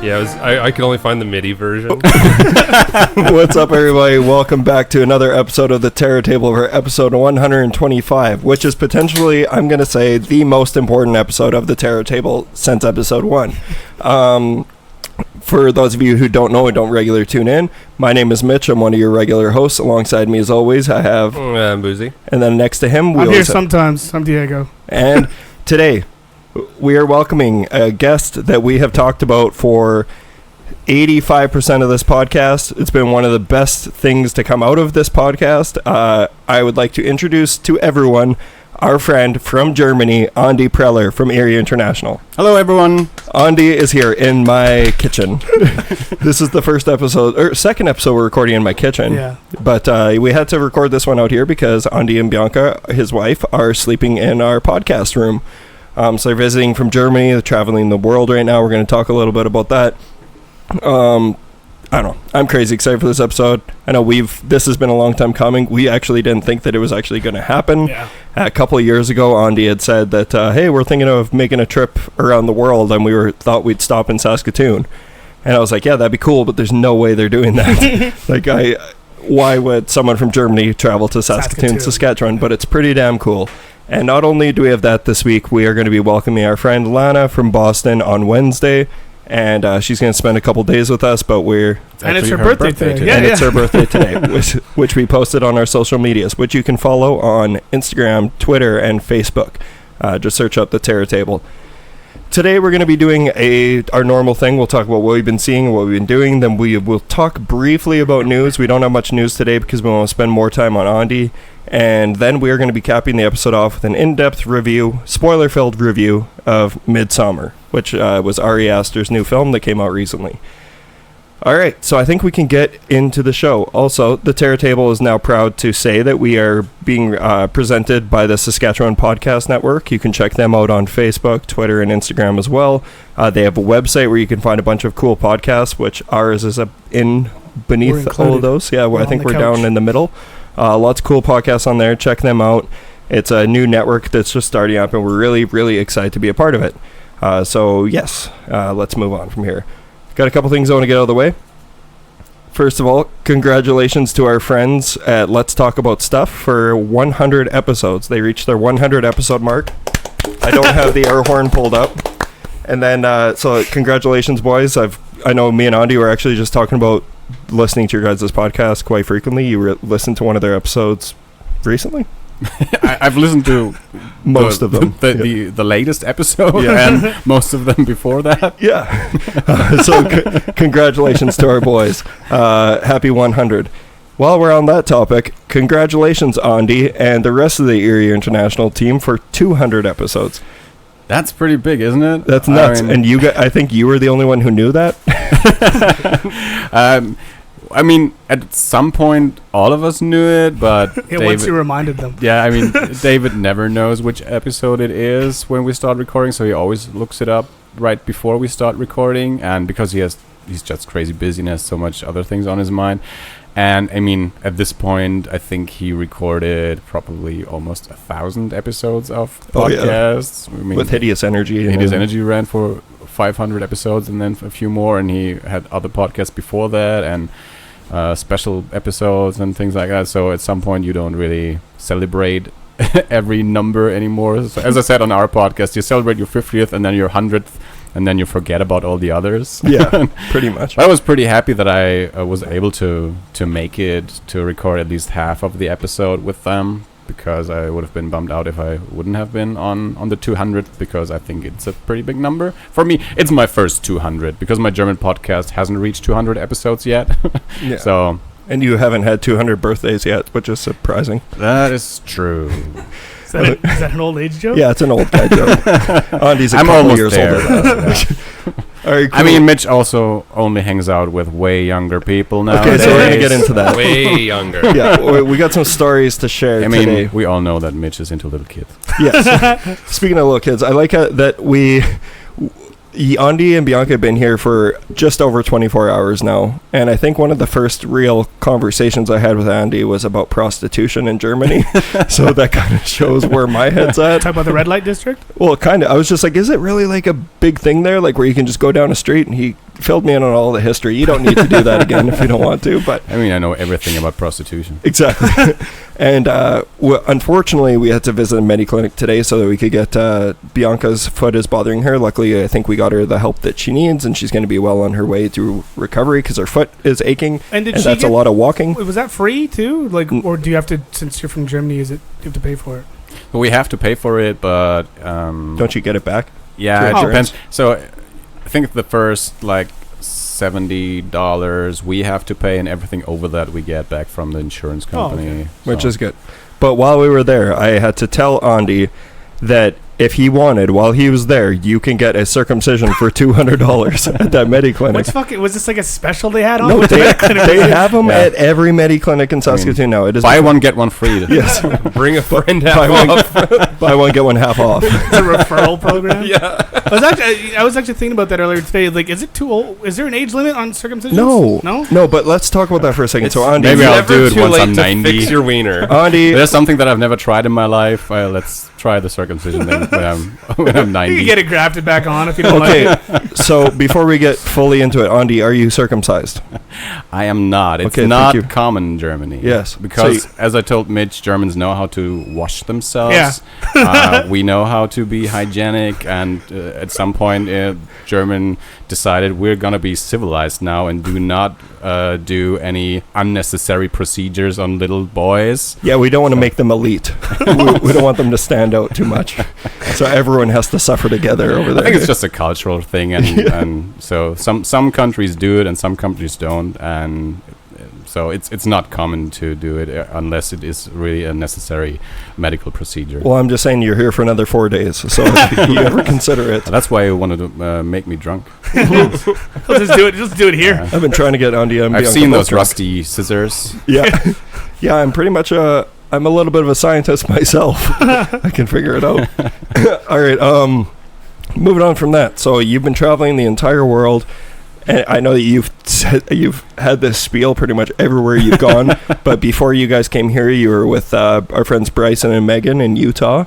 Yeah, I could only find the MIDI version. What's up, everybody? Welcome back to another episode of the Terror Table, for episode 125, which is potentially, I'm going to say, the most important episode of the Terror Table since episode 1. For those of you who don't know and don't regularly tune in, my name is Mitch. I'm one of your regular hosts. Alongside me, as always, I have... Boozy. And then next to him... I'm here sometimes. I'm Diego. And today... we are welcoming a guest that we have talked about for 85% of this podcast. It's been one of the best things to come out of this podcast. I would like to introduce to everyone our friend from Germany, Andi Preller from Eerie International. Hello, everyone. Andi is here in my kitchen. This is the second episode we're recording in my kitchen. Yeah. But we had to record this one out here because Andi and Bianca, his wife, are sleeping in our podcast room. So they're visiting from Germany. They're traveling the world right now. We're going to talk a little bit about that. I don't know. I'm crazy excited for this episode. I know this has been a long time coming. We actually didn't think that it was actually going to happen. Yeah. A couple of years ago, Andi had said that, hey, we're thinking of making a trip around the world, and we thought we'd stop in Saskatoon. And I was like, yeah, that'd be cool, but there's no way they're doing that. Why would someone from Germany travel to Saskatoon, Saskatchewan? But it's pretty damn cool. And not only do we have that this week, we are going to be welcoming our friend Lana from Boston on Wednesday. And she's going to spend a couple days with us, but it's her birthday today. Yeah, it's her birthday today, which we posted on our social medias, which you can follow on Instagram, Twitter, and Facebook. Just search up the Terror Table. Today we're going to be doing our normal thing. We'll talk about what we've been seeing and what we've been doing. Then we will talk briefly about news. We don't have much news today because we want to spend more time on Andi. And then we are going to be capping the episode off with an in-depth review, spoiler-filled review of MIDSOMMAR, which was Ari Asters' new film that came out recently. All right, so I think we can get into the show. Also, the Terror Table is now proud to say that we are being presented by the Saskatchewan Podcast Network. You can check them out on Facebook, Twitter, and Instagram as well. They have a website where you can find a bunch of cool podcasts, which ours is beneath all of those. Yeah, I think we're down in the middle. Lots of cool podcasts on there. Check them out. It's a new network that's just starting up, and we're really, really excited to be a part of it. So, yes, let's move on from here. Got a couple things I want to get out of the way. First of all, congratulations to our friends at Let's Talk About Stuff for 100 episodes. They reached their 100 episode mark. I don't have the air horn pulled up. And then, so congratulations, boys. I know me and Andi were actually just talking about listening to your guys' podcast quite frequently. You listened to one of their episodes recently? I've listened to most of them. The latest episode, and most of them before that. Yeah. So congratulations to our boys. Happy 100. While we're on that topic, congratulations, Andi, and the rest of the Eerie International team for 200 episodes. That's pretty big, isn't it? That's nuts. And I think you were the only one who knew that. I mean, at some point, all of us knew it, but once you reminded them. Yeah, I mean, David never knows which episode it is when we start recording, so he always looks it up right before we start recording, and because he's just crazy busy and has so much other things on his mind. And I mean, at this point, I think he recorded probably almost 1,000 episodes of podcasts. Oh, yeah. I mean, with Hideous Energy. Hideous Energy ran for 500 episodes, and then a few more, and he had other podcasts before that, and special episodes and things like that. So at some point, you don't really celebrate every number anymore. So as I said on our podcast, you celebrate your 50th and then your 100th, and then you forget about all the others. Yeah, pretty much. I was pretty happy that I was able to make it to record at least half of the episode with them, because I would have been bummed out if I wouldn't have been on the 200th, because I think it's a pretty big number. For me, it's my first 200, because my German podcast hasn't reached 200 episodes yet. Yeah. So, and you haven't had 200 birthdays yet, which is surprising. That is true. Is that an old age joke? Yeah, it's an old guy joke. Andi's a couple years older than us. All right, cool. I mean, Mitch also only hangs out with way younger people now. Okay, so we're going to get into that. Way younger. Yeah, we got some stories to share today. We all know that Mitch is into little kids. Yes. Speaking of little kids, I like that Andi and Bianca have been here for just over 24 hours now, and I think one of the first real conversations I had with Andi was about prostitution in Germany. So that kind of shows where my head's at. Talk about the red light district? Well, kind of. I was just like, is it really like a big thing there, like where you can just go down a street and he filled me in on all the history. You don't need to do that again if you don't want to. But I mean, I know everything about prostitution. Exactly. And unfortunately, we had to visit a Mediclinic today so that we could get Bianca's foot is bothering her. Luckily, I think we got her the help that she needs, and she's going to be well on her way through recovery because her foot is aching, and that's a lot of walking. Was that free too? Like, or do you have to, since you're from Germany, do you have to pay for it? Well, we have to pay for it, but don't you get it back? Yeah, it depends. So I think the first like $70 we have to pay, and everything over that we get back from the insurance company. Okay. Which is good. But while we were there, I had to tell Andi that if he wanted, while he was there, you can get a circumcision for $200 at that Mediclinic. Was this like a special they had on? No, they have them at every Mediclinic in Saskatoon now. It is buy one, get one free. Yes. Bring a friend half off. Buy one, get one half off. It's a referral program? Yeah. I was actually thinking about that earlier today. Like, is it too old? Is there an age limit on circumcisions? No, but let's talk about that for a second. So, Andi, maybe I'll do it once I'm 90. Fix your wiener. Andi, there's something that I've never tried in my life. Let's try the circumcision thing when I'm 90. You can get it grafted back on if you don't like it. So before we get fully into it, Andi, are you circumcised? I am not. It's not common in Germany. Yes. Because, as I told Mitch, Germans know how to wash themselves. Yeah. We know how to be hygienic. And at some point, German decided we're going to be civilized now and do not do any unnecessary procedures on little boys. Yeah, we don't want to make them elite. we don't want them to stand out too much. So everyone has to suffer together over there. I think it's just a cultural thing, and so some countries do it and some countries don't, and so it's not common to do it unless it is really a necessary medical procedure. Well, I'm just saying you're here for another 4 days, so if you ever consider it. That's why you wanted to make me drunk. Just do it here. I've been trying to get Andi and Bianca. I've seen those rusty scissors. Yeah, yeah. I'm pretty much I'm a little bit of a scientist myself. I can figure it out. All right. Moving on from that. So you've been traveling the entire world, and I know that you've had this spiel pretty much everywhere you've gone. But before you guys came here, you were with our friends Bryson and Megan in Utah.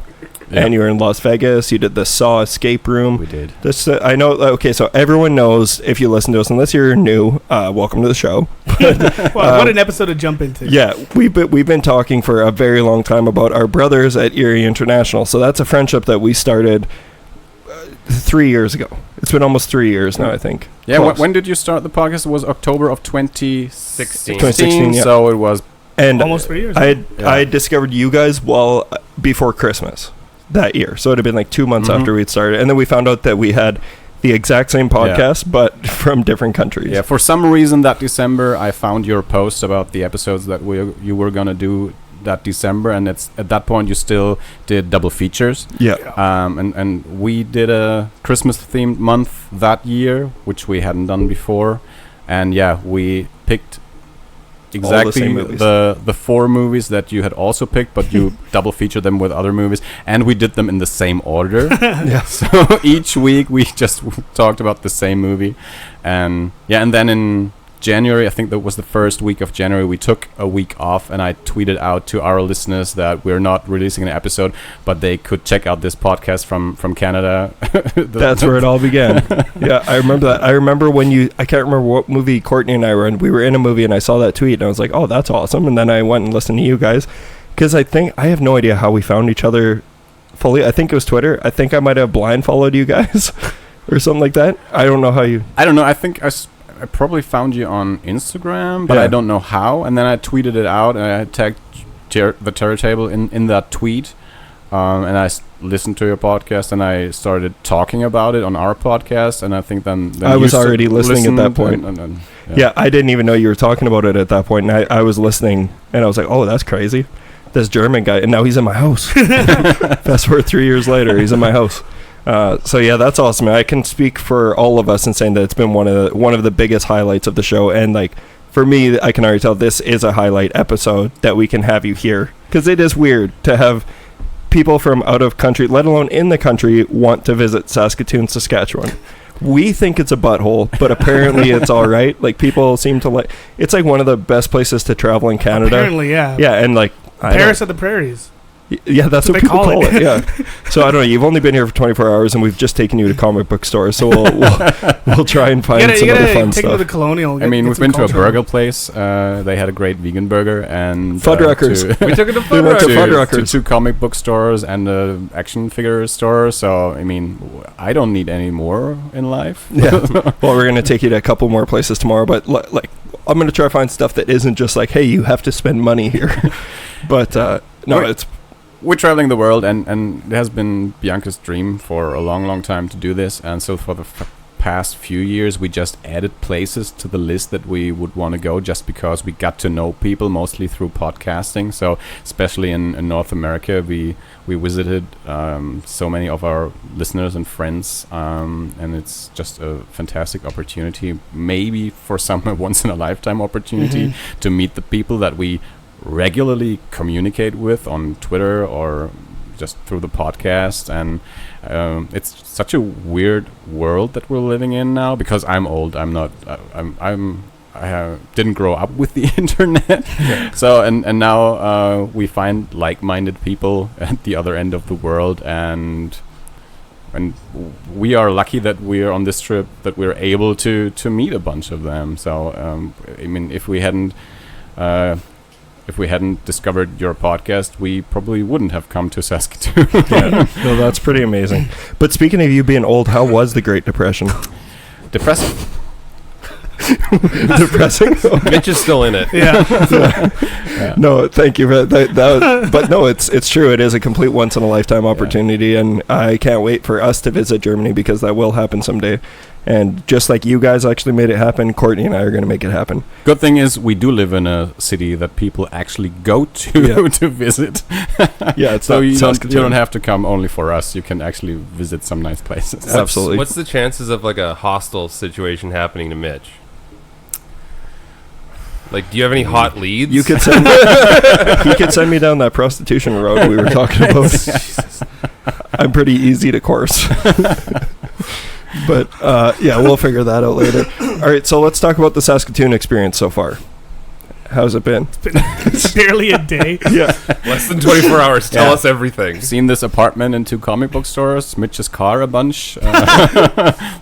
Yeah. And you were in Las Vegas. You did the Saw escape room. We did. This I know. Okay, so everyone knows if you listen to us, unless you're new, welcome to the show. But, what an episode to jump into. Yeah, we've been talking for a very long time about our brothers at Eerie International. So that's a friendship that we started 3 years ago. It's been almost 3 years now, I think. Yeah. When did you start the podcast? It was October of 2016. 2016. Yeah. So it was almost 3 years. I discovered you guys before Christmas that year, so it'd have been like 2 months after we'd started, and then we found out that we had the exact same podcast but from different countries. Yeah, for some reason that December I found your post about the episodes that you were gonna do that December, and it's at that point you still did double features. Yeah. And we did a Christmas themed month that year, which we hadn't done before, and we picked exactly the 4 movies that you had also picked, but you double featured them with other movies, and we did them in the same order. Yeah. So each week we just talked about the same movie, and then in January, I think that was the first week of January, we took a week off, and I tweeted out to our listeners that we're not releasing an episode, but they could check out this podcast from Canada. That's where it all began. Yeah, I remember that. I remember when I can't remember what movie Courtney and I were in. We were in a movie, and I saw that tweet, and I was like, oh, that's awesome. And then I went and listened to you guys, because I have no idea how we found each other fully. I think it was Twitter. I think I might have blind followed you guys or something like that. I don't know how you... I don't know. I think I probably found you on Instagram, but I don't know how. And then I tweeted it out, and I tagged the Terror Table in that tweet. And I listened to your podcast, and I started talking about it on our podcast. And I think then I was already listening at that point. Yeah, I didn't even know you were talking about it at that point. And I was listening, and I was like, oh, that's crazy. This German guy, and now he's in my house. Fast forward 3 years later, he's in my house. So yeah, that's awesome. I can speak for all of us in saying that it's been one of the biggest highlights of the show, and like for me, I can already tell this is a highlight episode that we can have you here, because it is weird to have people from out of country, let alone in the country, want to visit Saskatoon, Saskatchewan. We think it's a butthole, but apparently it's all right. Like, people seem to like. It's like one of the best places to travel in Canada. Apparently, yeah. Yeah, and like Paris of the prairies. Yeah, that's what they people call call it. Yeah. So I don't know. You've only been here for 24 hours, and we've just taken you to comic book stores. So we'll try and find some other fun take stuff. to the Colonial. I mean, we've been to a burger place. They had a great vegan burger and Fuddruckers. We took it to We went to Fuddruckers. Fuddruckers. to 2 comic book stores and a action figure store. So I mean, I don't need any more in life. Yeah. Well, we're going to take you to a couple more places tomorrow, but like I'm going to try to find stuff that isn't just like, hey, you have to spend money here. But no, it's We're traveling the world, and it has been Bianca's dream for a long, long time to do this. And so for the past few years, we just added places to the list that we would want to go just because we got to know people, mostly through podcasting. So especially in North America, we visited so many of our listeners and friends, and it's just a fantastic opportunity, maybe for some a once-in-a-lifetime opportunity to meet the people that we regularly communicate with on Twitter or just through the podcast. And it's such a weird world that we're living in now, because I'm old. I'm not I didn't grow up with the internet. So and now we find like-minded people at the other end of the world, and we are lucky that we're on this trip, that we're able to meet a bunch of them. So I mean, if we hadn't discovered your podcast, we probably wouldn't have come to Saskatoon. no, that's pretty amazing. But speaking of you being old, how was the Great Depression? Depressing. Depressing? Mitch is still in it. Yeah. No, thank you for that. But no, it's true. It is a complete once-in-a-lifetime opportunity, and I can't wait for us to visit Germany, because that will happen someday. And just like you guys actually made it happen, Courtney and I are going to make it happen. Good thing is we do live in a city that people actually go to to visit. Yeah, it's so not you Saskatoon. don't have to come only for us. You can actually visit some nice places. Absolutely. What's the chances of like a hostile situation happening to Mitch? Like, do you have any hot leads? You could send he could send me down that prostitution road we were talking about. I'm pretty easy to course. But yeah, we'll figure that out later. All right, so let's talk about the Saskatoon experience so far. How's it been? It's barely a day. Yeah. Less than 24 hours. Tell us everything. Seen this apartment in 2 comic book stores, Mitch's car a bunch,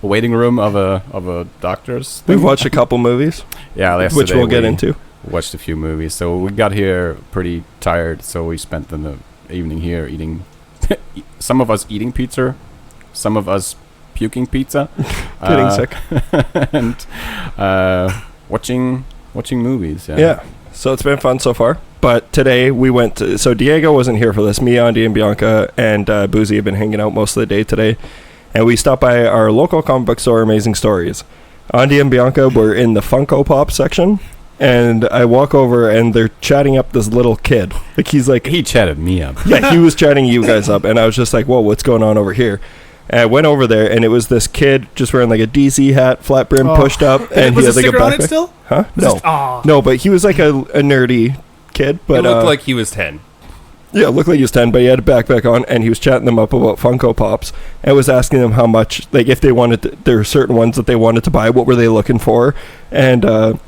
waiting room of a doctor's thing. We've watched a couple movies, yesterday which we'll get into. Watched a few movies. So we got here pretty tired, so we spent the evening here eating, some of us eating pizza, some of us puking pizza, Getting sick. and watching movies. Yeah. So it's been fun so far. But today we went to, so Diego wasn't here for this. Me, Andi, and Bianca, and Boozy have been hanging out most of the day today. And we stopped by our local comic book store, Amazing Stories. Andi and Bianca were in the Funko Pop section. And I walk over and they're chatting up this little kid. Like He chatted me up. Yeah, he was chatting you guys up. And I was just like, whoa, what's going on over here? And I went over there, and it was this kid just wearing like a DC hat, flat brim, pushed up, and was he had the like a sticker on it backpack. still? Huh? No, no, but he was like a nerdy kid. But It looked like he was 10. yeah, it looked like he was 10, but he had a backpack on, and he was chatting them up about Funko Pops, and was asking them how much, like if they wanted, there were certain ones that they wanted to buy, what were they looking for, and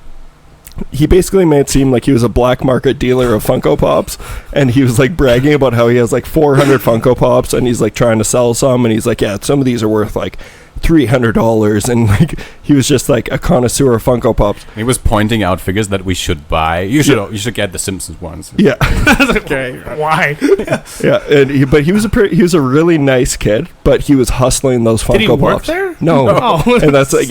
he basically made it seem like he was a black market dealer of Funko Pops, and he was like bragging about how he has like 400 Funko Pops, and he's like trying to sell some, and he's like, yeah, some of these are worth like $300, and like he was just like a connoisseur of Funko Pops. He was pointing out figures that we should buy. You should get the Simpsons ones. Yeah. Okay, why? Yeah, and but he was a really nice kid, but he was hustling those Funko Did he work Pops. there? No. Oh. And that's like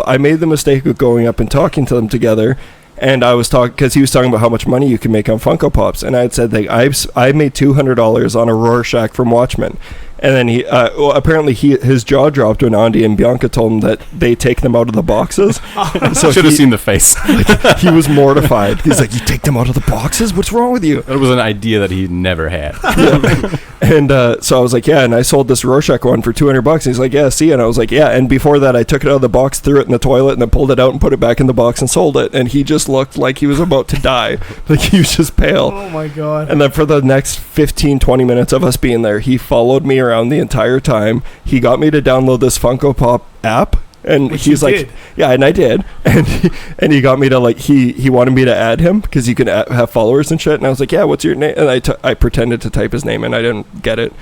I made the mistake of going up and talking to them together, and I was talking because he was talking about how much money you can make on Funko Pops, and I had said like I made $200 on a Rorschach from Watchmen. And then he, apparently his jaw dropped when Andi and Bianca told him that they take them out of the boxes. So should have seen the face. Like, he was mortified. He's like, "You take them out of the boxes? What's wrong with you?" It was an idea that he never had. Yeah. And so I was like, "Yeah," and I sold this Rorschach one for $200. And he's like, "Yeah, see," and I was like, "Yeah." And before that, I took it out of the box, threw it in the toilet, and then pulled it out and put it back in the box and sold it. And he just looked like he was about to die. Like he was just pale. Oh my god. And then for the next 15-20 minutes of us being there, he followed me around the entire time. He got me to download this Funko Pop app, And Which he's you like, did. yeah, and I did. And he got me to like, he wanted me to add him because you can have followers and shit. And I was like, yeah, what's your name? And I pretended to type his name and I didn't get it.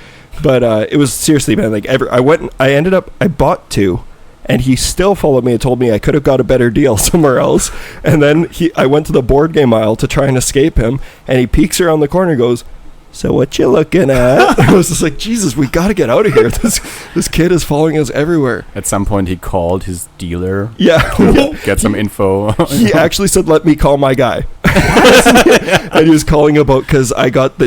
But it was seriously, man, like I bought 2. And he still followed me and told me I could have got a better deal somewhere else. And then I went to the board game aisle to try and escape him. And he peeks around the corner and goes, so what you looking at? I was just like, Jesus, we got to get out of here. This kid is following us everywhere. At some point, he called his dealer. Yeah. Get some info. He actually said, let me call my guy. And he was calling about because I got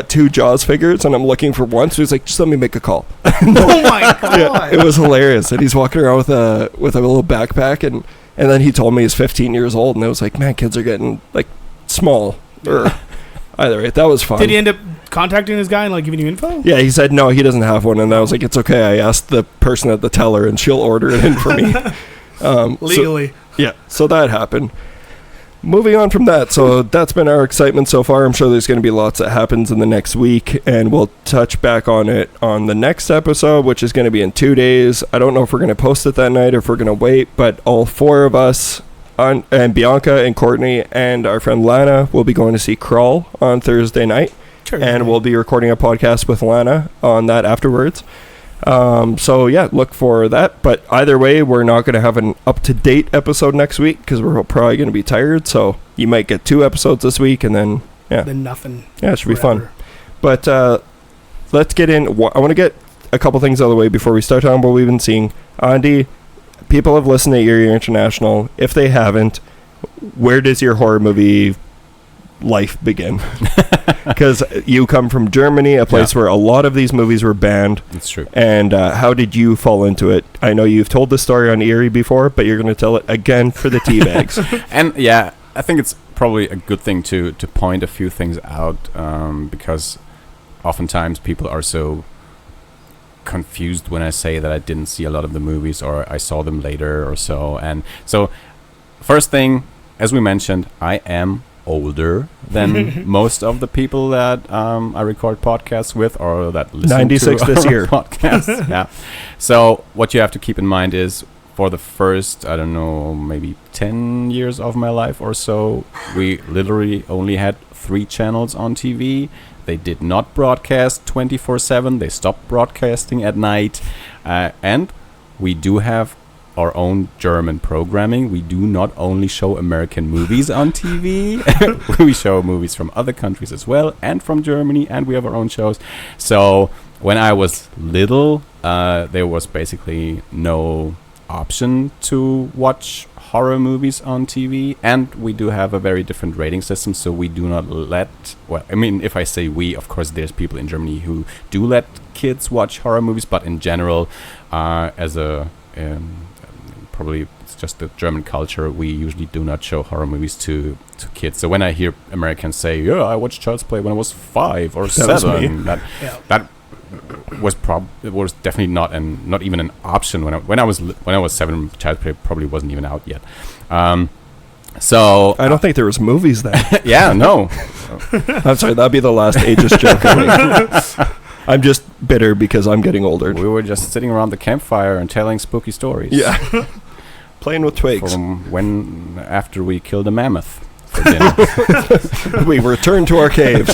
2 Jaws figures and I'm looking for one. So he's like, just let me make a call. Oh my god! Yeah, it was hilarious. And he's walking around with a little backpack, and then he told me he's 15 years old, and I was like, man, kids are getting like small. Either way, that was fun. Did he end up contacting this guy and like giving you info? Yeah, he said no, he doesn't have one, and I was like, it's okay. I asked the person at the teller, and she'll order it in for me. Legally. So that happened. Moving on from that, so that's been our excitement so far. I'm sure there's going to be lots that happens in the next week, and we'll touch back on it on the next episode, which is going to be in 2 days. I don't know if we're going to post it that night or if we're going to wait, but all 4 of us, and Bianca and Courtney and our friend Lana, will be going to see Crawl on Thursday night, and we'll be recording a podcast with Lana on that afterwards. So yeah, look for that. But either way, we're not going to have an up-to-date episode next week because we're probably going to be tired. So you might get 2 episodes this week, and then Then nothing. Yeah, it should be forever. fun. But let's get in. I want to get a couple things out of the way before we start on what we've been seeing. Andi, people have listened to Eerie International. If they haven't, where does your horror movie life begin? Because you come from Germany, a place where a lot of these movies were banned. That's true. And how did you fall into it? I know you've told the story on Eerie before, but you're going to tell it again for the tea bags. And yeah, I think it's probably a good thing to point a few things out, because oftentimes people are so confused when I say that I didn't see a lot of the movies or I saw them later or so. And so first thing, as we mentioned, I am older than most of the people that I record podcasts with or that listen 96 to this our year. podcasts. Yeah. So what you have to keep in mind is for the first, I don't know, maybe 10 years of my life or so, we literally only had 3 channels on TV. They did not broadcast 24/7. They stopped broadcasting at night. And we do have our own German programming. We do not only show American movies on TV. We show movies from other countries as well, and from Germany, and we have our own shows. So when I was little, there was basically no option to watch horror movies on TV, and we do have a very different rating system, so we do not let, well, I mean, if I say we, of course there's people in Germany who do let kids watch horror movies, but in general, as a probably it's just the German culture, we usually do not show horror movies to kids. So when I hear Americans say, yeah, I watched Child's Play when I was 5 or 7, that was definitely not even an option when I was 7. Child's Play probably wasn't even out yet. So I don't think there was movies then. Yeah, no. I'm sorry, that'd be the last ageist joke I make. I'm just bitter because I'm getting older. We were just sitting around the campfire and telling spooky stories. Yeah. Playing with twigs. From after we killed a mammoth for dinner. We returned to our caves.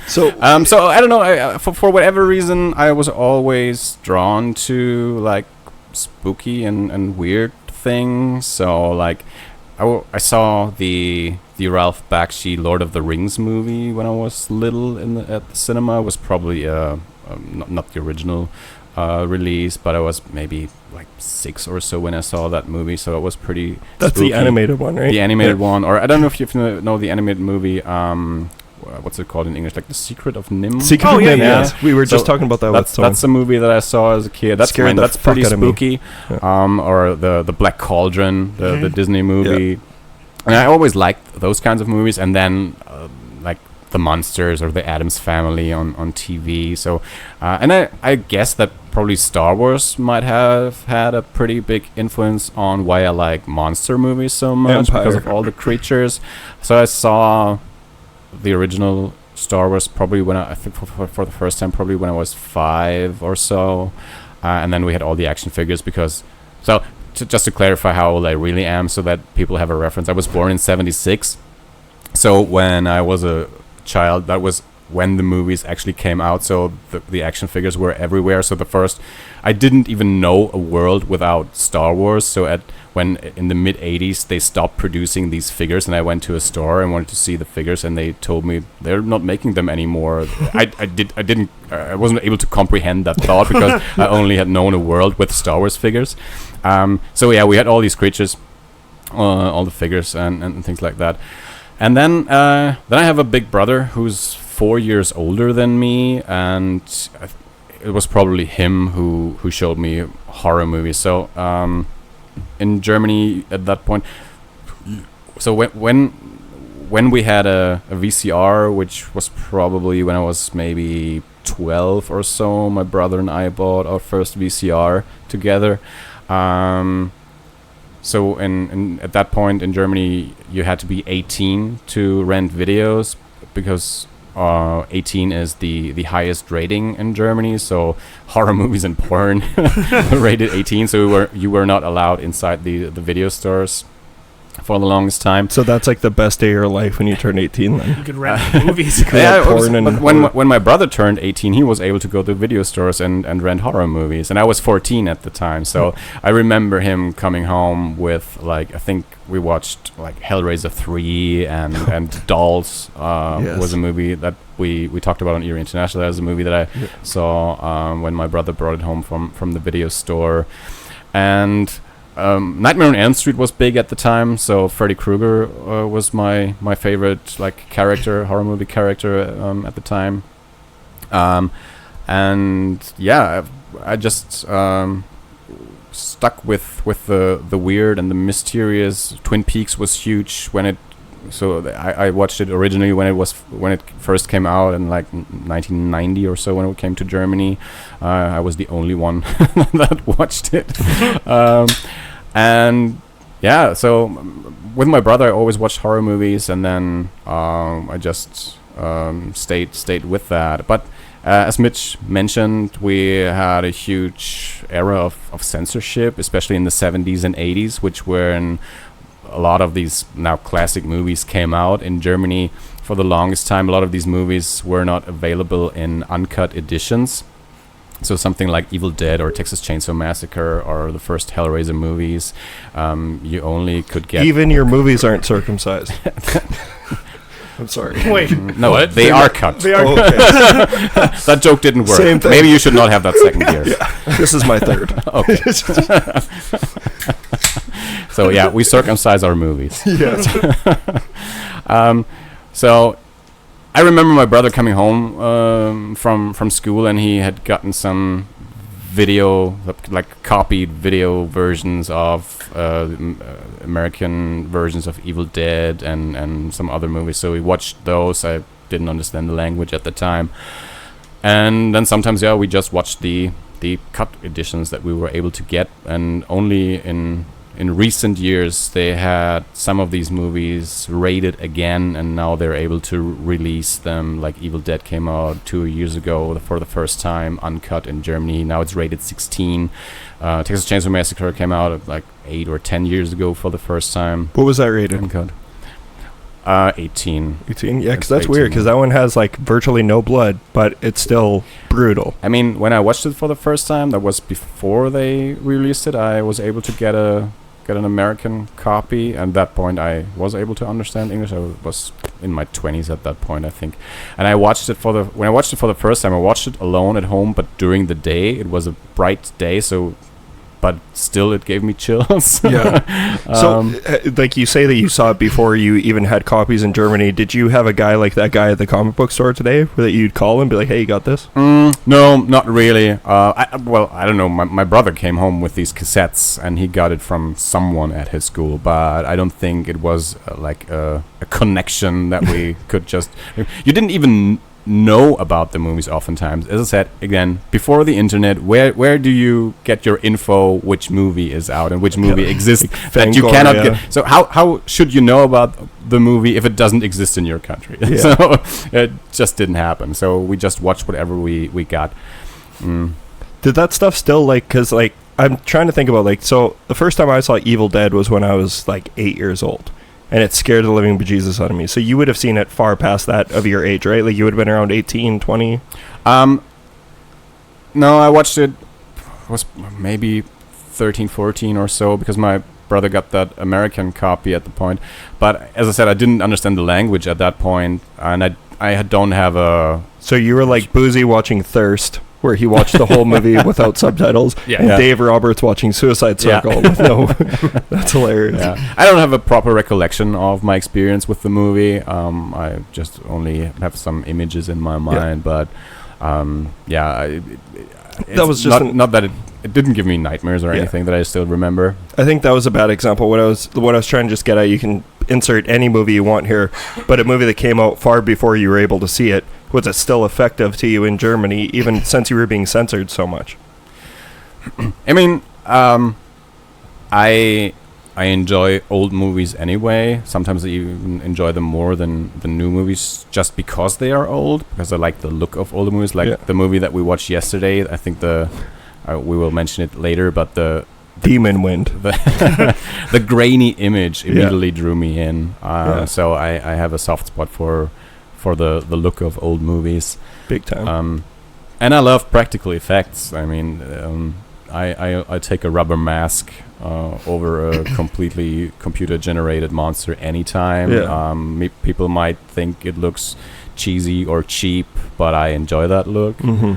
So I don't know. For whatever reason, I was always drawn to like spooky and weird things. So like, I saw the Ralph Bakshi Lord of the Rings movie when I was little at the cinema. It was probably not the original release, but I was maybe like 6 or so when I saw that movie. So it was pretty. That's spooky. the animated one, right? The animated one, or I don't know if you know the animated movie. What's it called in English? Like The Secret of Nim. Secret of Nim. yeah. Yes. We were just talking about that. That's a movie that I saw as a kid. That's Scared the that's fuck pretty out of me. spooky. Yeah. Or the Black Cauldron, the Disney movie. And I always liked those kinds of movies. And then like The Monsters or The Addams Family on TV. So and I guess that probably Star Wars might have had a pretty big influence on why I like monster movies so much, because of all the creatures. So I saw the original Star Wars probably when I think for the first time probably when I was 5 or so. and then we had all the action figures because. So just to clarify how old I really am, so that people have a reference, I was born in '76. So when I was a child, that was when the movies actually came out. So the action figures were everywhere. So I didn't even know a world without Star Wars. So when in the mid '80s they stopped producing these figures, and I went to a store and wanted to see the figures, and they told me they're not making them anymore. I wasn't able to comprehend that thought because I only had known a world with Star Wars figures. So yeah, we had all these creatures, all the figures and things like that. And then I have a big brother who's 4 years older than me, and it was probably him who showed me horror movies. So in Germany at that point, so when we had a VCR, which was probably when I was maybe 12 or so, my brother and I bought our first VCR together. So at that point in Germany, you had to be 18 to rent videos because 18 is the highest rating in Germany. So horror movies and porn were rated 18. So you were not allowed inside the video stores for the longest time. So that's like the best day of your life when you turn 18 then. You could rent movies. When my brother turned 18, he was able to go to video stores and rent horror movies. And I was 14 at the time. So I remember him coming home with, like, I think we watched like Hellraiser 3 and Dolls Yes. was a movie that we talked about on Eerie International. That was a movie that I saw when my brother brought it home from the video store. And Nightmare on Elm Street was big at the time, so Freddy Krueger was my favorite character, horror movie character at the time. And yeah, I just stuck with the weird and the mysterious. Twin Peaks was huge when it. So I watched it originally when it first came out in like 1990 or so when it came to Germany. I was the only one that watched it. And yeah, so with my brother I always watched horror movies, and then I just stayed with that. But as Mitch mentioned, we had a huge era of censorship, especially in the 70s and 80s, which were in a lot of these now classic movies came out in Germany. For the longest time, a lot of these movies were not available in uncut editions. So something like Evil Dead or Texas Chainsaw Massacre or the first Hellraiser movies, you only could get... Even your movies aren't circumcised. I'm sorry. Wait. No, What? they are cut. They are. Okay. That joke didn't work. Same thing. Maybe you should not have that second gear. This is my third. Okay. So yeah, we circumcise our movies. Yes. So I remember my brother coming home from school, and he had gotten some video, like copied video versions of American versions of Evil Dead and some other movies. So we watched those. I didn't understand the language at the time, and then sometimes we just watched the cut editions that we were able to get, and only in recent years they had some of these movies rated again, and now they're able to release them. Like Evil Dead came out 2 years ago for the first time uncut in Germany. Now it's rated 16. Texas Chainsaw Massacre came out like 8 or 10 years ago for the first time What was that rated? uncut. 18. 18? Yeah, because It's that's weird, 18, because that one has like virtually no blood, but it's still brutal. I mean, when I watched it for the first time, that was before they released it, I was able to get an American copy, and at that point I was able to understand English. I was in my 20s at that point, I think. And I watched it when I watched it for the first time, I watched it alone at home, but during the day. It was a bright day, but still it gave me chills. Yeah. So, like you say that you saw it before you even had copies in Germany. Did you have a guy like that guy at the comic book store today that you'd call and be like, hey, you got this? No, not really. I don't know. My brother came home with these cassettes, and he got it from someone at his school, but I don't think it was like a connection that we could just... You didn't even know about the movies oftentimes. As I said, again, before the internet, where do you get your info which movie is out and which movie exists that you cannot get? So how should you know about the movie if it doesn't exist in your country? Yeah. So it just didn't happen. So we just watched whatever we got. Did that stuff still, like, because, like, I'm trying to think about, like, so the first time I saw Evil Dead was when I was, like, 8 years old. And it scared the living bejesus out of me. So you would have seen it far past that of your age, right? Like, you would have been around 18, 20? No, I watched it, was maybe 13, 14 or so, because my brother got that American copy at the point. But as I said, I didn't understand the language at that point, and I don't have a... So you were like Boozy watching Thirst, where he watched the whole movie without subtitles, and Dave Roberts watching Suicide Circle with no... That's hilarious. Yeah. I don't have a proper recollection of my experience with the movie. I just only have some images in my mind, but... that was just not that it didn't give me nightmares or anything that I still remember. I think that was a bad example. What I was trying to just get at, you can insert any movie you want here, but a movie that came out far before you were able to see it, was it still effective to you in Germany, even since you were being censored so much? I mean, I enjoy old movies anyway. Sometimes I even enjoy them more than the new movies, just because they are old. Because I like the look of older movies, like the movie that we watched yesterday. I think we will mention it later, but the Demon Wind, the grainy image immediately drew me in. So I have a soft spot for the look of old movies, big time. And I love practical effects. I mean, I take a rubber mask over a completely computer-generated monster anytime. People might think it looks cheesy or cheap, but I enjoy that look. Mm-hmm.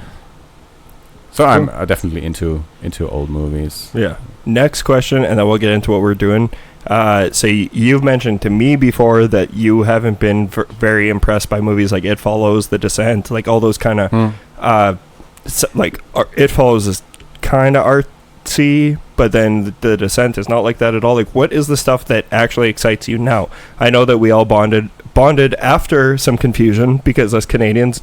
So I'm definitely into old movies. Yeah. Next question, and then we'll get into what we're doing. So you've mentioned to me before that you haven't been very impressed by movies like It Follows, The Descent, like all those kind of... It Follows is kind of artsy, but then The Descent is not like that at all. Like, what is the stuff that actually excites you now? I know that we all bonded after some confusion, because us Canadians...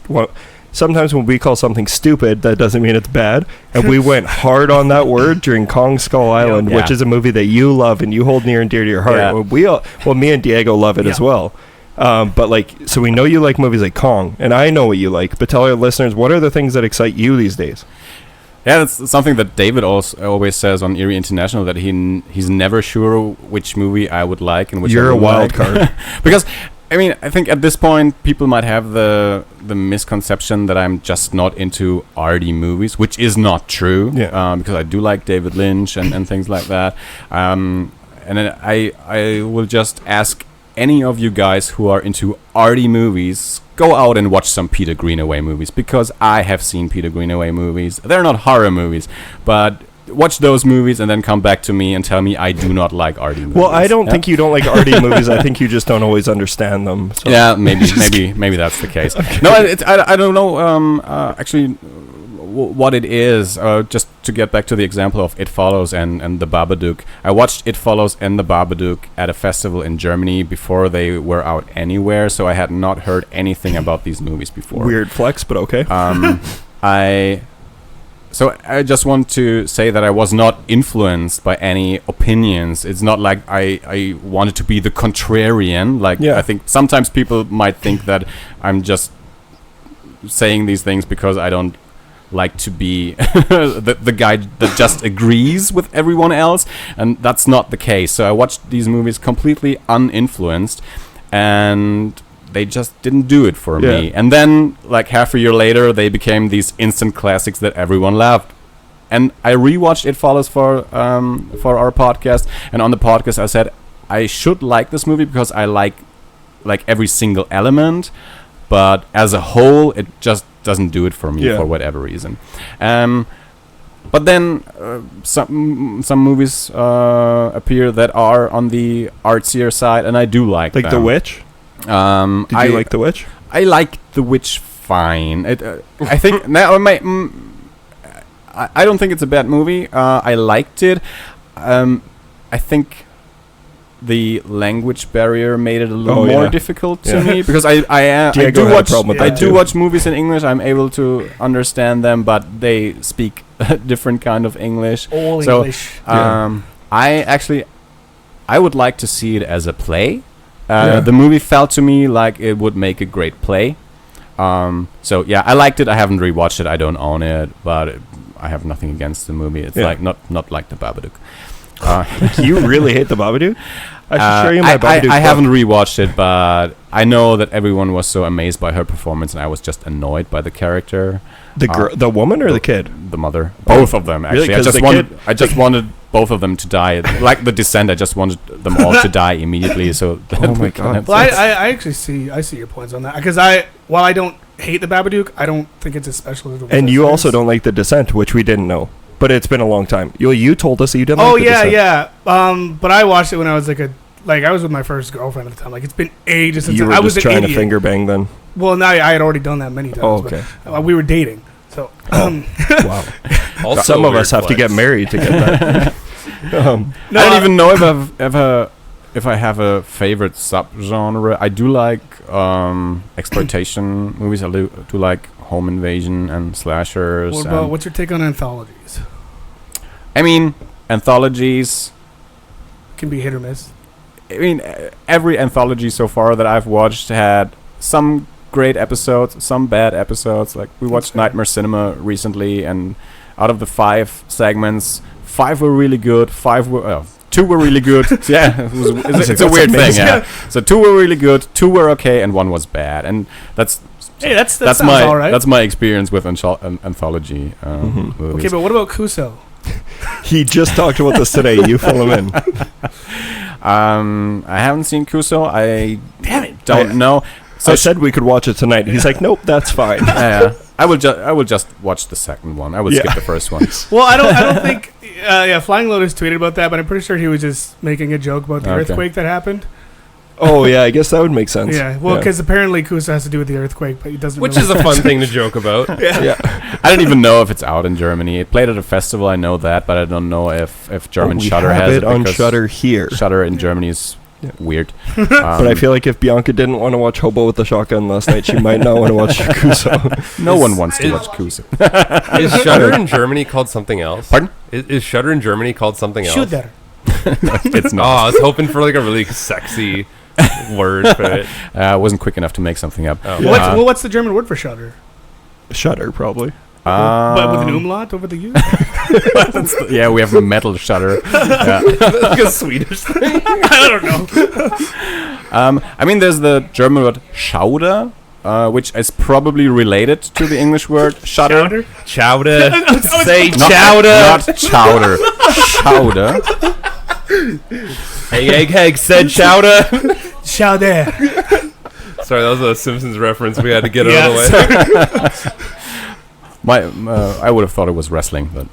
Sometimes when we call something stupid, that doesn't mean it's bad. And we went hard on that word during Kong Skull Island, which is a movie that you love and you hold near and dear to your heart. Yeah. Me and Diego love it as well. But so we know you like movies like Kong, and I know what you like. But tell our listeners, what are the things that excite you these days? Yeah, that's something that David always says on Eerie International, that he's never sure which movie I would like and which you're a wild card. Because I mean, I think at this point people might have the misconception that I'm just not into arty movies, which is not true. Yeah. Because I do like David Lynch and things like that. And then I will just ask any of you guys who are into arty movies, go out and watch some Peter Greenaway movies, because I have seen Peter Greenaway movies. They're not horror movies, but watch those movies and then come back to me and tell me I do not like arty movies. Well, I don't think you don't like arty movies. I think you just don't always understand them. So. Yeah, maybe that's the case. Okay. No, I don't know actually what it is. Just to get back to the example of It Follows and The Babadook. I watched It Follows and The Babadook at a festival in Germany before they were out anywhere, so I had not heard anything about these movies before. Weird flex, but okay. So I just want to say that I was not influenced by any opinions. It's not like I wanted to be the contrarian. I think sometimes people might think that I'm just saying these things because I don't like to be the guy that just agrees with everyone else. And that's not the case. So I watched these movies completely uninfluenced, and they just didn't do it for me. And then, like half a year later, they became these instant classics that everyone loved. And I rewatched It Follows for our podcast. And on the podcast, I said I should like this movie because I like every single element, but as a whole, it just doesn't do it for me for whatever reason. But then some movies appear that are on the artsier side, and I do like them. The Witch. Did you like The Witch? I like The Witch fine. I think now I don't think it's a bad movie. I liked it. I think the language barrier made it a little more difficult to me, because I do watch movies in English. I'm able to understand them, but they speak a different kind of English. All English. I would like to see it as a play. The movie felt to me like it would make a great play. I liked it. I haven't rewatched it. I don't own it, but I have nothing against the movie. It's Yeah. like not like the Babadook. You really hate the Babadook? I should show you my Babadook. I haven't rewatched it, but I know that everyone was so amazed by her performance, and I was just annoyed by the character. The woman or the kid? The mother, both of them actually. Really? 'Cause I just wanted both of them to die. Like The Descent, I just wanted them all to die immediately. So Oh my God. Well, I actually see your points on that because while I don't hate the Babadook, I don't think it's as special as the And you also don't like The Descent, which we didn't know. But it's been a long time. You told us that you didn't like The Descent. yeah. But I watched it when I was I was with my first girlfriend at the time. Like, it's been ages since You were I was just an trying to idiot. finger bang then. Well, no, I had already done that many times. Oh, okay. But, we were dating, so Wow. Also Some of weird us have to flex. get married to get that. no, I don't even know if I have a favorite subgenre. I do like exploitation movies. I do like home invasion and slashers. What's your take on anthologies? I mean, anthologies. Can be hit or miss. I mean, every anthology so far that I've watched had some great episodes, some bad episodes. Like, we watched Nightmare Cinema recently, and out of the 5 segments, 5 were really good, 2 were really good. Yeah, it's a weird thing. Yeah. So 2 were really good, 2 were okay, and 1 was bad. And that's That sounds my all right. that's my experience with anthology movies. Okay, but what about Kuso? He just talked about this today. You fill him in. I haven't seen Kuso. I Damn it. don't know. So I said we could watch it tonight. He's like, nope, that's fine. Yeah, I will just watch the second one. I would skip the first one. Well, I don't think. Flying Lotus tweeted about that, but I'm pretty sure he was just making a joke about the Okay. earthquake that happened. Oh, yeah, I guess that would make sense. Yeah, well, because apparently Kuso has to do with the earthquake, but he doesn't. Which really is a fun thing to joke about. Yeah. I don't even know if it's out in Germany. It played at a festival, I know that, but I don't know if German we Shudder have has it on because Shudder here. Shudder in Germany is weird. But I feel like if Bianca didn't want to watch Hobo with the Shotgun last night, she might not want to watch Kuso. no one wants to watch Kuso. Is Shudder in Germany called something else? Pardon? Is Shudder in Germany called something else? Shudder. It's Oh, not. I was hoping for like a really sexy word for it. I wasn't quick enough to make something up. Oh. Yeah. What's the German word for shudder? Shudder, probably. But with an umlaut over the U? Yeah, we have a metal Shudder. Yeah. Like a Swedish thing. I don't know. I mean, there's the German word Schauder, which is probably related to the English word Shudder. Shudder? Chowder. Say Not- chowder. Not chowder. Chowder. Hey, egg said chowder. Shudder. Sorry, that was a Simpsons reference we had to get out of the way. I would have thought it was wrestling, but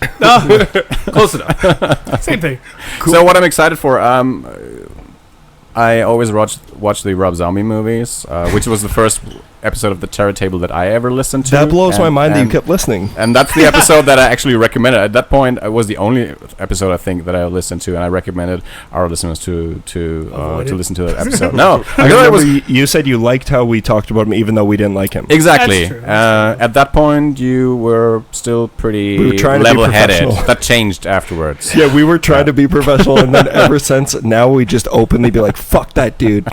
Close enough. Same thing. So what I'm excited for, I always watch the Rob Zombie movies, which was the first episode of the Terror Table that I ever listened to. That blows my and- mind that you and- kept listening. And that's the episode that I actually recommended. At that point, it was the only episode I think that I listened to, and I recommended our listeners to Avoid it. listen to that episode. No, I because remember you said you liked how we talked about him, even though we didn't like him. exactly. That's true. At that point, you were still pretty We were trying to be level-headed. professional. That changed afterwards. Yeah, we were trying to be professional, and then ever since, now we just openly be like, fuck that dude.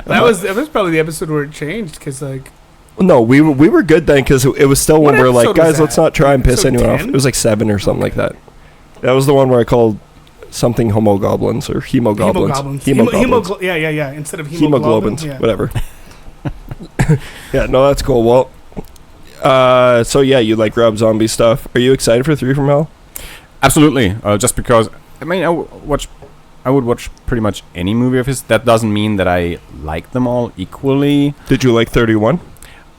That was probably the episode where it changed, because, like... No, we were good then, because it was still when What we were like, episode was guys, let's that? not try and piss Episode anyone off. 10? It was like 7 or something like that. That was the one where I called something homogoblins or hemogoblins. Hemoglobins. Yeah. Instead of hemoglobin. Hemoglobins, Yeah. whatever. Yeah, no, that's cool. Well, so yeah, you like Rob Zombie stuff. Are you excited for 3 from Hell? Absolutely. Just because, I mean, I would watch pretty much any movie of his. That doesn't mean that I like them all equally. Did you like 31?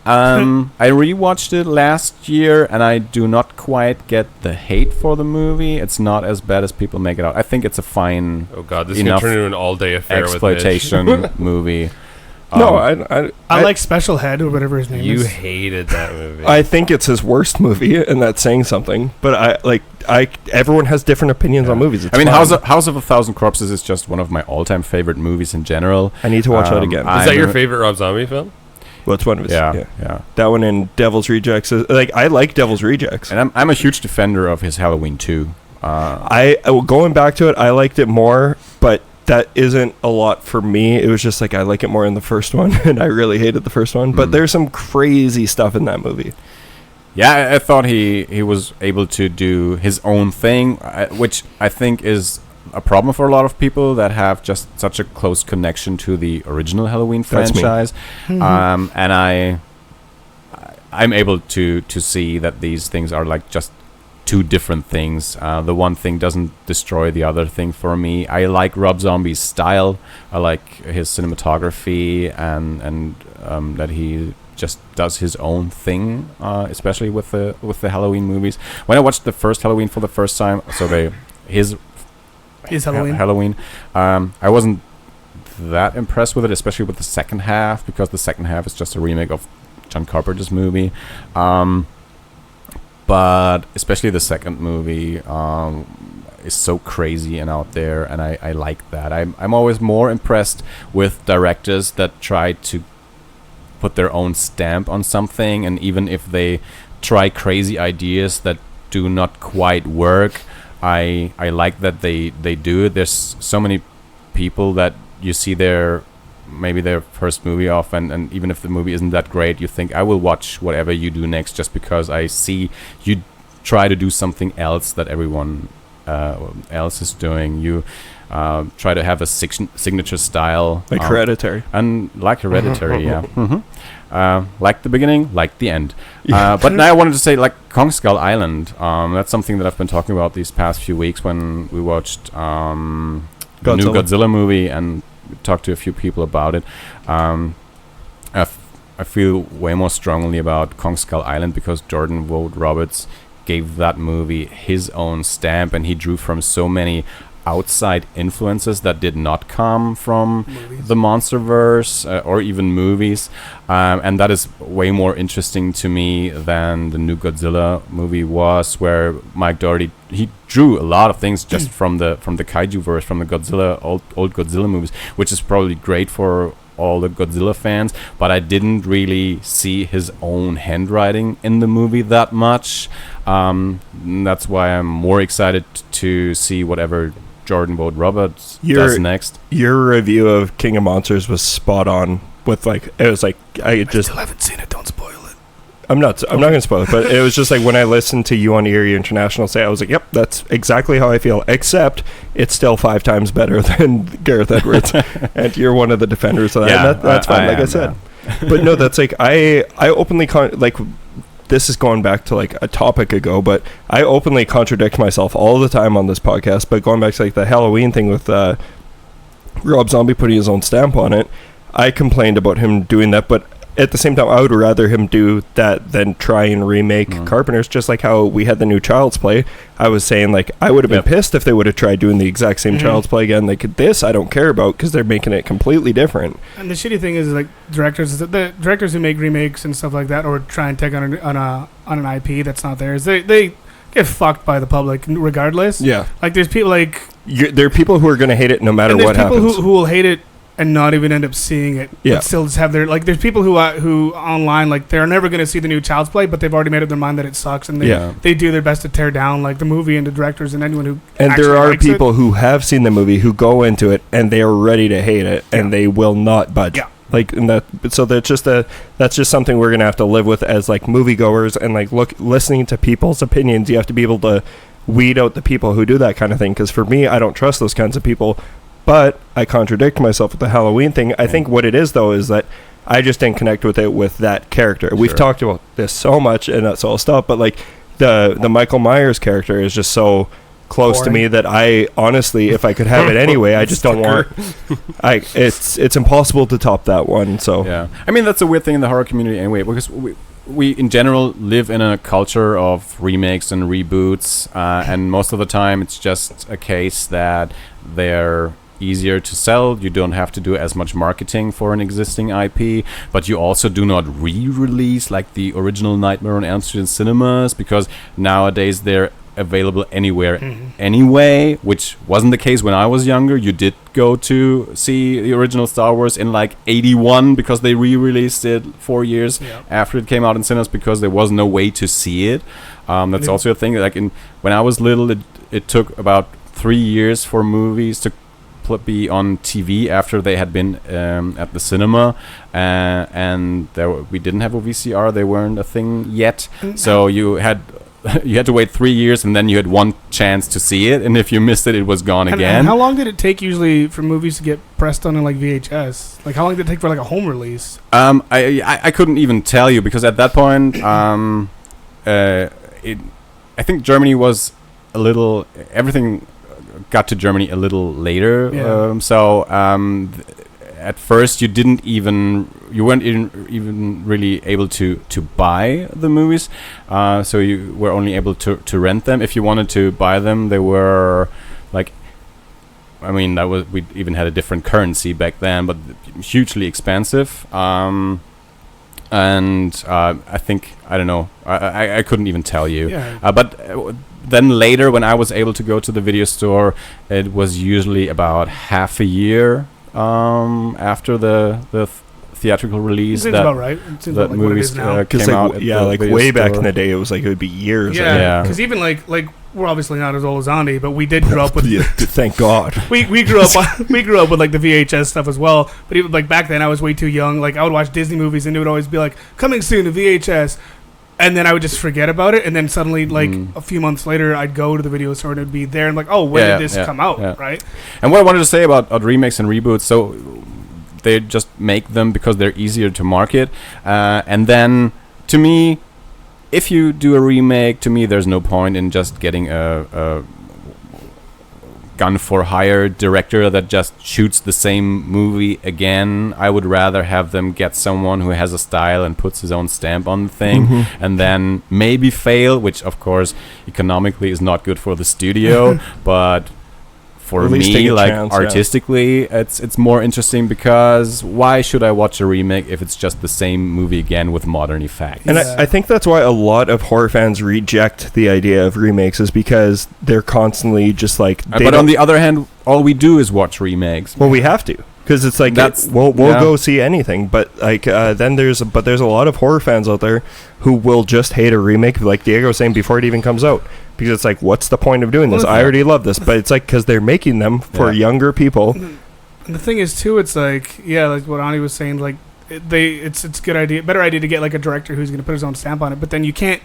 I rewatched it last year, and I do not quite get the hate for the movie. It's not as bad as people make it out. I think it's a fine Oh god, this is Enough gonna turn into an all-day affair exploitation movie. No, I like Special Head, or whatever his name You is. hated that movie. I think it's his worst movie, and that's saying something. But everyone has different opinions on movies. It's I mean, fine. House of a Thousand Corpses is just one of my all-time favorite movies in general. I need to watch that again. is that your favorite Rob Zombie film? Well, it's one of his. Yeah. That one and Devil's Rejects. I like Devil's Rejects. And I'm a huge defender of his Halloween 2. Going back to it, I liked it more, but that isn't a lot for me. It was just like I like it more in the first one, and I really hated the first one. But there's some crazy stuff in that movie. Yeah, I thought he was able to do his own thing, which I think is a problem for a lot of people that have just such a close connection to the original Halloween franchise. And I'm able to see that these things are like just two different things. The one thing doesn't destroy the other thing for me. I like Rob Zombie's style. I like his cinematography and that he just does his own thing, especially with the Halloween movies. When I watched the first Halloween for the first time, so his Halloween, I wasn't that impressed with it, especially with the second half, because the second half is just a remake of John Carpenter's movie. But especially the second movie is so crazy and out there, and I like that. I'm always more impressed with directors that try to put their own stamp on something, and even if they try crazy ideas that do not quite work, I like that they do it. There's so many people that you see maybe their first movie off, and even if the movie isn't that great, you think, I will watch whatever you do next just because I see you try to do something else that everyone else is doing. You try to have a signature style, like Hereditary, and like Hereditary, yeah. Like the beginning, like the end. But now I wanted to say, like Kong Skull Island. That's something that I've been talking about these past few weeks when we watched the new Godzilla movie and talked to a few people about it. I feel way more strongly about Kong Skull Island because Jordan Vogt-Roberts gave that movie his own stamp, and he drew from so many outside influences that did not come from the MonsterVerse or even movies, and that is way more interesting to me than the new Godzilla movie was, where Mike Dougherty, he drew a lot of things just from the kaiju verse, from the Godzilla old Godzilla movies, which is probably great for all the Godzilla fans, but I didn't really see his own handwriting in the movie that much. That's why I'm more excited to see whatever Jordan Vogt-Roberts does next. Your review of King of Monsters was spot on. With like, it was like I still haven't seen it. Don't spoil it. I'm not gonna spoil it, but it was just like when I listened to you on Eerie International say, I was like, yep, that's exactly how I feel. Except it's still 5 times better than Gareth Edwards, and you're one of the defenders of that. Yeah, and that's fine. Like I said, but no, that's like I openly like. This is going back to like a topic ago, but I openly contradict myself all the time on this podcast. But going back to like the Halloween thing with Rob Zombie putting his own stamp on it, I complained about him doing that, but at the same time, I would rather him do that than try and remake Carpenter's, just like how we had the new Child's Play. I was saying, like, I would have been pissed if they would have tried doing the exact same Child's Play again. Like, this I don't care about because they're making it completely different. And the shitty thing is, like, the directors who make remakes and stuff like that, or try and take on an IP that's not theirs, they get fucked by the public regardless. Yeah. Like, there's people like... there are people who are going to hate it no matter what happens. There's people who will hate it and not even end up seeing it. Yeah. But still just have their... Like, there's people who online, like, they're never going to see the new Child's Play, but they've already made up their mind that it sucks, and they do their best to tear down, like, the movie and the directors and anyone who and there are people who have seen the movie who go into it and they are ready to hate it, and they will not budge. Yeah. Like, and so that's just something we're going to have to live with as, like, moviegoers, and, like, listening to people's opinions. You have to be able to weed out the people who do that kind of thing, because for me, I don't trust those kinds of people. But I contradict myself with the Halloween thing. I think what it is, though, is that I just didn't connect with it with that character. Sure. We've talked about this so much, and so I'll stop. But, like, the Michael Myers character is just so close to me that I, honestly, if I could have it anyway, I just don't want... It's impossible to top that one, so... Yeah. I mean, that's a weird thing in the horror community anyway, because we in general live in a culture of remakes and reboots, and most of the time it's just a case that they're easier to sell. You don't have to do as much marketing for an existing IP, but you also do not re-release like the original Nightmare on Elm Street in cinemas, because nowadays they're available anywhere anyway, which wasn't the case when I was younger. You did go to see the original Star Wars in like 81 because they re-released it 4 years after it came out in cinemas, because there was no way to see it. That's also a thing. Like when I was little, it took about 3 years for movies to be on TV after they had been at the cinema, and we didn't have a VCR. They weren't a thing yet, so you had to wait 3 years, and then you had one chance to see it, and if you missed it, it was gone again. And how long did it take usually for movies to get pressed on in like VHS? Like how long did it take for like a home release? I couldn't even tell you, because at that point, I think Germany was a little. Everything got to Germany a little later. Yeah. At first, you weren't even really able to buy the movies. So you were only able to rent them. If you wanted to buy them, they were like. I mean, we even had a different currency back then, but hugely expensive. And I think, I don't know, I couldn't even tell you. Yeah. But then later, when I was able to go to the video store, it was usually about half a year after the theatrical release. Seems about right. Seems that like movies came out. Like way back in the day, it was like it would be years. Yeah, because even like we're obviously not as old as Andi, but we did grow up with. Thank God. We grew up with like the VHS stuff as well. But even like back then, I was way too young. Like I would watch Disney movies, and it would always be like coming soon to VHS, and then I would just forget about it. And then suddenly, like a few months later, I'd go to the video store and it'd be there, and like, oh, when did this come out? Yeah. Right. And what I wanted to say about remakes and reboots, so they just make them because they're easier to market, and then to me, if you do a remake, to me there's no point in just getting a gun for hire director that just shoots the same movie again. I would rather have them get someone who has a style and puts his own stamp on the thing, and then maybe fail, which of course economically is not good for the studio, but for me, like artistically, it's more interesting, because why should I watch a remake if it's just the same movie again with modern effects? And I think that's why a lot of horror fans reject the idea of remakes, is because they're constantly just like. But on the other hand, all we do is watch remakes. Well, we have to. Because it's like we'll go see anything, but like then there's a lot of horror fans out there who will just hate a remake, like Diego was saying, before it even comes out, because it's like, what's the point of doing this? I already love this, but it's like because they're making them for younger people. And the thing is too, it's like like what Andi was saying, like it's a better idea to get like a director who's going to put his own stamp on it, but then you can't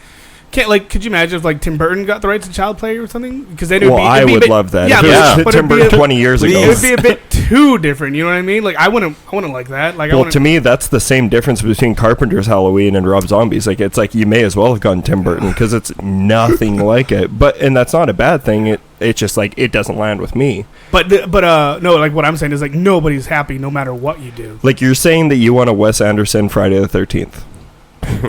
like, could you imagine if like Tim Burton got the rights to Child Play or something? Because then I would love that. Yeah, but Tim Burton 20 years ago. It would be a bit too different. You know what I mean? Like I wouldn't like that. Like, to me, that's the same difference between Carpenter's Halloween and Rob Zombie's. Like it's like you may as well have gone Tim Burton, because it's nothing like it. And that's not a bad thing. It's just like it doesn't land with me. But no, like what I'm saying is like nobody's happy no matter what you do. Like you're saying that you want a Wes Anderson Friday the 13th.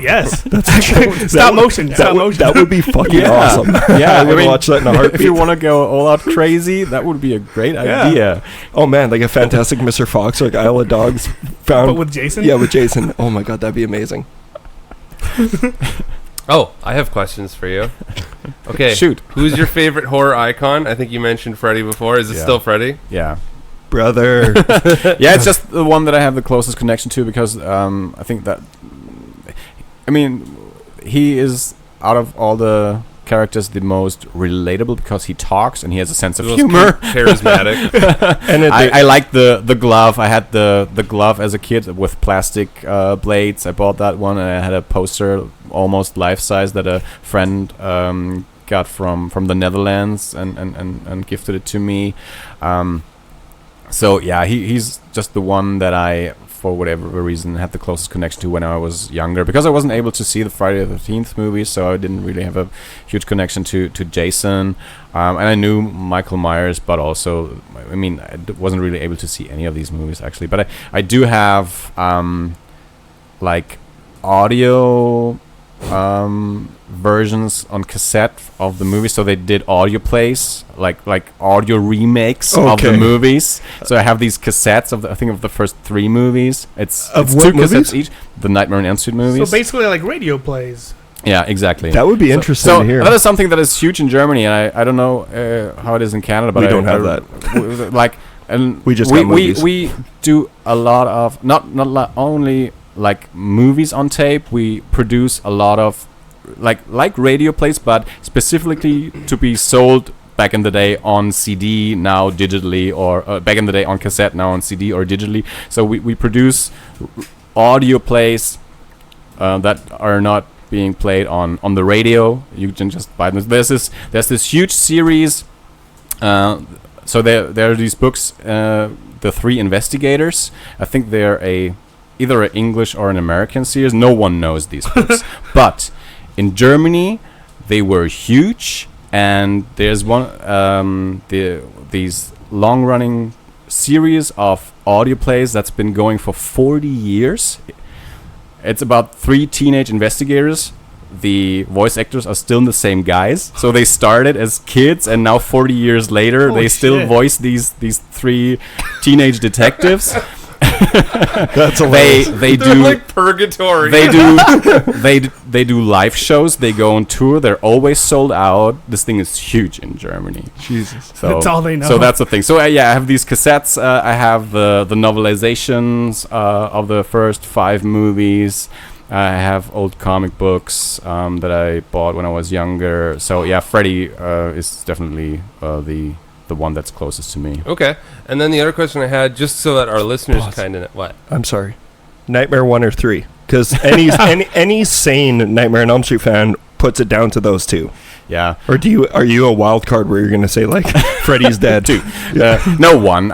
Yes, that's actually stop motion. That would be fucking awesome. Yeah, I would watch that in a heartbeat. If you want to go all out crazy, that would be a great idea. Oh man, like a Fantastic Mr. Fox, like Isle of Dogs found. But with Jason? Yeah, with Jason. Oh my god, that'd be amazing. Oh, I have questions for you. Okay, shoot. Who's your favorite horror icon? I think you mentioned Freddy before. Is it still Freddy? Yeah. Brother. Yeah, it's just the one that I have the closest connection to, because I think that. I mean, he is, out of all the characters, the most relatable, because he talks and he has a sense of humor. Charismatic. And I like the glove. I had the glove as a kid with plastic blades. I bought that one, and I had a poster, almost life-size, that a friend got from the Netherlands and gifted it to me. So, yeah, he's just the one that I, for whatever reason, had the closest connection to when I was younger, because I wasn't able to see the Friday the 13th movies, so I didn't really have a huge connection to Jason, and I knew Michael Myers, but also, I mean, I wasn't really able to see any of these movies actually, but I do have like audio versions on cassette of the movie, so they did audio plays, like audio remakes of the movies. So I have these cassettes of the first 3 movies. It's 2 cassettes each. The Nightmare on Elm Street movies. So basically, like radio plays. Yeah, exactly. That would be interesting to hear. That is something that is huge in Germany, and I don't know how it is in Canada, but we don't have that. Like, and we do a lot of not only like movies on tape. We produce a lot of like radio plays, but specifically to be sold back in the day on CD, now digitally, or back in the day on cassette, now on CD or digitally. So we produce audio plays that are not being played on the radio. You can just buy them. There's this huge series. So there are these books, The Three Investigators. I think they're either an English or an American series. No one knows these books. But in Germany, they were huge. And there's these long-running series of audio plays that's been going for 40 years. It's about 3 teenage investigators. The voice actors are still the same guys. So they started as kids, and now 40 years later, they still voice these 3 teenage detectives. That's hilarious. They do like purgatory. They do live shows. They go on tour. They're always sold out. This thing is huge in Germany. Jesus, so that's all they know. So that's the thing. So I have these cassettes. I have the novelizations of the first 5 movies. I have old comic books that I bought when I was younger. So yeah, Freddy is definitely the one that's closest to me. Okay. And then the other question I had, just so that our listeners kind of... What? I'm sorry. Nightmare 1 or 3? Because any sane Nightmare on Elm Street fan puts it down to those 2. Yeah. Or are you a wild card where you're going to say, like, Freddy's dead? 2. No, 1.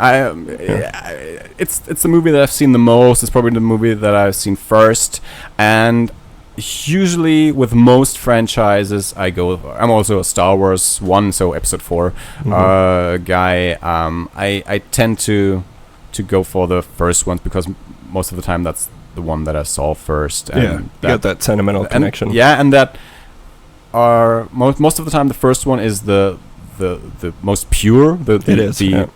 It's the movie that I've seen the most. It's probably the movie that I've seen first. And usually with most franchises, I'm also a Star Wars 1, so episode 4 guy. I tend to go for the first ones because most of the time that's the one that I saw first. And you got that sentimental connection. And that are most of the time the first one is the most pure. It is the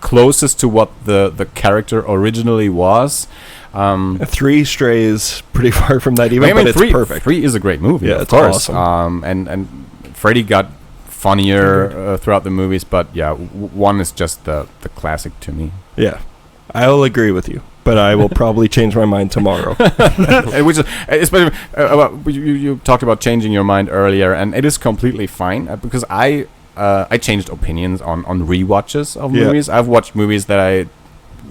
closest to what the character originally was. 3 strays pretty far from that even, but it's perfect. 3 is a great movie, yeah, of it's course. awesome. And Freddy got funnier throughout the movies, but yeah, 1 is just the classic to me. Yeah, I'll agree with you, but I will probably change my mind tomorrow. Which is, especially you talked about changing your mind earlier, and it is completely fine because I changed opinions on rewatches of movies. I've watched movies that I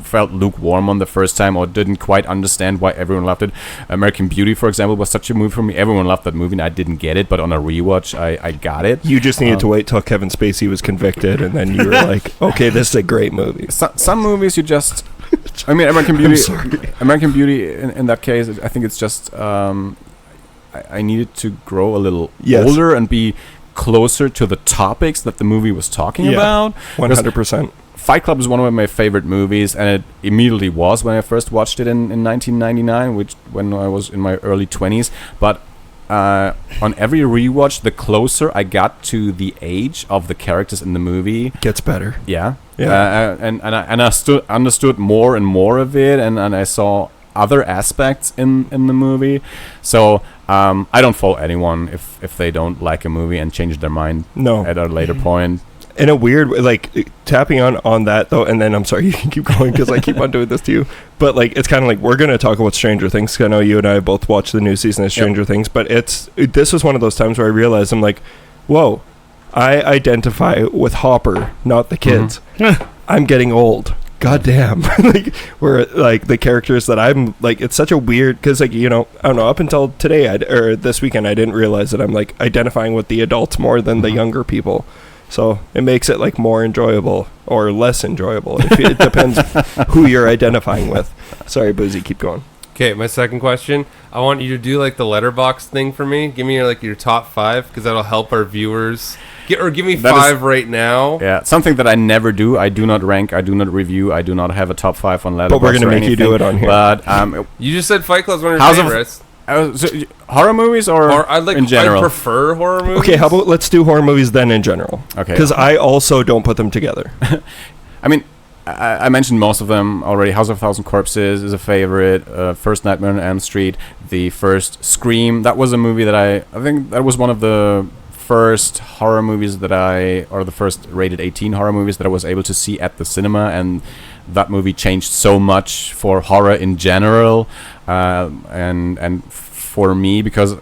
felt lukewarm on the first time or didn't quite understand why everyone loved it. American Beauty, for example, was such a movie for me. Everyone loved that movie and I didn't get it, but on a rewatch I got it. You just needed to wait till Kevin Spacey was convicted and then you were like, okay, this is a great movie. Some movies you just... I mean, American Beauty in that case, I think it's just I needed to grow a little older and be closer to the topics that the movie was talking about. 100%. Fight Club is one of my favorite movies, and it immediately was when I first watched it in 1999, when I was in my early 20s. But on every rewatch, the closer I got to the age of the characters in the movie, gets better. Yeah. And I understood more and more of it, and I saw other aspects in the movie. So I don't fault anyone if they don't like a movie and change their mind at a later point. In a weird way, like, tapping on that, though, and then, I'm sorry, you can keep going, because I keep on doing this to you, but, like, it's kind of like, we're going to talk about Stranger Things, because I know you and I both watched the new season of Stranger Things, but this was one of those times where I realized, I'm like, whoa, I identify with Hopper, not the kids. I'm getting old. God damn. Like, where, like, the characters that I'm, like, it's such a weird, because, like, you know, I don't know, up until today, or this weekend, I didn't realize that I'm, like, identifying with the adults more than the younger people. So it makes it like more enjoyable or less enjoyable. It depends who you're identifying with. Sorry, Boozy, keep going. Okay, my second question. I want you to do like the letterbox thing for me. Give me your top 5 because that'll help our viewers. Give me 5 right now. Yeah, something that I never do. I do not rank. I do not review. I do not have a top 5 on Letterboxd. But we're gonna make you do it on here. But you just said Fight Club's one of your favorites. So horror movies or in general? I prefer horror movies. Okay, how about let's do horror movies then in general? Okay. Because I also don't put them together. I mean, I mentioned most of them already. House of a Thousand Corpses is a favorite. First Nightmare on Elm Street. The first Scream. That was a movie that I think that was one of the first horror movies or the first rated 18 horror movies that I was able to see at the cinema, and that movie changed so much for horror in general, and for me, because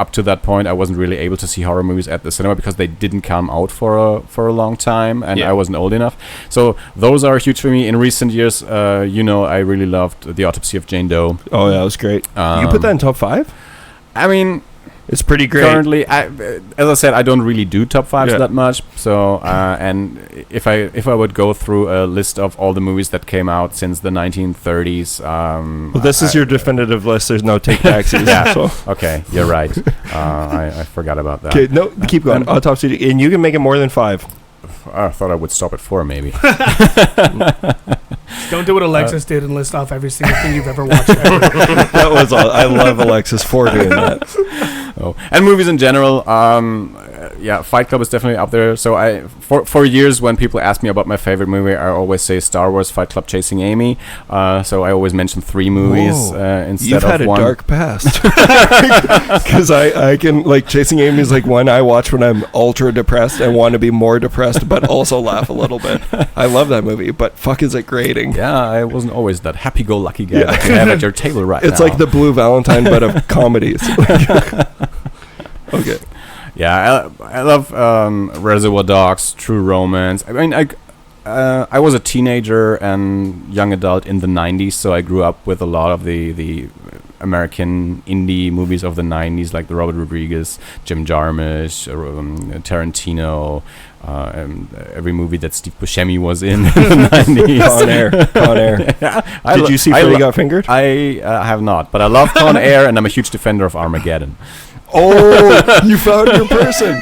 up to that point, I wasn't really able to see horror movies at the cinema because they didn't come out for a long time, and I wasn't old enough. So those are huge for me. In recent years, I really loved The Autopsy of Jane Doe. Oh, yeah, that was great. You put that in top 5? I mean, it's pretty great. Currently, as I said, I don't really do top 5s that much. So, and if I would go through a list of all the movies that came out since the 1930s, well, this is your definitive list. There's no Take Backsies. So. Okay, you're right. I forgot about that. Okay, no, keep going. Autopsy, and you can make it more than 5. I thought I would stop at 4, maybe. Don't do what Alexis did and list off every single thing you've ever watched. That was all. I love Alexis for doing that. Oh, and movies in general. Fight Club is definitely up there. So for years when people ask me about my favorite movie, I always say Star Wars, Fight Club, Chasing Amy. So I always mention 3 movies instead of one. You've had a dark past. Because I can, like, Chasing Amy is like one I watch when I'm ultra depressed and want to be more depressed, but also laugh a little bit. I love that movie, but fuck is it grating. Yeah, I wasn't always that happy-go-lucky guy that you have at your table right now. It's like the Blue Valentine, but of comedies. Okay. Yeah, I love Reservoir Dogs, True Romance. I mean, I was a teenager and young adult in the 90s, so I grew up with a lot of the American indie movies of the 90s, like the Robert Rodriguez, Jim Jarmusch, Tarantino, every movie that Steve Buscemi was in the 90s. Con Air. Yeah. Did you see Freddy Got Fingered? I have not, but I love Con Air, and I'm a huge defender of Armageddon. Oh, you found your person.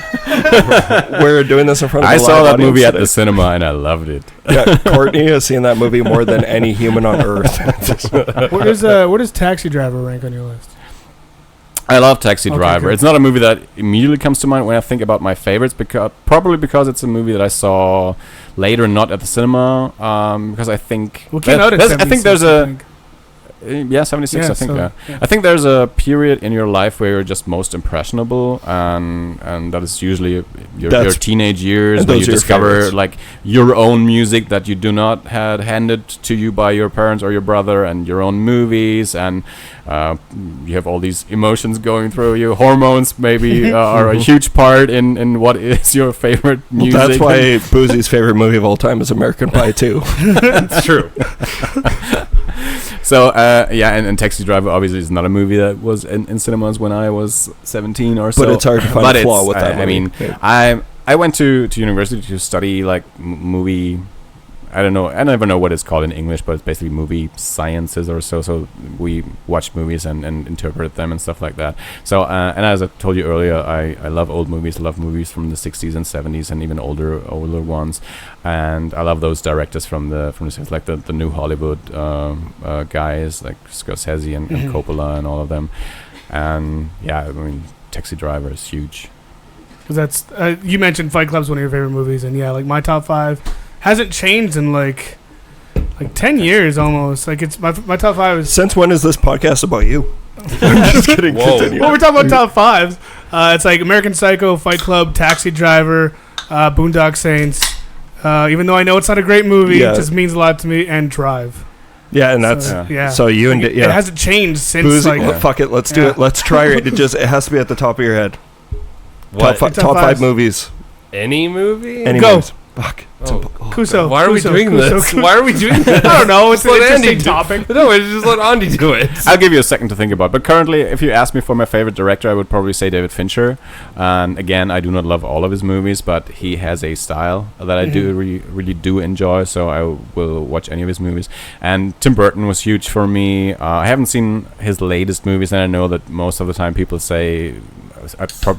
We're doing this in front of a live I saw that movie today. at the cinema, and I loved it. Yeah, Courtney has seen that movie more than any human on earth. Where does Taxi Driver rank on your list? I love Taxi Driver. Good. It's not a movie that immediately comes to mind when I think about my favorites, probably because it's a movie that I saw later, not at the cinema. Because I think I think there's a. 76. Yeah, I think. I think there's a period in your life where you're just most impressionable, and that is usually your teenage years when you discover like your own music that you do not had handed to you by your parents or your brother, and your own movies, and you have all these emotions going through you. Hormones maybe are a huge part in what is your favorite music. Well, that's why Boozy's favorite movie of all time is American Pie 2. It's true. So, and Taxi Driver obviously is not a movie that was in cinemas when I was 17 or so. But it's hard to find a flaw with that movie. I mean, I went to university to study, like, movie... I don't know. I never know what it's called in English, but it's basically movie sciences or so. So we watch movies and interpret them and stuff like that. So, and as I told you earlier, I love old movies. I love movies from the 60s and 70s and even older ones. And I love those directors from the 60s, like the new Hollywood guys, like Scorsese and Coppola and all of them. And yeah, I mean, Taxi Driver is huge. Because that's you mentioned Fight Club's one of your favorite movies, and yeah, like my top 5 hasn't changed in like 10 years almost. Like it's my top 5 is. Since when is this podcast about you? I'm just kidding. Well, we're talking about top 5s. It's like American Psycho, Fight Club, Taxi Driver, Boondock Saints. Even though I know it's not a great movie, it just means a lot to me. And Drive. Yeah, and that's So you and it hasn't changed since. Boozy, fuck it, let's do it. Let's try it. It has to be at the top of your head. What? Top 5 movies. Any movie? Any Go. movies. Fuck. Kuso. Why are we doing this? Why are we doing this? I don't know. It's an interesting Andy topic. No, just let Andi do it. I'll give you a second to think about it. But currently, if you ask me for my favorite director, I would probably say David Fincher. And again, I do not love all of his movies, but he has a style that I do really do enjoy. So I will watch any of his movies. And Tim Burton was huge for me. I haven't seen his latest movies, and I know that most of the time people say...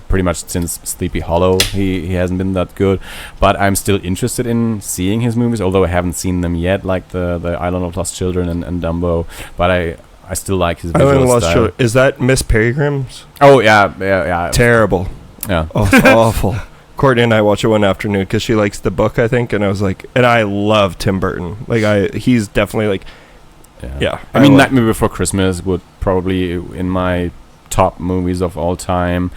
pretty much since Sleepy Hollow he hasn't been that good, but I'm still interested in seeing his movies, although I haven't seen them yet, like the Island of Lost Children and Dumbo, but I still like his visual Island of Lost style. Children. Is that Miss Peregrine's? Oh yeah. Terrible. Yeah. Oh, it's awful. Courtney and I watched it one afternoon because she likes the book, I think, and I was like, and I love Tim Burton. Like he's definitely like, yeah. I mean, Nightmare Before Christmas would probably in my top movies of all time.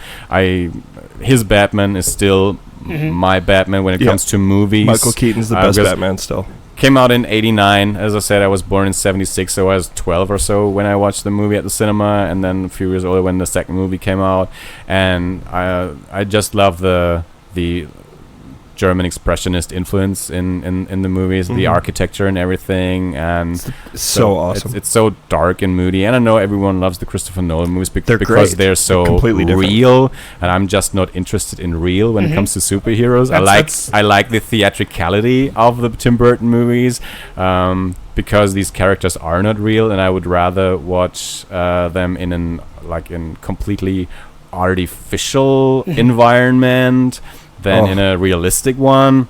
His Batman is still my Batman when it comes to movies. Michael Keaton's the best Batman still. came out in 89. As I said, I was born in 76, so I was 12 or so when I watched the movie at the cinema, and then a few years older when the second movie came out. And I just love the German expressionist influence in the movies, the architecture and everything, and so awesome. It's so dark and moody, and I know everyone loves the Christopher Nolan movies because great. they're so completely real, and I'm just not interested in real when it comes to superheroes. I like the theatricality of the Tim Burton movies, because these characters are not real, and I would rather watch them in completely artificial environment than in a realistic one.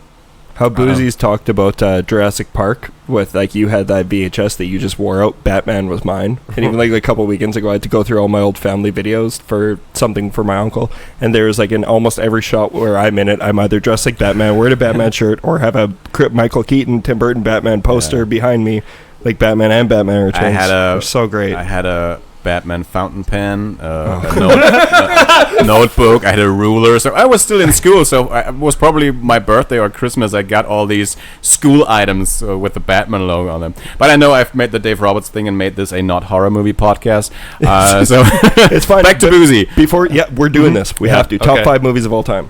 How Boozy's talked about Jurassic Park with, like, you had that VHS that you just wore out. Batman was mine. And even like a couple weekends ago, I had to go through all my old family videos for something for my uncle. And there's like in almost every shot where I'm in it, I'm either dressed like Batman, wearing a Batman shirt, or have a Michael Keaton, Tim Burton Batman poster behind me, like Batman and Batman Returns. They're so great. I had a Batman fountain pen, a notebook. I had a ruler. So I was still in school. So it was probably my birthday or Christmas. I got all these school items with the Batman logo on them. But I know I've made the Dave Roberts thing and made this a not horror movie podcast. So it's fine. Back to Boozy. We're doing this. We have to. Top 5 movies of all time.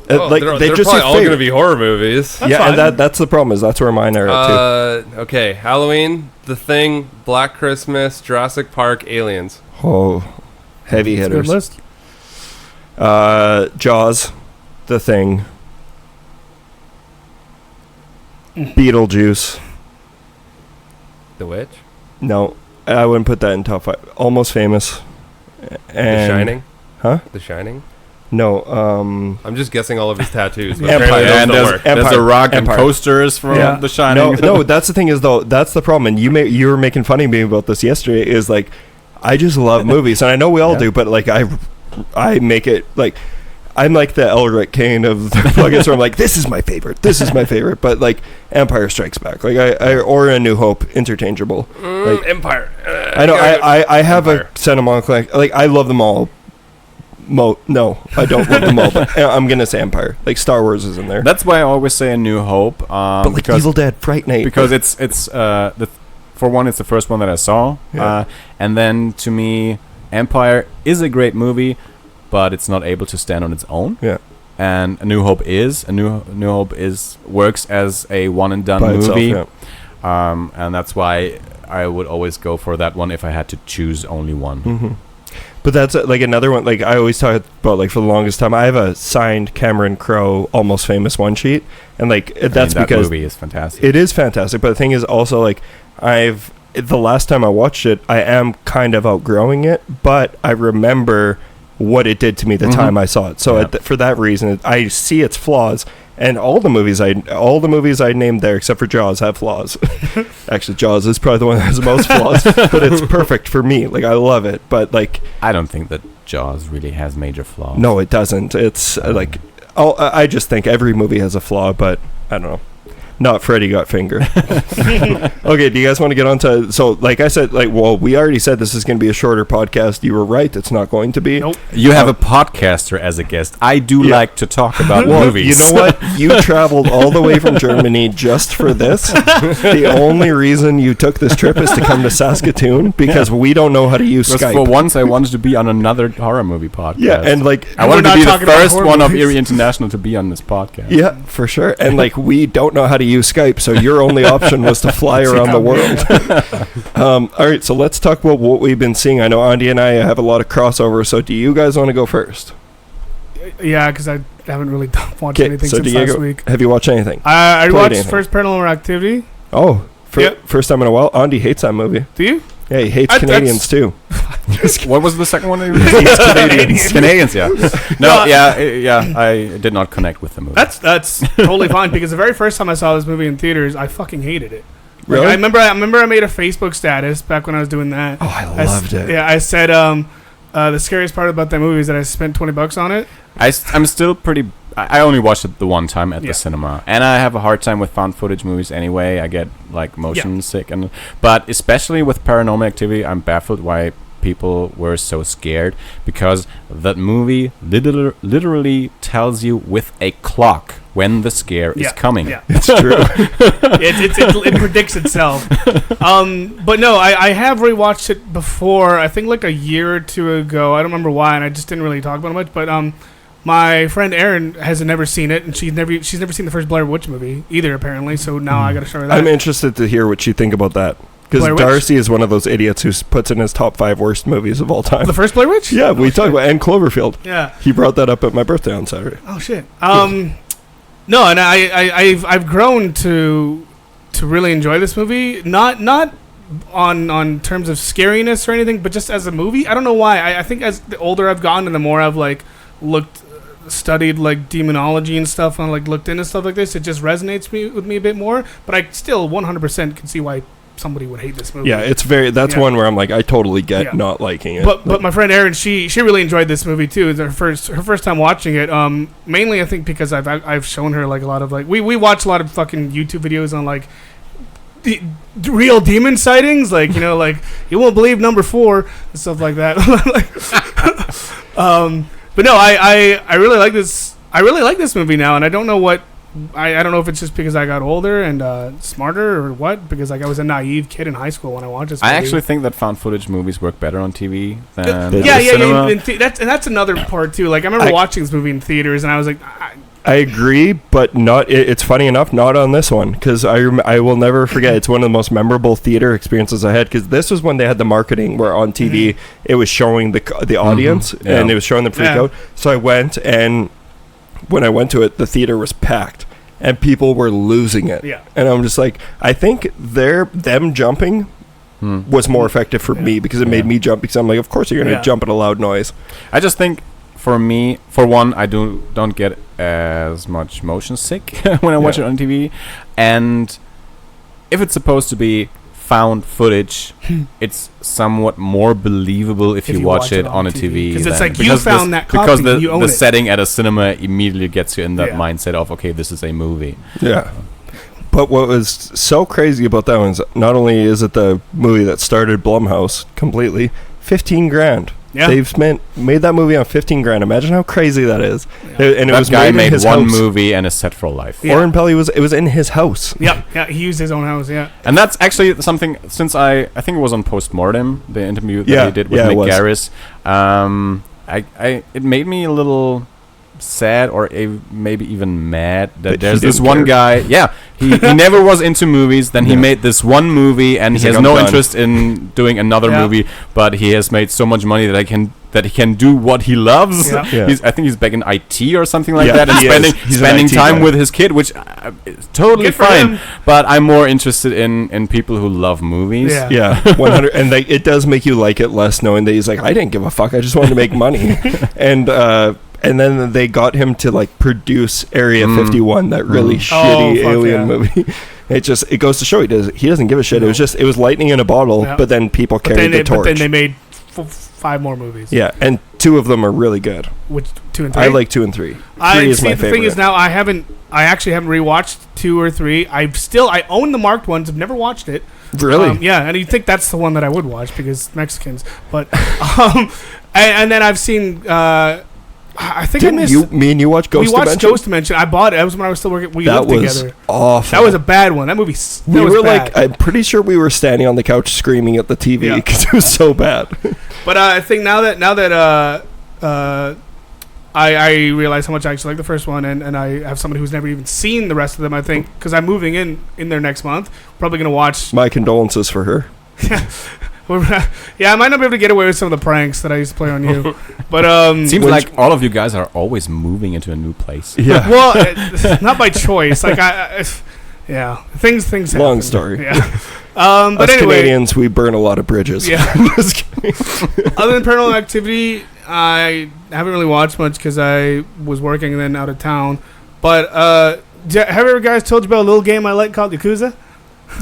They're just probably all going to be horror movies. That's fine. And that's the problem, is that's where mine are at too. Okay, Halloween, The Thing, Black Christmas, Jurassic Park, Aliens. Oh, heavy hitters. Good list. Jaws, The Thing, Beetlejuice. The Witch? No, I wouldn't put that in top 5. Almost Famous. And The Shining? Huh? The Shining? No, I'm just guessing all of his tattoos. But Empire. And there's a rug and posters from The Shining. No, that's the thing is, though, that's the problem. And you were making fun of me about this yesterday, is like, I just love movies, and I know we all do, but like I make it like, I'm like the Elric Kane of the plugins, where I'm like, this is my favorite, but like Empire Strikes Back, like I or A New Hope, interchangeable. Like, Empire. I know I have Empire. A sentimental like I love them all. No, I don't love them all, but I'm gonna say Empire. Like Star Wars is in there. That's why I always say A New Hope. But like Evil Dead, Fright Night, because it's for one, it's the first one that I saw, and then to me, Empire is a great movie, but it's not able to stand on its own. Yeah, and A New Hope works as a one and done movie, itself, and that's why I would always go for that one if I had to choose only one. Mm-hmm. But that's like another one. Like I always talk about, like for the longest time, I have a signed Cameron Crowe Almost Famous one sheet, and like that's that because movie is fantastic. It is fantastic, but the thing is also like the last time I watched it, I am kind of outgrowing it, but I remember what it did to me the time I saw it. So for that reason, I see its flaws. And all the movies I named there, except for Jaws, have flaws. Actually, Jaws is probably the one that has the most flaws, but it's perfect for me. Like I love it, but like I don't think that Jaws really has major flaws. No, it doesn't. It's like I just think every movie has a flaw, but I don't know. Not Freddy Got Finger. Okay, do you guys want to get on to... So, like I said, we already said this is going to be a shorter podcast. You were right. It's not going to be. Nope. You have a podcaster as a guest. I do like to talk about movies. You know what? You traveled all the way from Germany just for this. The only reason you took this trip is to come to Saskatoon because we don't know how to use Skype. For once, I wanted to be on another horror movie podcast. Yeah, and like... I wanted to be the first one of Eerie International to be on this podcast. Yeah, for sure. And like, we don't know how to use Skype, so your only option was to fly around the world. All right, so let's talk about what we've been seeing. I know Andi and I have a lot of crossover, so do you guys want to go first? Yeah, because I haven't really watched anything since last week. Have you watched anything? I watched first Paranormal Activity. Oh, first time in a while. Andi hates that movie. Do you? Yeah, he hates Canadians too. What was the second one? Canadians, yeah. No, yeah. I did not connect with the movie. That's totally fine because the very first time I saw this movie in theaters, I fucking hated it. Really? I remember I made a Facebook status back when I was doing that. Oh, I loved it. Yeah, I said the scariest part about that movie is that I spent $20 on it. I'm still pretty... I only watched it the one time at the cinema, and I have a hard time with found footage movies anyway. I get like motion sick, but especially with Paranormal Activity, I'm baffled why people were so scared, because that movie literally tells you with a clock when the scare is coming. Yeah. It's true. It predicts itself. But no, I have rewatched it before. I think like a year or two ago. I don't remember why, and I just didn't really talk about it much. But my friend Erin has never seen it, and she's never seen the first Blair Witch movie either, apparently. So now I got to show her that. I'm interested to hear what you think about that. Because Darcy is one of those idiots who puts in his top 5 worst movies of all time. The first Blair Witch? Yeah, we talked about, and Cloverfield. Yeah. He brought that up at my birthday on Saturday. Oh, shit. No, and I've grown to really enjoy this movie. Not on terms of scariness or anything, but just as a movie. I don't know why. I think as the older I've gotten and the more I've like studied like demonology and stuff and like looked into stuff like this, it just resonates with me a bit more. But I still 100% can see why somebody would hate this movie. Yeah, it's that's one where I'm like, I totally get not liking it. But my friend Erin, she really enjoyed this movie too. It's her first time watching it. Mainly I think because I've shown her like a lot of like we watch a lot of fucking YouTube videos on like real demon sightings, like like you won't believe number 4 and stuff like that. But no, I really like this. I really like this movie now, and I don't know what. I don't know if it's just because I got older and smarter or what, because like I was a naive kid in high school when I watched this movie. I actually think that found footage movies work better on TV than cinema. That's another part too. Like I remember watching this movie in theaters and I was like, I agree, but not. It's funny enough, not on this one, because I will never forget. It's one of the most memorable theater experiences I had, because this was when they had the marketing where on TV it was showing the audience and it was showing them freak out. So I went, and when I went to it, the theater was packed and people were losing it. Yeah. And I'm just like, I think them jumping was more effective for me, because it made me jump, because I'm like, of course you're going to jump at a loud noise. I just think for me, for one, I don't get as much motion sick when I watch it on TV. And if it's supposed to be found footage, it's somewhat more believable if you watch it on a TV. Because it's like you found that copy, because you own the it. setting at a cinema immediately gets you in that mindset of, okay, this is a movie. Yeah. But what was so crazy about that one is not only is it the movie that started Blumhouse completely, $15,000. Yeah. They've made that movie on $15,000. Imagine how crazy that is. Yeah. And that guy made one movie and is set for life. Yeah. Oren Peli it was in his house. Yeah, he used his own house. Yeah, and that's actually something. Since I think it was on Postmortem, the interview that he did with Nick Garris. It made me a little sad, or maybe even mad, that there's this one guy. Yeah, he never was into movies. Then he made this one movie, and he has no interest in doing another movie. But he has made so much money that he can do what he loves. Yeah. I think he's back in IT or something like that, and spending time with his kid, which is totally fine. But I'm more interested in people who love movies. Yeah, 100. And it does make you like it less, knowing that he's like, I didn't give a fuck. I just wanted to make money. And then they got him to like produce Area 51, that really shitty alien movie. It goes to show he doesn't give a shit. No. It was lightning in a bottle, but then people carried the torch. But then they made 5 more movies. Yeah, and 2 of them are really good. Which 2 and 3? I like 2 and 3. 3 is my favorite. The thing is now I actually haven't rewatched 2 or 3. I own the marked ones. I've never watched it. Really? Yeah, and you think that's the one that I would watch because Mexicans. But and then I've seen. I think me and you watched Ghost Dimension? We watched Ghost Dimension. I bought it. That was when I was still working. We lived together. That was awful. That was a bad one. That movie. We were like, I'm pretty sure we were standing on the couch screaming at the TV because it was so bad. But I think now that I realize how much I actually like the first one, and I have somebody who's never even seen the rest of them. I think because I'm moving in there next month. Probably gonna watch. My condolences for her. Yeah, I might not be able to get away with some of the pranks that I used to play on you, but seems like all of you guys are always moving into a new place. Yeah, well, not by choice. Like things happen. Long story. Yeah, As but anyway, Canadians, we burn a lot of bridges. Yeah. Just kidding. Other than Paranormal Activity, I haven't really watched much because I was working and then out of town. But have ever guys told you about a little game I like called Yakuza?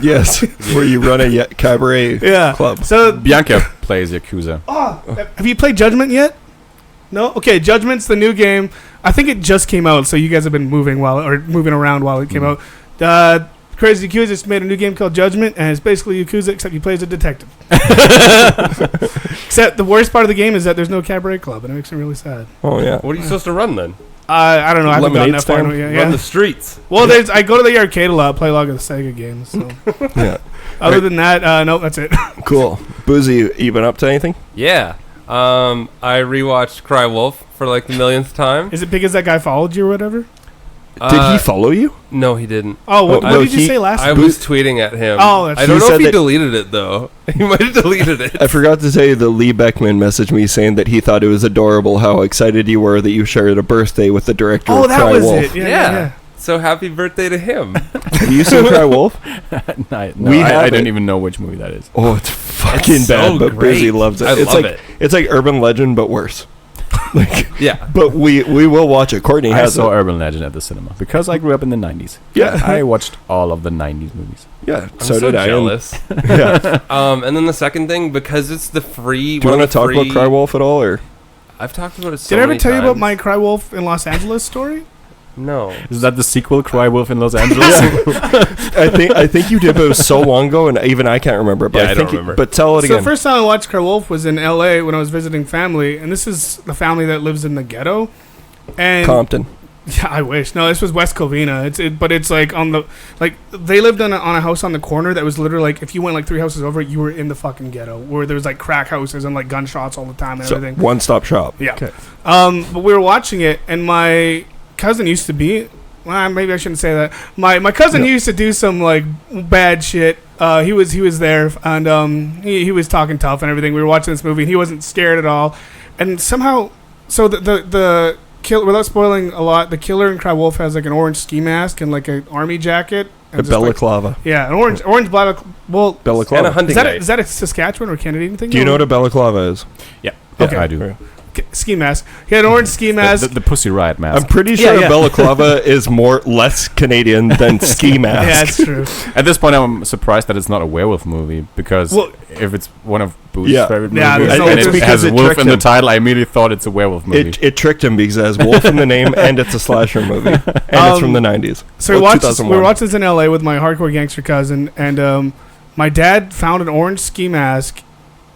Yes, where you run a cabaret club. So Bianca plays Yakuza. Oh, have you played Judgment yet? No? Okay, Judgment's the new game. I think it just came out, so you guys have been moving around while it came out. Crazy Yakuza just made a new game called Judgment, and it's basically Yakuza except you play as a detective. Except the worst part of the game is that there's no cabaret club, and it makes me really sad. Oh yeah. What are you supposed to run then? I don't know. I haven't gotten that far. Run the streets. Well, I go to the arcade a lot, play a lot of the Sega games. So. Yeah. Other than that, nope, that's it. Cool. Boozy, you been up to anything? Yeah. I rewatched Cry Wolf for like the millionth time. Is it because that guy followed you or whatever? Did he follow you? No, he didn't. Oh, what did you say last time? I was tweeting at him. Oh, that's I don't know if he deleted it, though. He might have deleted it. I forgot to tell you that Lee Beckman messaged me saying that he thought it was adorable how excited you were that you shared a birthday with the director of Cry Wolf. Oh, that was it. Yeah. So happy birthday to him. Have you seen Cry Wolf? No, I don't even know which movie that is. Oh, it's fucking bad, but Boozy loves it. I love it. It's like Urban Legend, but worse. Yeah. But we will watch it. Courtney has I saw Urban Legend at the cinema because I grew up in the 90s. Yeah. I watched all of the 90s movies. Yeah, I'm so did I. Jealous. Yeah. And then the second thing, because it's the free. Do you want to talk about Cry Wolf at all, or? I've talked about it. Did I ever tell you about my Cry Wolf in Los Angeles story? No. Is that the sequel, Cry Wolf in Los Angeles? I think you did, but it was so long ago, and even I can't remember. But I don't remember. But tell it again. So the first time I watched Cry Wolf was in L.A. when I was visiting family, and this is the family that lives in the ghetto. And Compton. Yeah, I wish. No, this was West Covina. But it's like on the they lived on a house on the corner that was literally like if you went like 3 houses over, you were in the fucking ghetto where there was like crack houses and like gunshots all the time and everything. One-stop shop. Yeah. Okay. But we were watching it, and my cousin used to be. Well, maybe I shouldn't say that. My cousin, he used to do some like bad shit. He was there, and he was talking tough and everything. We were watching this movie, and he wasn't scared at all. And somehow, so the kill, without spoiling a lot, the killer in Cry Wolf has like an orange ski mask and like an army jacket. A balaclava. An orange balaclava. And a hunting knife. Is that a Saskatchewan or Canadian thing? Do you know what a balaclava is? Yeah. Okay. I do. Ski mask. He had an orange ski mask. The Pussy Riot mask. I'm pretty sure a balaclava is less Canadian than ski mask. Yeah, that's true. At this point, I'm surprised that it's not a werewolf movie because if it's one of Boo's favorite movies and it has wolf in the title, I immediately thought it's a werewolf movie. It tricked him because it has wolf in the name and it's a slasher movie and it's from the 90s. So we were watching this in LA with my hardcore gangster cousin, and my dad found an orange ski mask.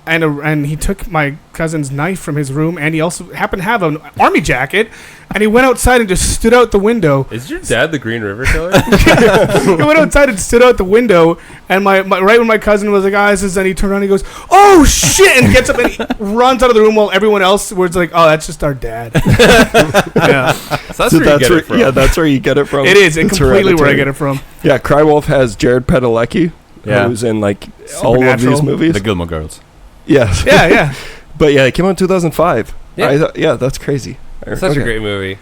And he took my cousin's knife from his room, and he also happened to have an army jacket, and he went outside and just stood out the window. Is your dad the Green River Killer? He went outside and stood out the window, and my right when my cousin was like, and he turned around and he goes, "Oh shit!" and gets up and he runs out of the room while everyone else was like, "Oh, that's just our dad." Yeah, so that's where you get it from. Yeah, that's where you get it from. It is. It's completely where I get it from. Yeah, Cry Wolf has Jared Padalecki, who's in like all of these movies. The Gilmore Girls. Yes. Yeah. But yeah, it came out in 2005. Yeah. That's crazy. It's such a great movie.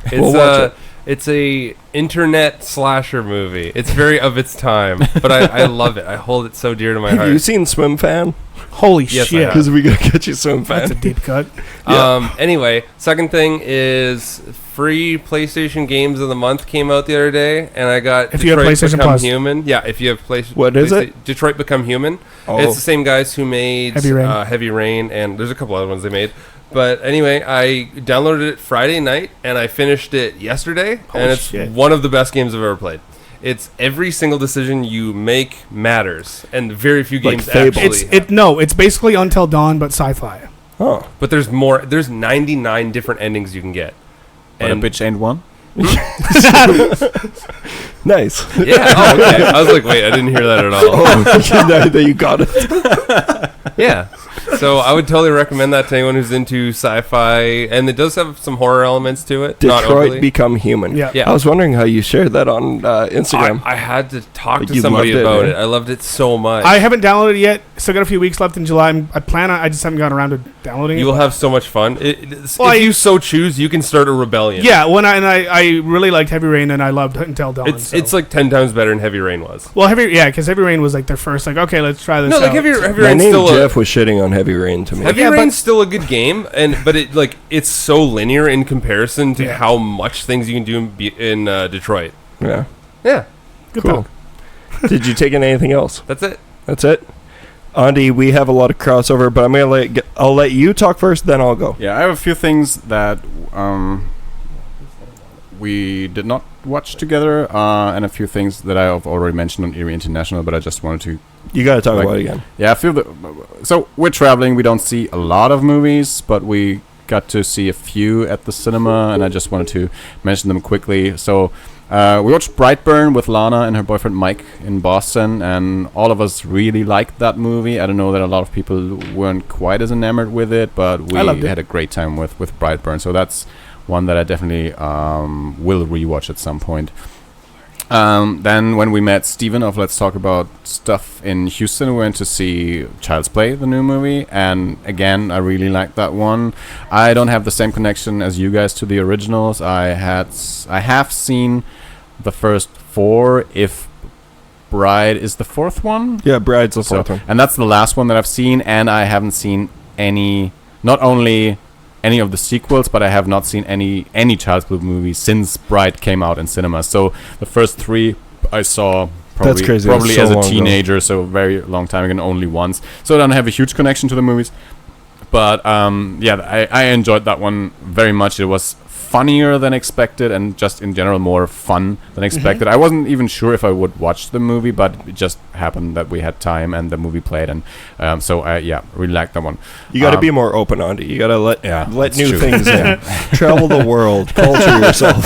It's a internet slasher movie. It's very of its time, but I love it. I hold it so dear to my heart. Have you seen Swim Fan? Holy shit. Because we gotta get you Swim Fan. That's a deep cut. Anyway, second thing is free PlayStation Games of the Month came out the other day, and I got if you have PlayStation Become Plus. Human. Yeah, if you have PlayStation. What is it? Detroit Become Human. Oh. It's the same guys who made Heavy Rain, and there's a couple other ones they made. But anyway, I downloaded it Friday night, and I finished it yesterday, and it's one of the best games I've ever played. It's every single decision you make matters, and very few games actually. It's basically Until Dawn, but sci-fi. Oh, but there's more. There's 99 different endings you can get. And a bitch ain't one. Nice. Yeah. Oh, okay. I was like, wait, I didn't hear that at all. That you got it. Yeah. So I would totally recommend that to anyone who's into sci-fi, and it does have some horror elements to it. Detroit Become Human. Yeah. I was wondering how you shared that on Instagram. I had to talk to somebody about it. I loved it so much. I haven't downloaded it yet. Still got a few weeks left in July. I just haven't gotten around to downloading it. You will have so much fun. If you so choose, you can start a rebellion. Yeah. I really liked Heavy Rain, and I loved Until Dawn. It's like 10 times better than Heavy Rain was. Well, because Heavy Rain was like their first. Like, okay, let's try this. No, like out. Heavy My Rain's name still Jeff was shitting on Heavy Rain to me. Heavy Rain's still a good game, but it's so linear in comparison to how much things you can do in Detroit. Yeah. Yeah. Good cool. Did you take in anything else? That's it. That's it. Andi, we have a lot of crossover, but I'll let you talk first, then I'll go. Yeah, I have a few things that we did not watch together, and a few things that I've already mentioned on Eerie International, but I just wanted to... You got to talk about it again. Yeah, I feel that... So, we're traveling, we don't see a lot of movies, but we got to see a few at the cinema, and I just wanted to mention them quickly. So, we watched Brightburn with Lana and her boyfriend Mike in Boston, and all of us really liked that movie. I don't know that a lot of people weren't quite as enamored with it, but we had a great time with Brightburn, so that's one that I definitely will rewatch at some point. Then when we met Steven of Let's Talk About Stuff in Houston, we went to see Child's Play, the new movie, and again, I really liked that one. I don't have the same connection as you guys to the originals. I have seen the first 4, if Bride is the 4th one. Yeah, Bride's the 4th one. And that's the last one that I've seen, and I haven't seen not only any of the sequels, but I have not seen any Child's Play movie since Bride came out in cinema. So the first 3 I saw probably so as a teenager, so a very long time ago, and only once. So I don't have a huge connection to the movies. But I enjoyed that one very much. It was funnier than expected, and just in general more fun than expected. I wasn't even sure if I would watch the movie, but it just happened that we had time and the movie played, and so I really liked that one. You got to be more open on it. You got to let new things in. Travel the world, culture yourself.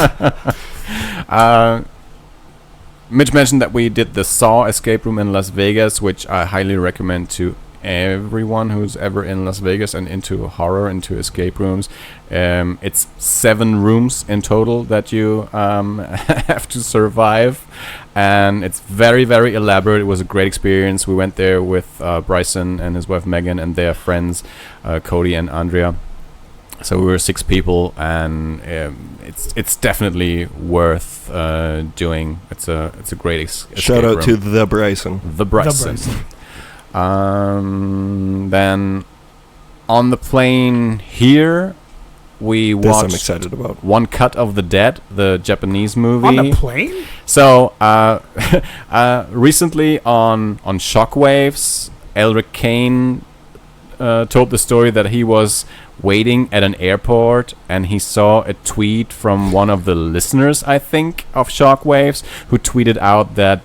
Mitch mentioned that we did the Saw escape room in Las Vegas, which I highly recommend to everyone who's ever in Las Vegas and into horror, into escape rooms. It's 7 rooms in total that you have to survive, and it's very, very elaborate. It was a great experience. We went there with Bryson and his wife Megan and their friends Cody and Andrea. So we were 6 people, and it's definitely worth doing. It's a great escape Shout out room. to the Bryson. The Bryson. Then on the plane here, we watched I'm excited about. One Cut of the Dead, the Japanese movie. On the plane? So recently on Shockwaves, Elric Kane told the story that he was waiting at an airport and he saw a tweet from one of the listeners, I think, of Shockwaves, who tweeted out that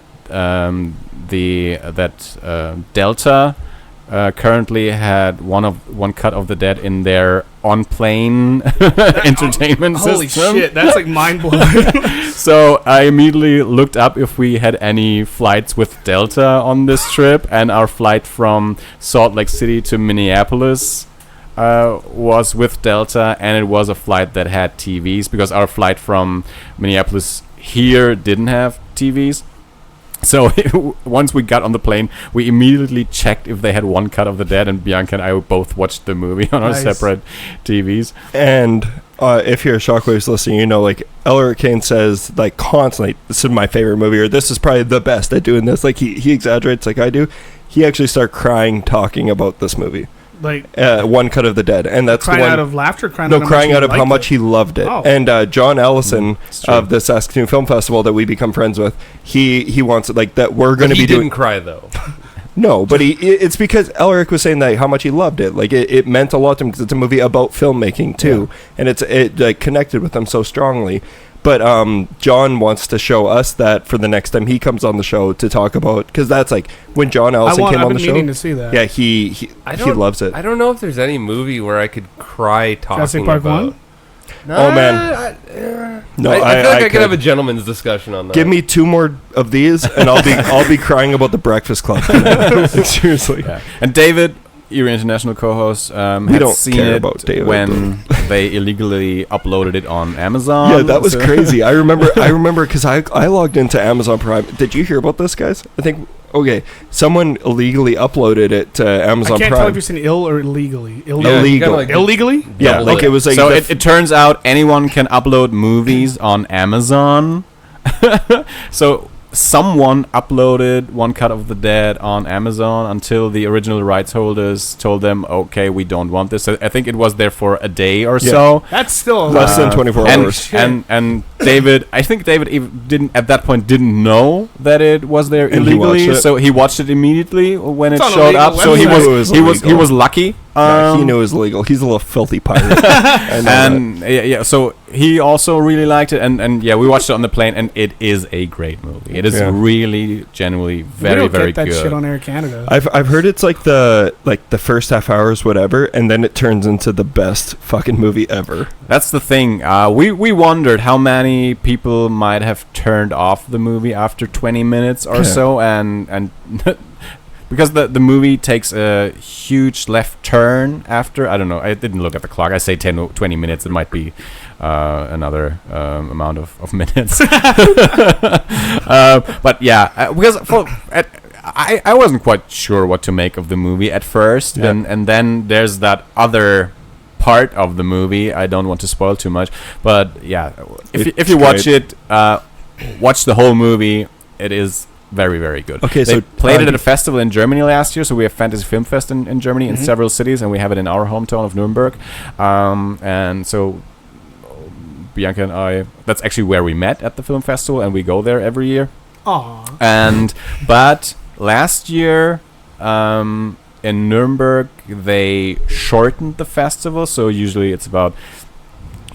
Delta currently had one Cut of the Dead in their on-plane entertainment system. Holy shit, that's like mind-blowing. So I immediately looked up if we had any flights with Delta on this trip, and our flight from Salt Lake City to Minneapolis was with Delta, and it was a flight that had TVs, because our flight from Minneapolis here didn't have TVs. So once we got on the plane, we immediately checked if they had One Cut of the Dead, and Bianca and I both watched the movie on our separate TVs. And if you're a Shockwaves listener, you know, like, Elric Kane says, like, constantly, this is my favorite movie, or this is probably the best at doing this. Like, he exaggerates like I do. He actually started crying talking about this movie. Like One Cut of the Dead, and that's crying the one, out of laughter, crying out of how much he loved it. Oh. And John Ellison of the Saskatoon Film Festival that we become friends with, he wants it like that. We're going to be doing. He didn't cry though. No, but it's because Elric was saying that how much he loved it. Like it meant a lot to him, because it's a movie about filmmaking too, and it like connected with him so strongly. But John wants to show us that for the next time he comes on the show to talk about, because that's like when John Ellison came on the show. I've been meaning to see that. Yeah, he loves it. I don't know if there's any movie where I could cry talking Jurassic Park about. 1? Oh man, I feel like I could have a gentleman's discussion on that. Give me 2 more of these, and I'll be crying about The Breakfast Club. Seriously. Yeah. And David, your international co-host, had seen it about David, when they illegally uploaded it on Amazon. Yeah, that was crazy. I remember because I logged into Amazon Prime. Did you hear about this, guys? I think. Okay, someone illegally uploaded it to Amazon Prime. I can't tell if you're saying ill or illegally. Illegal. Like illegally? Yeah, like it was like... So it turns out anyone can upload movies on Amazon. So someone uploaded One Cut of the Dead on Amazon until the original rights holders told them, okay, we don't want this. So I think it was there for a day or so. That's still less than 24 hours. And David, I think David even didn't know that it was there illegally, so he watched it immediately when it showed up. So he was lucky. He knew it was illegal. He's a little filthy pirate. So he also really liked it, and we watched it on the plane, and it is a great movie. It is really, genuinely very, very good. We don't get that shit on Air Canada. I've heard it's like the first half hours, whatever, and then it turns into the best fucking movie ever. That's the thing. We wondered how many people might have turned off the movie after 20 minutes or so, and because the movie takes a huge left turn after, I don't know, I didn't look at the clock. I say 10 or 20 minutes. It might be another amount of minutes. But yeah, because I wasn't quite sure what to make of the movie at first, and then there's that other part of the movie. I don't want to spoil too much, but yeah, if you watch it, watch the whole movie. It is very, very good. Okay, they played it at a festival in Germany last year, so we have Fantasy Film Fest in Germany in several cities, and we have it in our hometown of Nuremberg. And so Bianca and I, that's actually where we met at the film festival, and we go there every year. Aww. But last year in Nuremberg, they shortened the festival, so usually it's about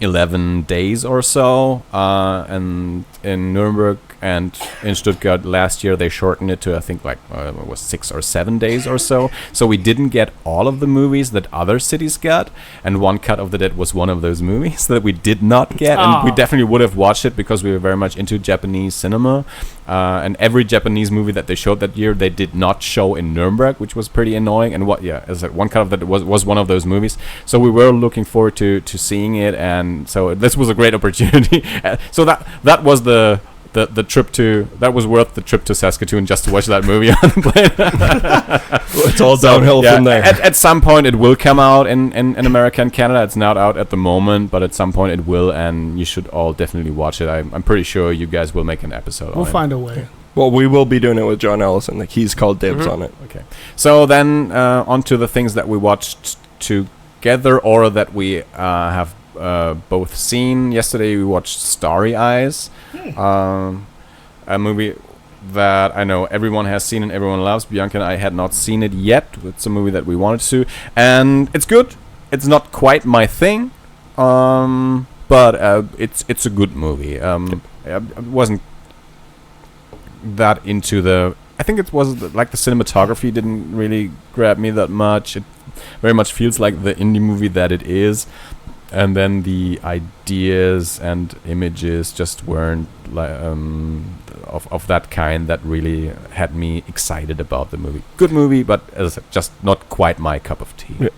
11 days or so, and in Nuremberg and in Stuttgart last year they shortened it to, I think, it was 6 or 7 days or so. So we didn't get all of the movies that other cities got, and One Cut of the Dead was one of those movies that we did not get. And we definitely would have watched it because we were very much into Japanese cinema, and every Japanese movie that they showed that year they did not show in Nuremberg, which was pretty annoying. And as One Cut of the Dead was one of those movies, so we were looking forward to seeing it, and so this was a great opportunity. So that was the trip to, that was worth the trip to Saskatoon just to watch that movie on the plane. It's all downhill from there. At some point it will come out in America and Canada. It's not out at the moment, but at some point it will, and you should all definitely watch it. I'm pretty sure you guys will make an episode. We'll find a way. Well, we will be doing it with John Ellison. He's called dibs on it. Okay. So then on to the things that we watched together, or that we have both seen. Yesterday we watched Starry Eyes, a movie that I know everyone has seen and everyone loves. Bianca and I had not seen it yet. It's a movie that we wanted to, and it's good. It's not quite my thing, but it's a good movie. I wasn't that into I think it was like the cinematography didn't really grab me that much. It very much feels like the indie movie that it is. And then the ideas and images just weren't of that kind that really had me excited about the movie. Good movie, but as I said, just not quite my cup of tea.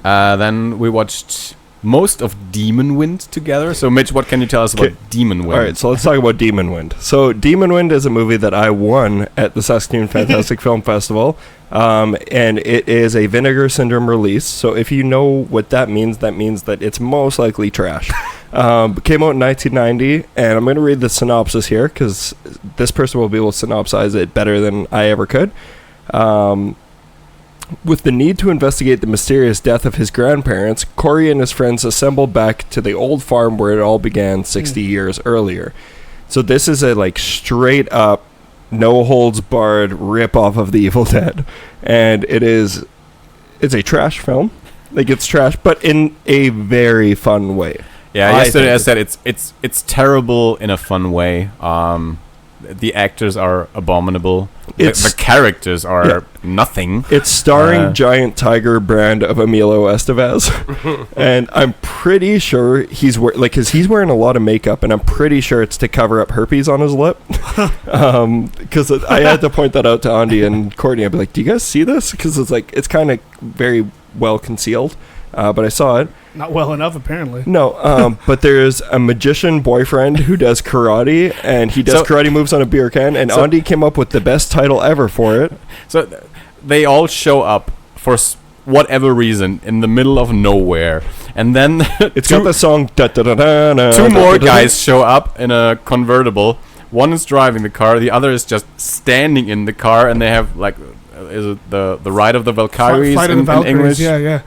Yeah. Then we watched most of Demon Wind together. So Mitch, what can you tell us about Demon Wind? All right, so let's talk about Demon Wind. So Demon Wind is a movie that I won at the Saskatoon Fantastic Film Festival. And it is a Vinegar Syndrome release. So if you know what that means that it's most likely trash. Came out in 1990, and I'm going to read the synopsis here because this person will be able to synopsize it better than I ever could. With the need to investigate the mysterious death of his grandparents, Corey and his friends assemble back to the old farm where it all began 60 years earlier. So this is a straight up, no holds barred rip off of The Evil Dead, and it's a trash film. It's trash, but in a very fun way. Yeah, yesterday I said it's terrible in a fun way. The actors are abominable. The characters are nothing. It's starring giant tiger brand of Emilio Estevez, and I'm pretty sure he's wearing a lot of makeup, and I'm pretty sure it's to cover up herpes on his lip. Because I had to point that out to Andi and Courtney. I'd be like, "Do you guys see this?" Because it's kind of very well concealed. But I saw it. Not well enough, apparently. No, but there's a magician boyfriend who does karate, and he does karate moves on a beer can, and Andi came up with the best title ever for it. So they all show up for whatever reason in the middle of nowhere, and then it's got the song. Two more guys show up in a convertible. One is driving the car, the other is just standing in the car, and they have is it the Ride of the Valkyries in English? Yeah.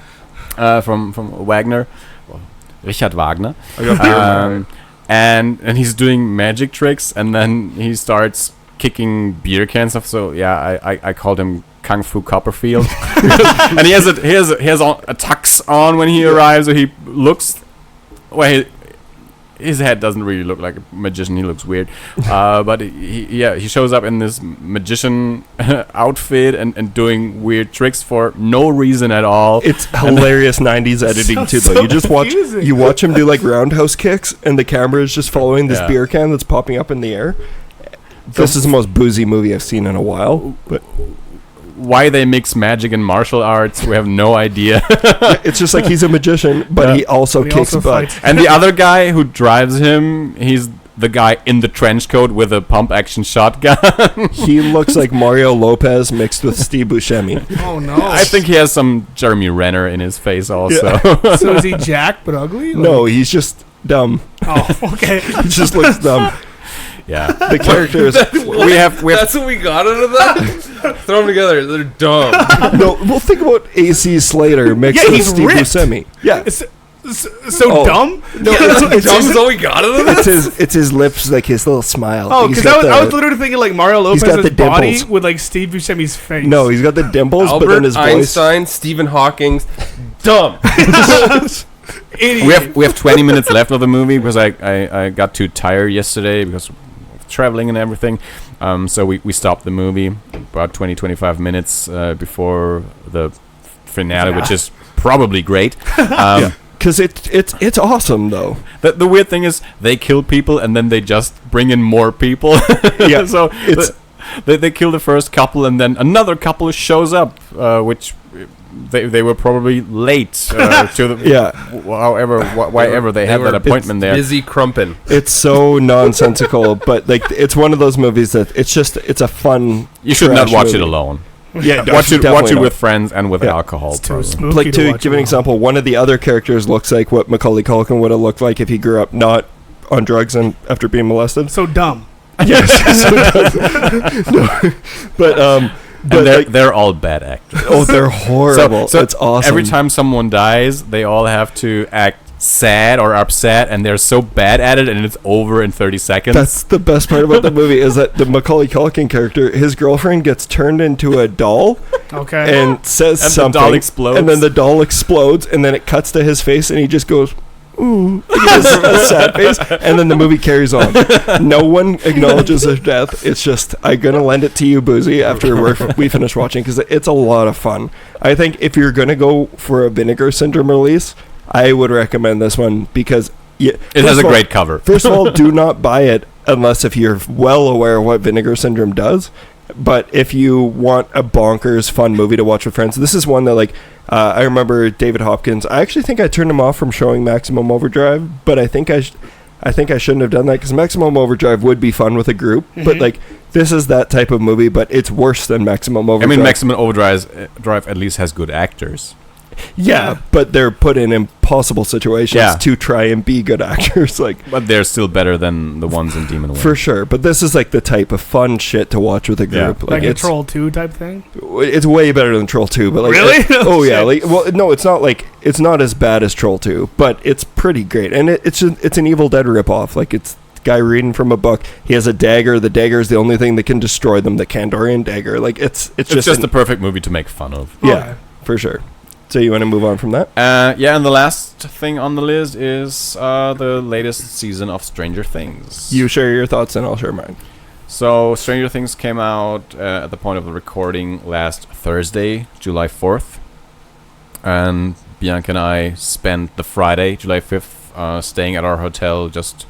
From Wagner, Richard Wagner, and he's doing magic tricks, and then he starts kicking beer cans off. So yeah, I called him Kung Fu Copperfield, and he has a tux on when he arrives, so he looks his head doesn't really look like a magician. He looks weird, but he shows up in this magician outfit and doing weird tricks for no reason at all. It's hilarious 90s editing too, though. You just watch him do like roundhouse kicks, and the camera is just following this beer can that's popping up in the air. This is the most boozy movie I've seen in a while. But why they mix magic and martial arts, we have no idea. It's just like he's a magician, but he also kicks butt. And the other guy who drives him, he's the guy in the trench coat with a pump action shotgun. He looks like Mario Lopez mixed with Steve Buscemi. Oh no! I think he has some Jeremy Renner in his face also. Yeah. So is he Jack but ugly? No, he's just dumb. Oh, okay. He just looks dumb. Yeah, the characters. we have. That's what we got out of that. Throw them together. They're dumb. No, well, think about AC Slater mixed with Steve Buscemi. Yeah. Dumb? No, dumb is all we got out of it. It's his lips, like his little smile. Oh, because I was literally thinking like Mario Lopez's body with like Steve Buscemi's face. No, he's got the dimples, Albert but then his Einstein, Stephen Hawking, dumb. We have 20 minutes left of the movie because I got too tired yesterday because of traveling and everything. So we stopped the movie about 20-25 minutes before the finale, which is probably great. Because it's awesome though. The weird thing is they kill people and then they just bring in more people. Yeah. So they kill the first couple and then another couple shows up, which they were probably late to the wherever they had that appointment there. Busy crumping. It's so nonsensical, but like it's one of those movies that it's a fun. You should not watch movie. it alone. Yeah, watch it with friends and with alcohol. Like to give an example, one of the other characters looks like what Macaulay Culkin would have looked like if he grew up not on drugs and after being molested. So dumb. Yes. But they're all bad actors. Oh, they're horrible. So it's awesome. Every time someone dies, they all have to act sad or upset, and they're so bad at it, and it's over in 30 seconds. That's the best part about the movie is that the Macaulay Culkin character, his girlfriend gets turned into a doll, and says something, the doll explodes, and then the doll explodes, and then it cuts to his face, and he just goes, "Ooh," he has a sad face, and then the movie carries on. No one acknowledges his death. It's just, I'm gonna lend it to you, Boozy, after we finish watching, because it's a lot of fun. I think if you're gonna go for a Vinegar Syndrome release, I would recommend this one because it has a great cover. First of all, do not buy it unless if you're well aware of what Vinegar Syndrome does. But if you want a bonkers fun movie to watch with friends, this is one that like I remember David Hopkins. I actually think I turned him off from showing Maximum Overdrive, but I think I shouldn't have done that because Maximum Overdrive would be fun with a group. Mm-hmm. But like this is that type of movie, but it's worse than Maximum Overdrive. I mean, Maximum Overdrive at least has good actors. Yeah, but they're put in impossible situations to try and be good actors. But they're still better than the ones in Demon Wing. For sure, but this is like the type of fun shit to watch with a group. Like a Troll 2 type thing? It's way better than Troll 2. But like, really? It's not as bad as Troll 2, but it's pretty great. And it's an Evil Dead ripoff. Like, it's guy reading from a book. He has a dagger. The dagger is the only thing that can destroy them, the Kandorian dagger. Like, it's just the perfect movie to make fun of. Yeah, for sure. So you want to move on from that? And the last thing on the list is the latest season of Stranger Things. You share your thoughts and I'll share mine. So Stranger Things came out at the point of the recording last Thursday, July 4th. And Bianca and I spent the Friday, July 5th, staying at our hotel, just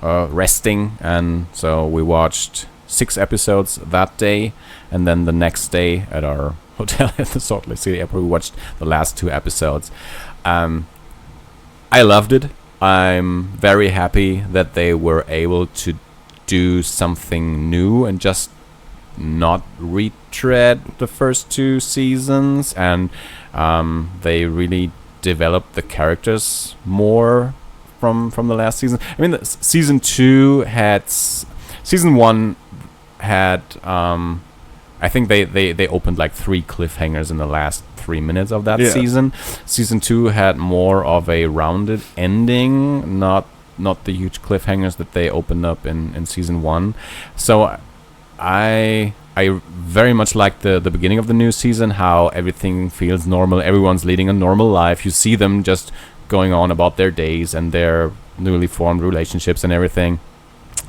resting. And so we watched 6 episodes that day. And then the next day at our hotel at the Salt Lake City Airport, we watched the last 2 episodes. I loved it. I'm very happy that they were able to do something new and just not retread the first 2 seasons, and they really developed the characters more from the last season. I mean, season 1 had I think they opened like 3 cliffhangers in the last 3 minutes of that season. Season 2 had more of a rounded ending, not the huge cliffhangers that they opened up in season 1. So I I very much like the beginning of the new season, how everything feels normal. Everyone's leading a normal life. You see them just going on about their days and their newly formed relationships and everything.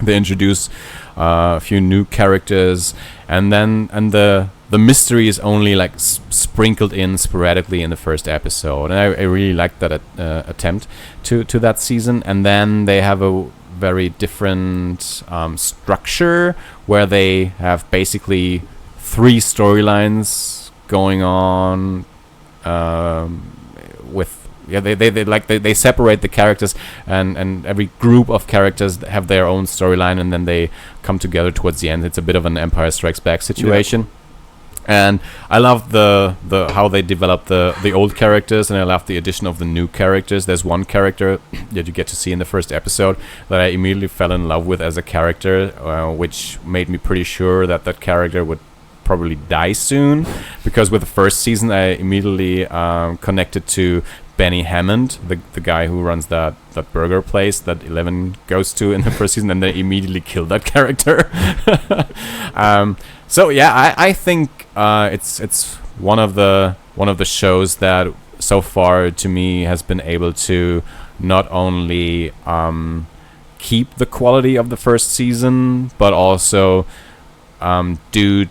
They introduce a few new characters, and the mystery is only like sprinkled in sporadically in the first episode. And I really liked that attempt to that season. And then they have a very different structure where they have basically 3 storylines going on they separate the characters, and every group of characters have their own storyline, and then they come together towards the end. It's a bit of an Empire Strikes Back situation. And I love the how they develop the old characters, and I love the addition of the new characters. There's one character that you get to see in the first episode that I immediately fell in love with as a character, which made me pretty sure that character would probably die soon, because with the first season I immediately connected to Benny Hammond, the guy who runs that burger place that Eleven goes to in the first season, and they immediately killed that character. So yeah, I think it's one of the shows that so far to me has been able to not only keep the quality of the first season, but also do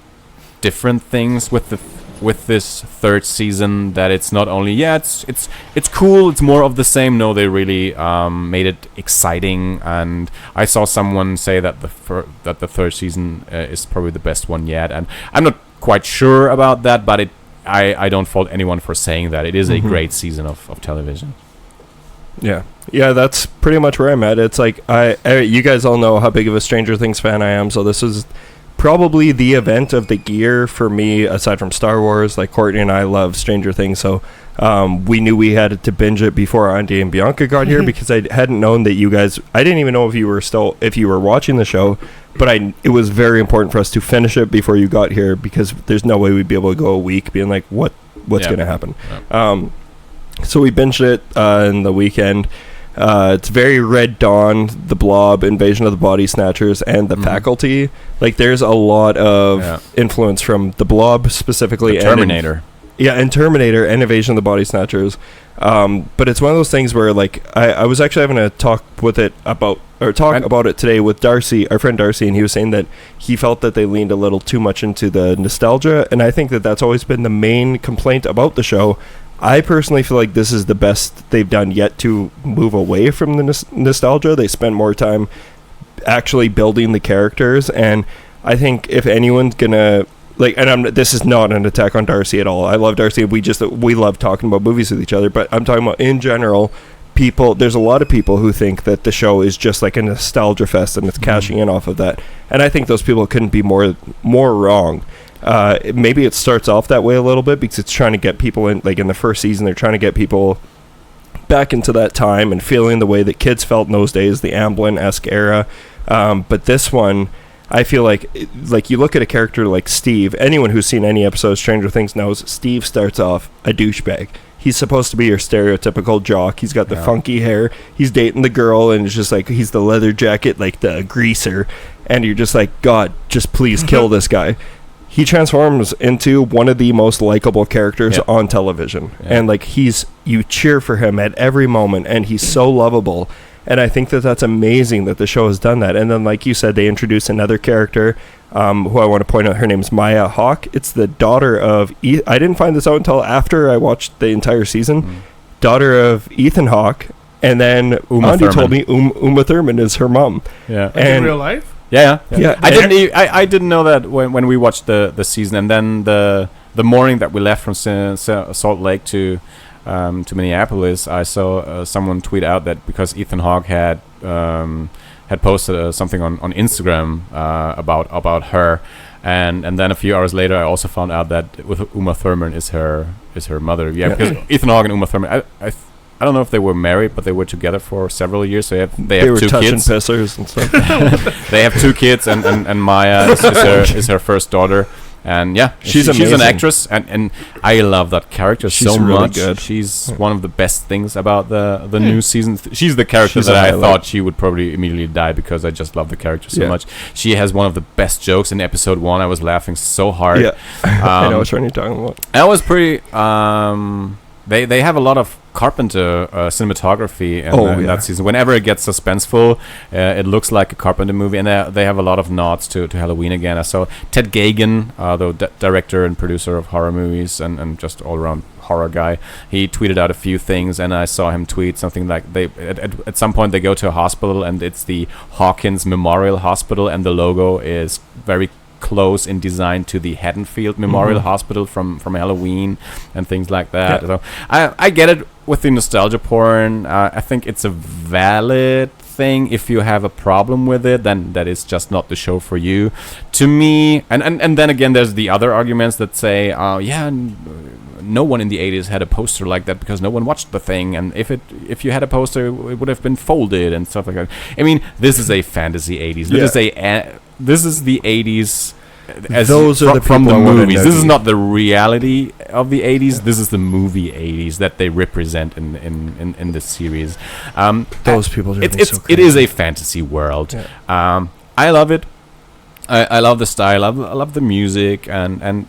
different things with this third season. That it's not only it's cool, it's more of the same. No, they really made it exciting, and I saw someone say that the third season is probably the best one yet, and I'm not quite sure about that, but I don't fault anyone for saying that. It is a great season of television. Yeah, that's pretty much where I'm at. It's like you guys all know how big of a Stranger Things fan I am, so this is probably the event of the year for me, aside from Star Wars. Like, Courtney and I love Stranger Things, so we knew we had to binge it before Andi and Bianca got here, because I hadn't known that you guys, I didn't even know if you were watching the show, but it was very important for us to finish it before you got here, because there's no way we'd be able to go a week being like, what's going to happen. So we binged it in the weekend. It's very Red Dawn, The Blob, Invasion of the Body Snatchers, and The Faculty. Like, there's a lot of influence from The Blob specifically. The Terminator. And Terminator and Invasion of the Body Snatchers. But it's one of those things where, like, I was actually having a talk about it today with Darcy, our friend Darcy, and he was saying that he felt that they leaned a little too much into the nostalgia, and I think that that's always been the main complaint about the show. I personally feel like this is the best they've done yet to move away from the nostalgia. They spent more time actually building the characters, and I think if anyone's gonna, like, and this is not an attack on Darcy at all. I love Darcy. We love talking about movies with each other, but I'm talking about in general. There's a lot of people who think that the show is just like a nostalgia fest and it's cashing in off of that, and I think those people couldn't be more wrong. Maybe it starts off that way a little bit because it's trying to get people in, like in the first season, they're trying to get people back into that time and feeling the way that kids felt in those days, the Amblin-esque era. But this one, I feel like you look at a character like Steve. Anyone who's seen any episode of Stranger Things knows Steve starts off a douchebag. He's supposed to be your stereotypical jock. He's got the funky hair. He's dating the girl, and it's just like he's the leather jacket, like the greaser. And you're just like, God, just please kill this guy. He transforms into one of the most likable characters on television. And like you cheer for him at every moment, and he's so lovable. And I think that that's amazing that the show has done that. And then, like you said, they introduce another character who I want to point out. Her name's Maya Hawke. It's the daughter of I didn't find this out until after I watched the entire season. Daughter of Ethan Hawke. And then Andi told me Uma Thurman is her mom. Yeah. And in real life? Yeah. I didn't know that when we watched the season, and then the morning that we left from Salt Lake to Minneapolis, I saw someone tweet out that because Ethan Hawke had posted something on Instagram about her, and then a few hours later, I also found out that Uma Thurman is her mother. Yeah, because Ethan Hawke and Uma Thurman, I don't know if they were married, but they were together for several years. So they have were 2 touching kids. Pissers and stuff. They have 2 kids, and Maya is her first daughter. And yeah, she's an actress, and I love that character so really much. Good. She's one of the best things about the new season. She's the character that I thought she would probably immediately die, because I just love the character so much. She has one of the best jokes in episode 1. I was laughing so hard. Yeah, I know which one you're talking about. That was pretty. They have a lot of Carpenter cinematography in that season. Whenever it gets suspenseful, it looks like a Carpenter movie, and they have a lot of nods to Halloween again. I saw Ted Geoghegan, the director and producer of horror movies and just all-around horror guy. He tweeted out a few things, and I saw him tweet something like at some point they go to a hospital, and it's the Hawkins Memorial Hospital, and the logo is very close in design to the Haddonfield Memorial Hospital from Halloween and things like that. So I get it with the nostalgia porn. I think it's a valid thing. If you have a problem with it, then that is just not the show for you. To me, and then again, there's the other arguments that say, no one in the 80s had a poster like that because no one watched the thing, and if you had a poster, it would have been folded and stuff like that. I mean, this is a fantasy 80s. This is the 80s. Those are from the movies. This is not the reality of the 80s. This is the movie 80s that they represent in this series. Those people are it is a fantasy world. I love it. I love the style. I love the music, and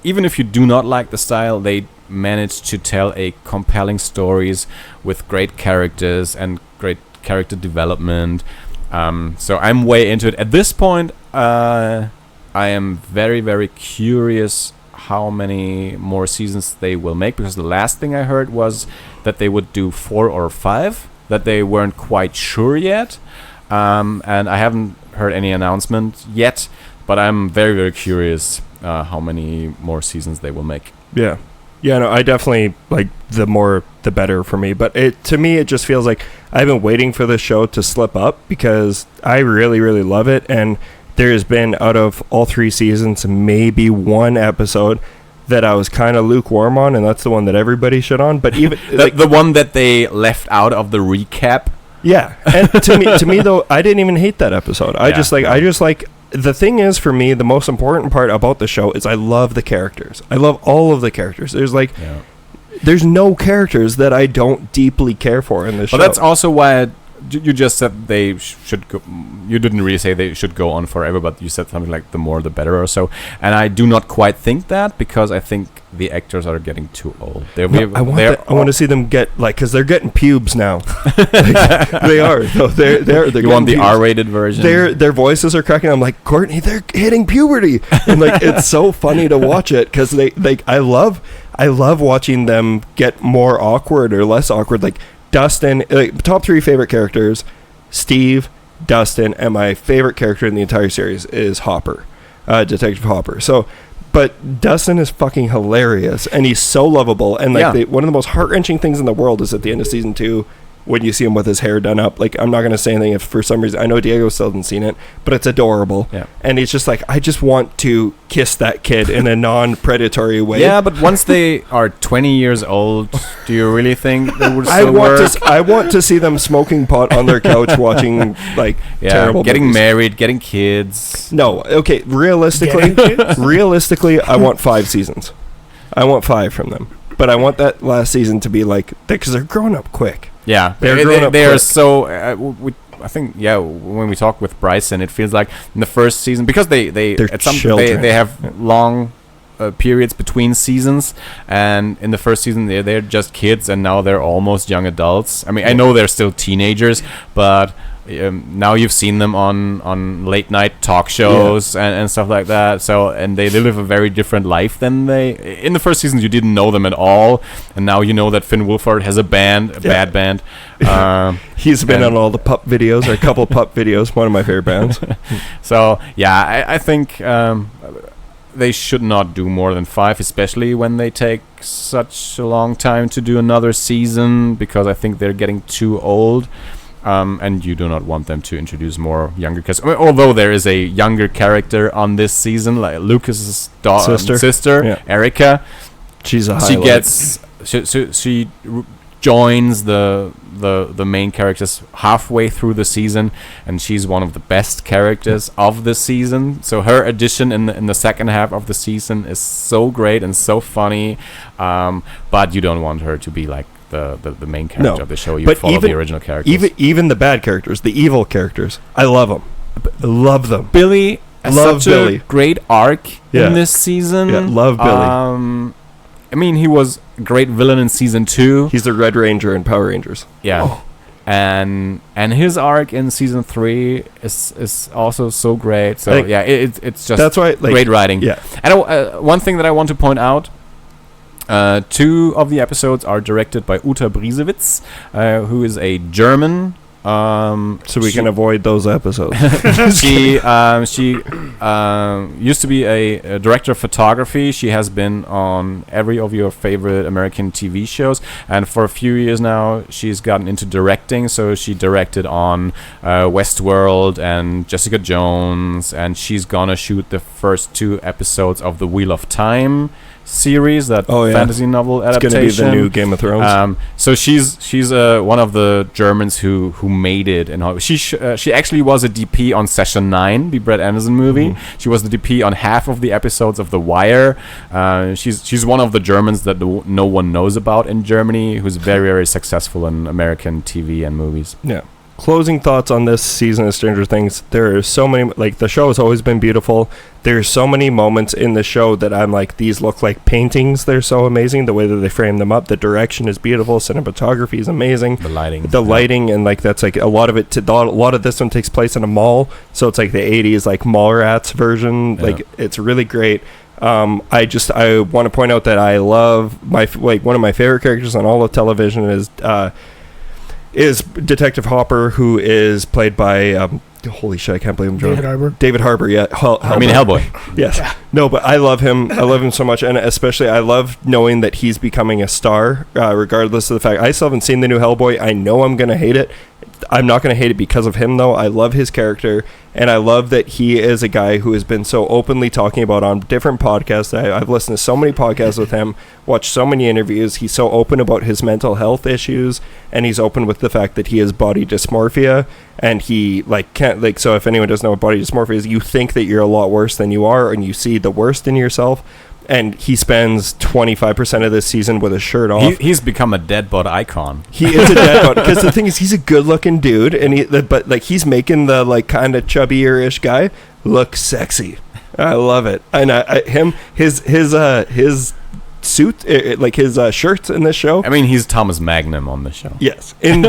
even if you do not like the style, they managed to tell a compelling stories with great characters and great character development. So I'm way into it. At this point, I am very, very curious how many more seasons they will make, because the last thing I heard was that they would do 4 or 5, that they weren't quite sure yet. And I haven't heard any announcement yet, but I'm very, very curious how many more seasons they will make. Yeah. Yeah, no, I definitely, like, the more, the better for me. But to me, it just feels like I've been waiting for this show to slip up, because I really, really love it. And there has been, out of all 3 seasons, maybe 1 episode that I was kind of lukewarm on, and that's the one that everybody shit on. But even the one that they left out of the recap. Yeah, and to me though, I didn't even hate that episode. I just like. The thing is, for me, the most important part about the show is I love the characters. I love all of the characters. There's no characters that I don't deeply care for in this show. But that's also why you just said they should go. You didn't really say they should go on forever, but you said something like the more the better or so. And I do not quite think that, because I think the actors are getting too old. I want to see them get, like, because they're getting pubes now. They are. No, they're you want the R-rated version? Their voices are cracking. I'm like, Courtney, they're hitting puberty, and like it's so funny to watch it, because I love watching them get more awkward or less awkward. Like Dustin, like, top 3 favorite characters: Steve, Dustin, and my favorite character in the entire series is Hopper, Detective Hopper. So, but Dustin is fucking hilarious, and he's so lovable. And like one of the most heart-wrenching things in the world is at the end of season 2, when you see him with his hair done up. Like, I'm not going to say anything if for some reason, I know Diego still hasn't seen it, but it's adorable. Yeah. And he's just like, I just want to kiss that kid in a non-predatory way. Yeah, but once they are 20 years old, do you really think that would still work? I want to see them smoking pot on their couch watching, like, terrible getting movies. Married, getting kids. No, okay, realistically, I want 5 seasons. I want 5 from them. But I want that last season to be like, because they're growing up quick. Yeah, they are so. I think when we talk with Bryson, it feels like in the first season, because they have long periods between seasons, and in the first season they're just kids, and now they're almost young adults. I mean, I know they're still teenagers, but now you've seen them on late night talk shows and stuff like that. So, and they live a very different life than in the first seasons. You didn't know them at all, and now you know that Finn Wolfhard has a band, bad band. He's been on all the pup videos, or a couple of pup videos. One of my favorite bands. So I think they should not do more than 5, especially when they take such a long time to do another season, because I think they're getting too old. And you do not want them to introduce more younger characters. I mean, although there is a younger character on this season, like Lucas's sister Erica. She's a highlight. She joins the main characters halfway through the season, and she's one of the best characters of the season. So her addition in the second half of the season is so great and so funny, but you don't want her to be like the main character of the show. You follow the original characters. Even the bad characters, the evil characters, I love them. Love them. Billy has such a great arc in this season. Yeah, love Billy. I mean, he was a great villain in season 2. He's the Red Ranger in Power Rangers. Yeah. And his arc in season 3 is also so great. So it's just that's why, great writing. Yeah. And one thing that I want to point out, 2 of the episodes are directed by Uta Briesewitz, who is a German. So we can avoid those episodes. She used to be a director of photography. She has been on every of your favorite American TV shows, and for a few years now she's gotten into directing. So she directed on Westworld and Jessica Jones, and she's gonna shoot the first 2 episodes of the Wheel of Time series, that fantasy novel adaptation. It's gonna be the new Game of Thrones. So she's one of the Germans who made it, and she actually was a DP on Session 9, the Brett Anderson movie. Mm-hmm. She was the DP on half of the episodes of The Wire. She's one of the Germans that no one knows about in Germany, who's very, very successful in American TV and movies. Yeah. Closing thoughts on this season of Stranger Things. There are so many, like, the show has always been beautiful. There's so many moments in the show that I'm like, these look like paintings. They're so amazing. The way that they frame them up. The direction is beautiful. Cinematography is amazing. The lighting, and like that's like a lot of it. A lot of this one takes place in a mall, so it's like the 80s like Mallrats version. Yeah. Like, it's really great. I want to point out that I love one of my favorite characters on all of television is Detective Hopper, who is played by holy shit, I can't believe I'm drawing David Harbour. Yeah, Hellboy. Yes. Yeah. No, but I love him. I love him so much, and especially I love knowing that he's becoming a star, regardless of the fact I still haven't seen the new Hellboy. I know I'm gonna hate it. I'm not going to hate it because of him, though. I love his character, and I love that he is a guy who has been so openly talking about on different podcasts. I've listened to so many podcasts with him, watched so many interviews. He's so open about his mental health issues, and he's open with the fact that he has body dysmorphia, and he can't so if anyone doesn't know what body dysmorphia is, you think that you're a lot worse than you are, and you see the worst in yourself. And he spends 25% of this season with his shirt off. He's become a deadbot icon. He is a deadbot because the thing is, he's a good-looking dude, and he's making the kind of chubbier-ish guy look sexy. I love it, and his suit, his shirts in this show. I mean, he's Thomas Magnum on the show. Yes, in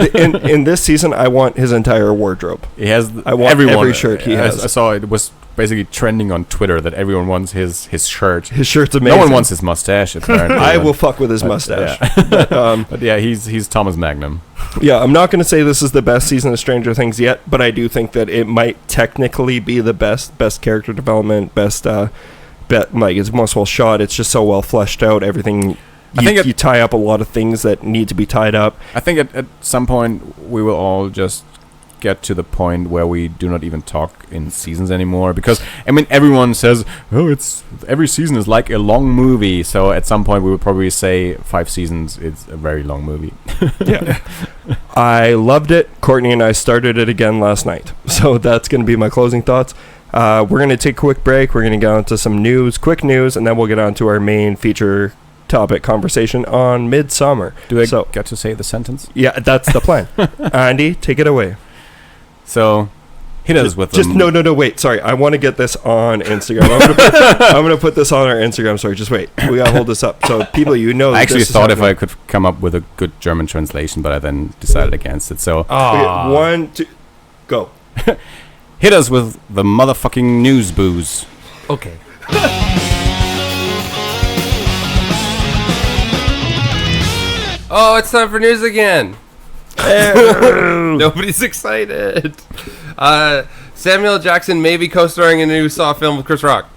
this season, I want his entire wardrobe. I want every shirt he has. I saw it was basically trending on Twitter that everyone wants his shirt. His shirt's amazing. No one wants his mustache, apparently. I will fuck with his mustache. Yeah. But yeah, he's Thomas Magnum. Yeah, I'm not going to say this is the best season of Stranger Things yet, but I do think that it might technically be the best character development, best it's most well shot. It's just so well fleshed out. Everything. You tie up a lot of things that need to be tied up. I think at some point we will all just get to the point where we do not even talk in seasons anymore, because I mean everyone says, it's every season is like a long movie, so at some point we would probably say 5 seasons is a very long movie. Yeah. I loved it. Courtney and I started it again last night, so that's going to be my closing thoughts. We're going to take a quick break. We're going to get on to some quick news, and then we'll get on to our main feature topic conversation on MIDSOMMAR. Do I get to say the sentence? Yeah, that's the plan. Andy, take it away. So, hit us with them. No, wait. Sorry, I want to get this on Instagram. I'm going to put this on our Instagram. Sorry, just wait. We got to hold this up. So, people, I actually thought if I could come up with a good German translation, but I then decided against it. So, okay, 1, 2, go. Hit us with the motherfucking news booze. Okay. Oh, it's time for news again. Nobody's excited. Samuel Jackson may be co-starring in a new Saw film with Chris Rock.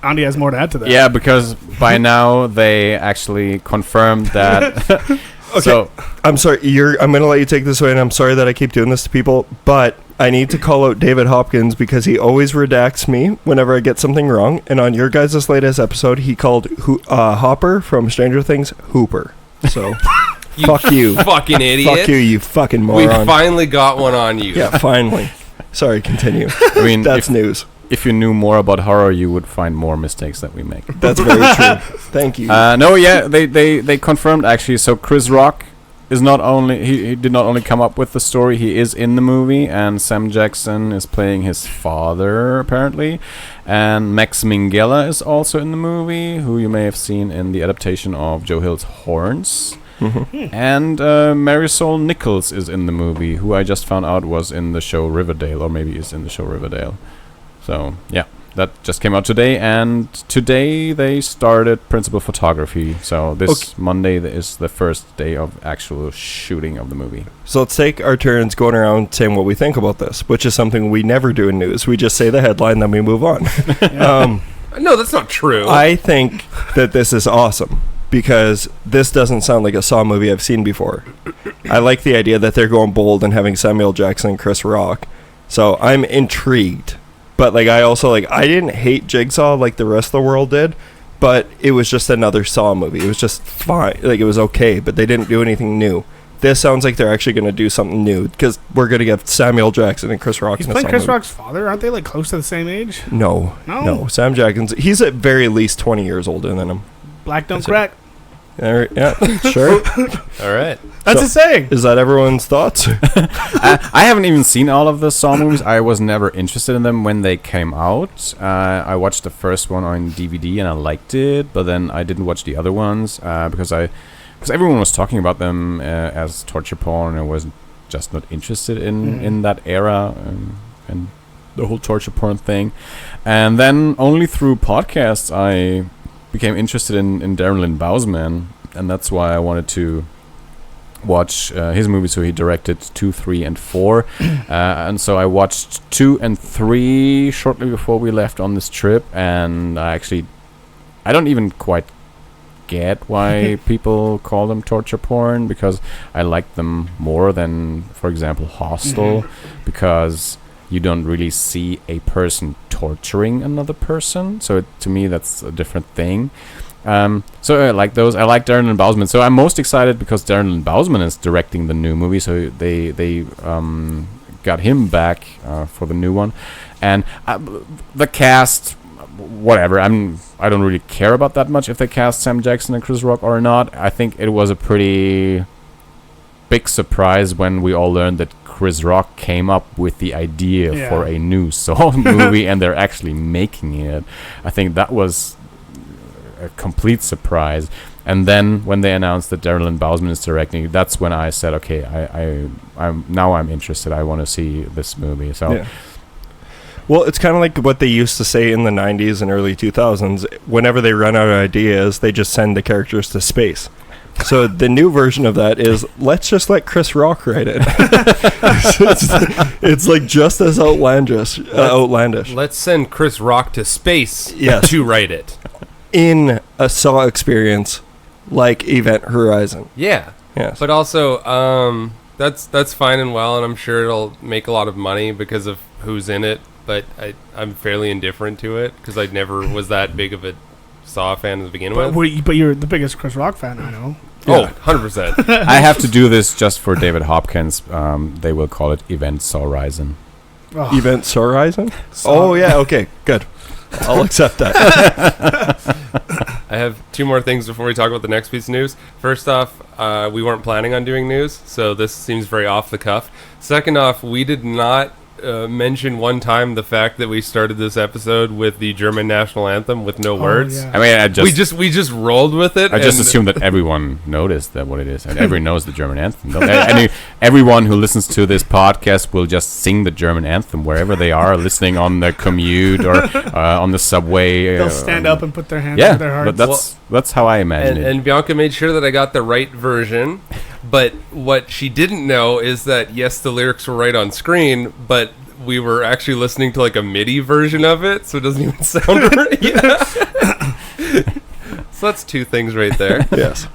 Andy has more to add to that. Yeah, because by now they actually confirmed that. Okay, so, I'm sorry. I'm going to let you take this away, and I'm sorry that I keep doing this to people, but I need to call out David Hopkins because he always redacts me whenever I get something wrong. And on your guys' latest episode, he called Hopper from Stranger Things Hooper. So Fuck you. Fucking idiot. Fuck you, you fucking moron. We finally got one on you. Yeah, finally. Sorry, continue. I mean, that's news. If you knew more about horror, you would find more mistakes that we make. That's very true. Thank you. No, yeah, they confirmed actually. So Chris Rock is not only he did not only come up with the story, he is in the movie, and Sam Jackson is playing his father apparently, and Max Minghella is also in the movie, who you may have seen in the adaptation of Joe Hill's Horns. Mm-hmm. And Marisol Nichols is in the movie, who I just found out was in the show Riverdale, or maybe is in the show Riverdale. So yeah, that just came out today, and today they started principal photography. So this Monday is the first day of actual shooting of the movie. So let's take our turns going around saying what we think about this, which is something we never do in news. We just say the headline, then we move on. No, that's not true. I think that this is awesome, because this doesn't sound like a Saw movie I've seen before. I like the idea that they're going bold and having Samuel Jackson and Chris Rock. So I'm intrigued. But like I also I didn't hate Jigsaw like the rest of the world did, but it was just another Saw movie. It was just fine. Like it was okay, but they didn't do anything new. This sounds like they're actually going to do something new, because we're going to get Samuel Jackson and Chris Rock. He's playing Chris Rock's father. Aren't they like close to the same age? No. Sam Jackson's, he's at very least 20 years older than him. Black don't crack. Yeah, sure. All right. That's a saying. Is that everyone's thoughts? I haven't even seen all of the Saw movies. I was never interested in them when they came out. I watched the first one on DVD and I liked it, but then I didn't watch the other ones because everyone was talking about them as torture porn, and I was just not interested in that era and the whole torture porn thing. And then only through podcasts I became interested in Darren Lynn Bousman, and that's why I wanted to watch his movies. So he directed 2, 3, and 4, and so I watched 2 and 3 shortly before we left on this trip, and I don't even quite get why people call them torture porn, because I like them more than, for example, Hostel, because you don't really see a person torturing another person. So to me, that's a different thing. So I like those. I like Darren Lynn Bousman. So I'm most excited because Darren Lynn Bousman is directing the new movie. So they got him back for the new one. And the cast, whatever. I don't really care about that much if they cast Sam Jackson and Chris Rock or not. I think it was a pretty big surprise when we all learned that Chris Rock came up with the idea for a new Saw movie, and they're actually making it. I think that was a complete surprise. And then when they announced that Darren Lynn Bousman is directing, that's when I said, okay, I'm interested. I want to see this movie. So. Yeah. Well, it's kind of like what they used to say in the 90s and early 2000s. Whenever they run out of ideas, they just send the characters to space. So the new version of that is, let's just let Chris Rock write it. it's like just as outlandish. Let's send Chris Rock to space to write it. In a Saw experience like Event Horizon. Yeah. Yes. But also, that's fine and well, and I'm sure it'll make a lot of money because of who's in it. But I'm fairly indifferent to it because I never was that big of a Saw fan to begin with. But you're the biggest Chris Rock fan, I know. Yeah. Oh, 100%. I have to do this just for David Hopkins. They will call it Event Horizon. Oh. Event Horizon? Oh, yeah, okay, good. I'll accept that. I have 2 more things before we talk about the next piece of news. First off, we weren't planning on doing news, so this seems very off the cuff. Second off, we did not mention one time the fact that we started this episode with the German national anthem with no words. Yeah. I mean, we just rolled with it. I just assumed that everyone noticed that what it is, and everyone knows the German anthem. Everyone who listens to this podcast will just sing the German anthem wherever they are, listening on their commute or on the subway. They'll stand up and put their hands to their hearts. But that's how I imagine it. And Bianca made sure that I got the right version. But what she didn't know is that, yes, the lyrics were right on screen, but we were actually listening to like a MIDI version of it, so it doesn't even sound right. So that's 2 things right there. Yes.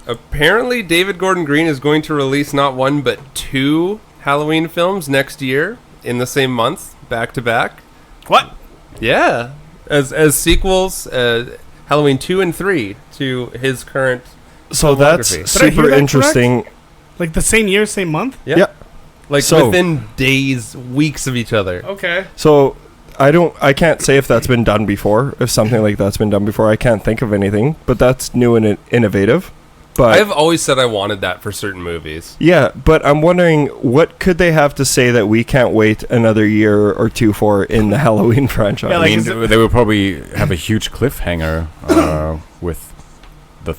Apparently, David Gordon Green is going to release not 1 but 2 Halloween films next year in the same month, back to back. What? Yeah, as sequels, Halloween 2 and 3 to his current So that's super interesting. Correct? Like the same year, same month? Yeah. Like within days, weeks of each other. Okay. So I can't say if that's been done before. If something like that's been done before, I can't think of anything. But that's new and innovative. But I've always said I wanted that for certain movies. Yeah, but I'm wondering what could they have to say that we can't wait another year or two for in the Halloween franchise? Yeah, I mean, they will probably have a huge cliffhanger with the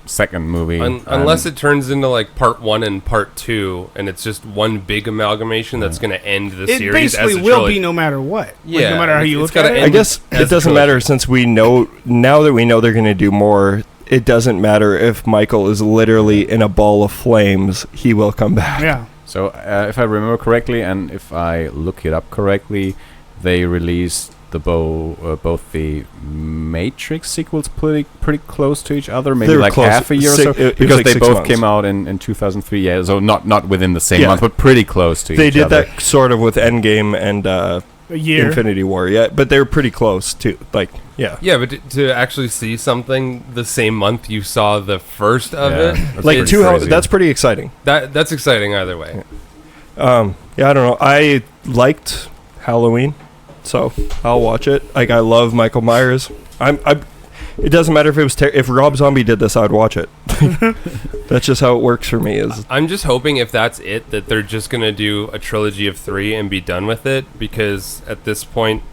second movie. Unless it turns into like part 1 and part 2, and it's just one big amalgamation that's going to end the series. It basically will be no matter what. Yeah, like, no matter how you look at it. I guess it doesn't matter since we know, now that we know they're going to do more, it doesn't matter if Michael is literally in a ball of flames, he will come back. Yeah. So if I remember correctly, and if I look it up correctly, they released both the Matrix sequels pretty close to each other, maybe like close. Half a year or so, because like they both came out in 2003. Yeah, so not within the same month, but pretty close to each other. They did that sort of with Endgame and a year. Infinity War, yeah, but they're pretty close too. Like, yeah, but to actually see something the same month you saw the first of it, like that's pretty exciting. That's exciting either way. Yeah, I don't know. I liked Halloween, so I'll watch it. Like, I love Michael Myers. It doesn't matter if it was if Rob Zombie did this, I'd watch it. That's just how it works for me. I'm just hoping if that's it, that they're just gonna do a trilogy of 3 and be done with it. Because at this point,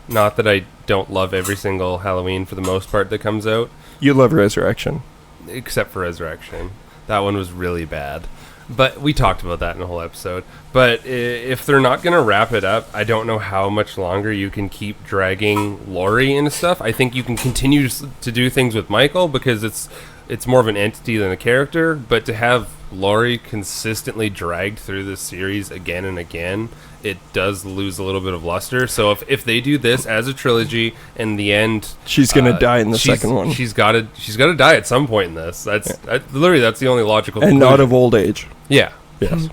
not that I don't love every single Halloween for the most part that comes out. You love Resurrection, except for Resurrection. That one was really bad. But we talked about that in a whole episode. But if they're not going to wrap it up, I don't know how much longer you can keep dragging Laurie into stuff. I think you can continue to do things with Michael because it's more of an entity than a character. But to have Laurie consistently dragged through this series again and again, it does lose a little bit of luster. So if they do this as a trilogy, in the end, she's gonna die in the second one. She's got to die at some point in this. That's the only logical and conclusion. not of old age. Yeah. Yes.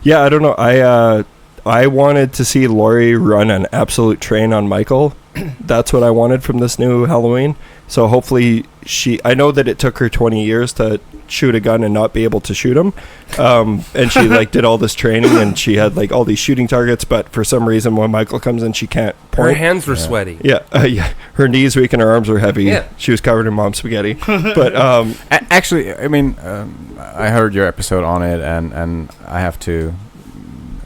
Yeah, I don't know. I wanted to see Laurie run an absolute train on Michael. That's what I wanted from this new Halloween. So hopefully I know that it took her 20 years to shoot a gun and not be able to shoot him. And she did all this training and she had all these shooting targets, but for some reason when Michael comes in, she can't point. Her hands were sweaty. Yeah. Her knees weak and her arms were heavy. Yeah. She was covered in mom's spaghetti. But actually, I mean, I heard your episode on it and I have to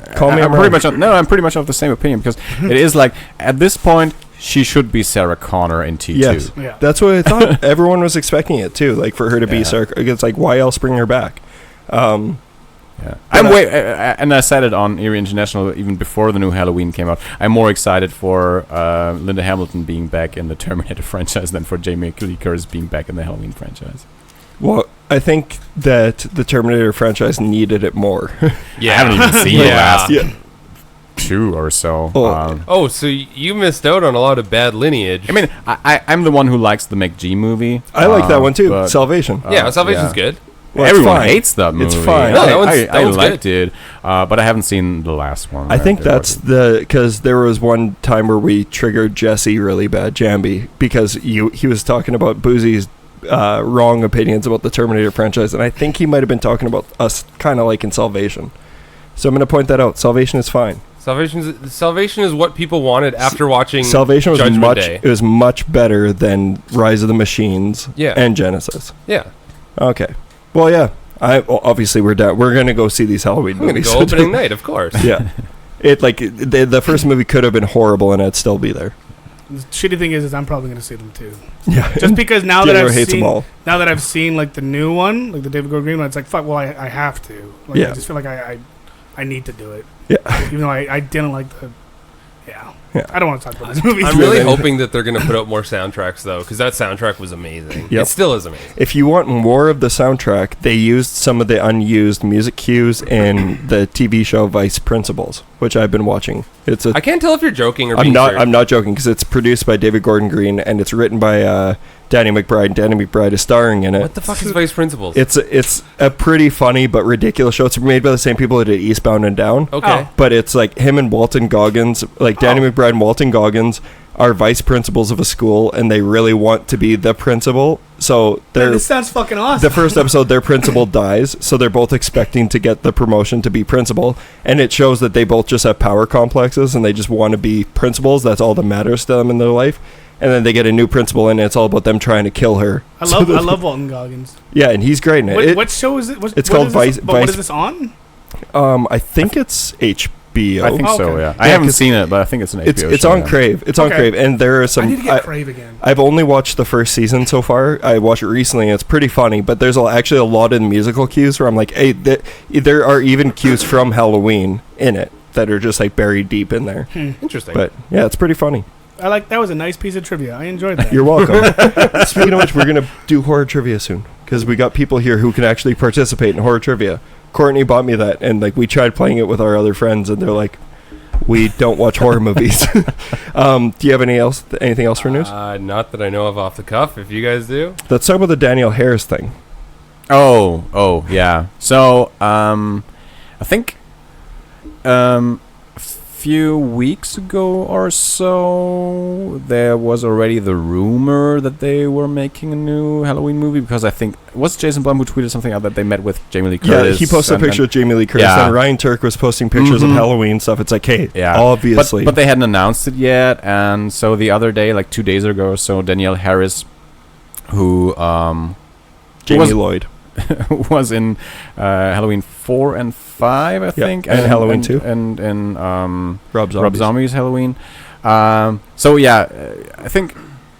I'm pretty much of the same opinion because it is at this point she should be Sarah Connor in T2. Yes, yeah. That's what I thought. Everyone was expecting it too, for her to be Sarah. It's why else bring her back? Yeah, and I said it on Eerie International even before the new Halloween came out. I'm more excited for Linda Hamilton being back in the Terminator franchise than for Jamie Lee Curtis being back in the Halloween franchise. Well, I think that the Terminator franchise needed it more. Yeah, I haven't even seen the last 2 or so. So you missed out on a lot of bad lineage. I mean, I'm the one who likes the McG movie. I like that one too. Salvation. Salvation's good. Well, everyone hates that movie. It's fine. No, I liked it, but I haven't seen the last one. I think that's because there was one time where we triggered Jesse really bad, Jambi, because he was talking about Boozy's wrong opinions about the Terminator franchise, and I think he might have been talking about us kind of in Salvation. So I'm going to point that out. Salvation is fine. Salvation is what people wanted after watching Salvation was Judgment Day. It was much better than Rise of the Machines and Genesis. Yeah. Okay. Well, yeah. Obviously we're down. We're going to go see these Halloween movies. Go opening night, of course. Yeah. The first movie could have been horrible and I'd still be there. The shitty thing is I'm probably going to see them too. Yeah. Just because now that I've seen the new one, the David Gordon Green one, it's fuck. Well, I have to. I just feel like I need to do it. Yeah. Even though I didn't like the. Yeah. I don't want to talk about this movie. I'm really hoping that they're going to put out more soundtracks though, because that soundtrack was amazing. Yep. It still is amazing. If you want more of the soundtrack, they used some of the unused music cues in the TV show Vice Principals, which I've been watching. I can't tell if you're joking or being serious. I'm not joking because it's produced by David Gordon Green and it's written by Danny McBride. Danny McBride is starring in it. What the fuck is Vice Principals? It's a pretty funny but ridiculous show. It's made by the same people that did Eastbound and Down. Okay. But it's him and Walton Goggins, Danny McBride and Walton Goggins are vice principals of a school, and they really want to be the principal. So this sounds fucking awesome. The first episode, their principal dies, so they're both expecting to get the promotion to be principal, and it shows that they both just have power complexes, and they just want to be principals. That's all that matters to them in their life. And then they get a new principal, and it's all about them trying to kill her. I love Walton Goggins. Yeah, and he's great in it. What show is it? It's called Vice. What is this on? I think it's HBO. I think so. Yeah, I haven't seen it, but I think it's an HBO. It's on Crave. It's on Crave, and there are some. I need to get Crave again. I've only watched the first season so far. I watched it recently, and it's pretty funny. But there's actually a lot of musical cues where I'm like, hey, there are even cues from Halloween in it that are just like buried deep in there. Interesting. But yeah, it's pretty funny. That was a nice piece of trivia. I enjoyed that. You're welcome. Speaking of which, we're gonna do horror trivia soon because we got people here who can actually participate in horror trivia. Courtney bought me that, and like we tried playing it with our other friends, and they're like, we don't watch horror movies. Do you have anything else for news? Not that I know of off the cuff. If you guys do, let's talk about the Danielle Harris thing. Oh, yeah. So, I think a few weeks ago or so, there was already the rumor that they were making a new Halloween movie, because I think it was Jason Blum who tweeted something out that they met with Jamie Lee Curtis. Yeah, he posted a picture of Jamie Lee Curtis, and Ryan Turk was posting pictures of Halloween stuff. It's like, hey, obviously. But they hadn't announced it yet, and so the other day, like 2 days ago or so, Danielle Harris, who Jamie Lloyd was in Halloween 4 and 5, I think, and Halloween 2, and Rob Zombie's Halloween. So yeah, I think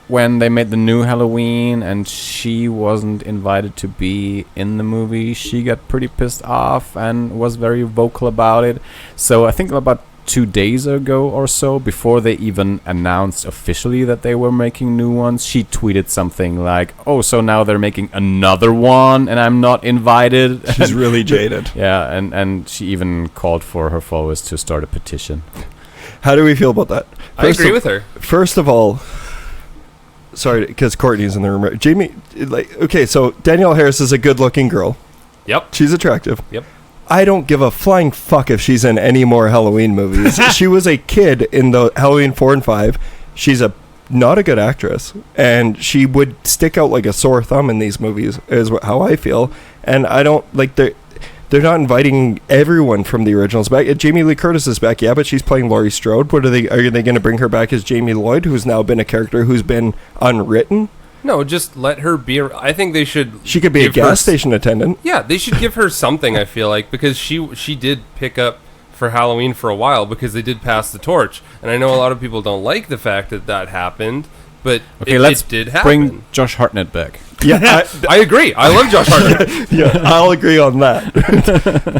when they made the new Halloween and she wasn't invited to be in the movie, she got pretty pissed off and was very vocal about it. So I think about 2 days ago or so, before they even announced officially that they were making new ones, she tweeted something like, oh, so now they're making another one and I'm not invited. She's really jaded. Yeah, and she even called for her followers to start a petition. How do we feel about that? I agree with her. First of all, sorry, because Courtney's in the room. Jamie, okay, so Danielle Harris is a good-looking girl. Yep. She's attractive. Yep. I don't give a flying fuck if she's in any more Halloween movies. She was a kid in the Halloween 4 and 5. She's not a good actress, and she would stick out like a sore thumb in these movies, is how I feel. And I don't like they're not inviting everyone from the originals back. Jamie Lee Curtis is back, yeah, but she's playing Laurie Strode. Are they going to bring her back as Jamie Lloyd, who's now been a character who's been unwritten? No, just let her be. I think they should. She could be a gas station attendant. Yeah, they should give her something. I feel like, because she did pick up for Halloween for a while, because they did pass the torch, and I know a lot of people don't like the fact that happened, but it did happen. Bring Josh Hartnett back. Yeah, I agree. I love Josh Hartnett. Yeah, I'll agree on that.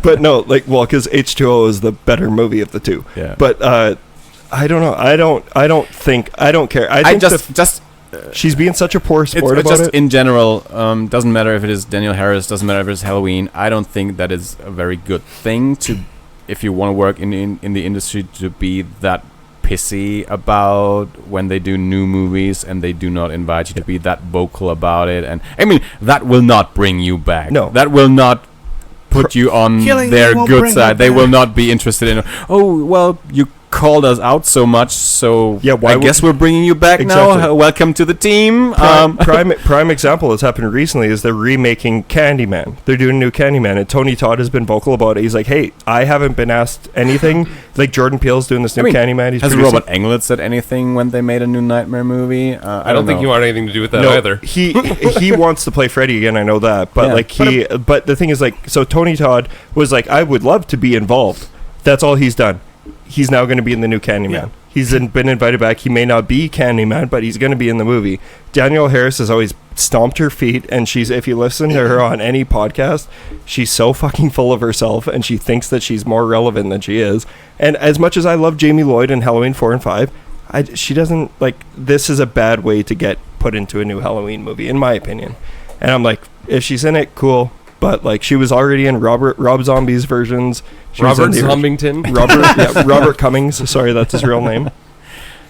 But no, because H2O is the better movie of the two. Yeah. But I don't know. I don't care. I think she's being such a poor sport about it. In general, doesn't matter if it is Danielle Harris, doesn't matter if it's Halloween. I don't think that is a very good thing if you want to work in the industry, to be that pissy about when they do new movies and they do not invite you, to be that vocal about it. And I mean, that will not bring you back. No, that will not put you on their good side. They will not be interested in, oh, well, you called us out so much, so yeah, I guess we're bringing you back now. Welcome to the team. Prime example that's happened recently is they're remaking Candyman. They're doing a new Candyman, and Tony Todd has been vocal about it. He's like, hey, I haven't been asked anything. Like, Jordan Peele's doing this new Candyman. Has Robert Englund said anything when they made a new Nightmare movie? I don't think he wanted anything to do with that either. He wants to play Freddy again, I know that, but but the thing is, so Tony Todd was like, I would love to be involved. That's all he's done. He's now going to be in the new Candyman. Yeah. He's been invited back. He may not be Candyman, but he's going to be in the movie. Danielle Harris has always stomped her feet, and if you listen to her on any podcast, she's so fucking full of herself, and she thinks that she's more relevant than she is. And as much as I love Jamie Lloyd in Halloween 4 and 5, she doesn't, this is a bad way to get put into a new Halloween movie, in my opinion. And I'm like, if she's in it, cool. But she was already in Rob Zombie's versions. Robert Zombington. Robert Cummings. Sorry, that's his real name.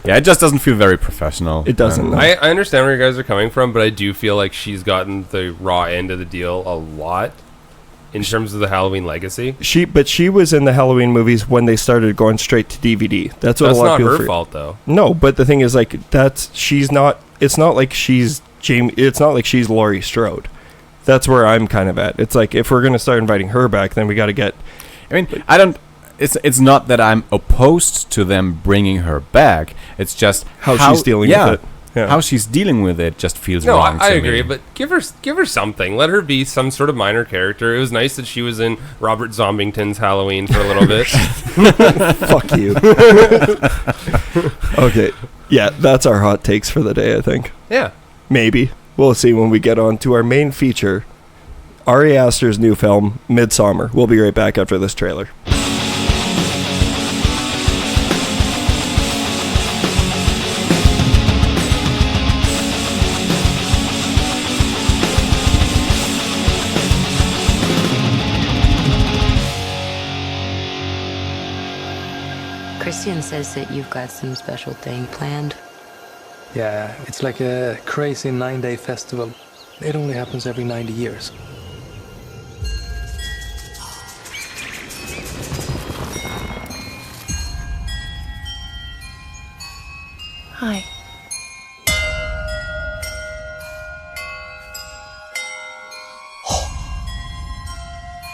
Yeah, it just doesn't feel very professional. It doesn't. I understand where you guys are coming from, but I do feel like she's gotten the raw end of the deal a lot in terms of the Halloween legacy. But she was in the Halloween movies when they started going straight to DVD. That's what a lot of people. That's not her fault, though. No, but the thing is, like, she's not. It's not like she's Jamie. It's not like she's Laurie Strode. That's where I'm kind of at. It's like, if we're gonna start inviting her back, then we got to get. I mean, I don't. It's not that I'm opposed to them bringing her back. It's just how she's dealing with it. Yeah. How she's dealing with it just feels wrong. I agree, but give her something. Let her be some sort of minor character. It was nice that she was in Robert Zombington's Halloween for a little bit. Fuck you. Okay, yeah, that's our hot takes for the day, I think. Yeah, maybe we'll see when we get on to our main feature, Ari Asters' new film, MIDSOMMAR. We'll be right back after this trailer. Christian says that you've got some special thing planned. Yeah, it's like a crazy 9-day festival. It only happens every 90 years. Hi.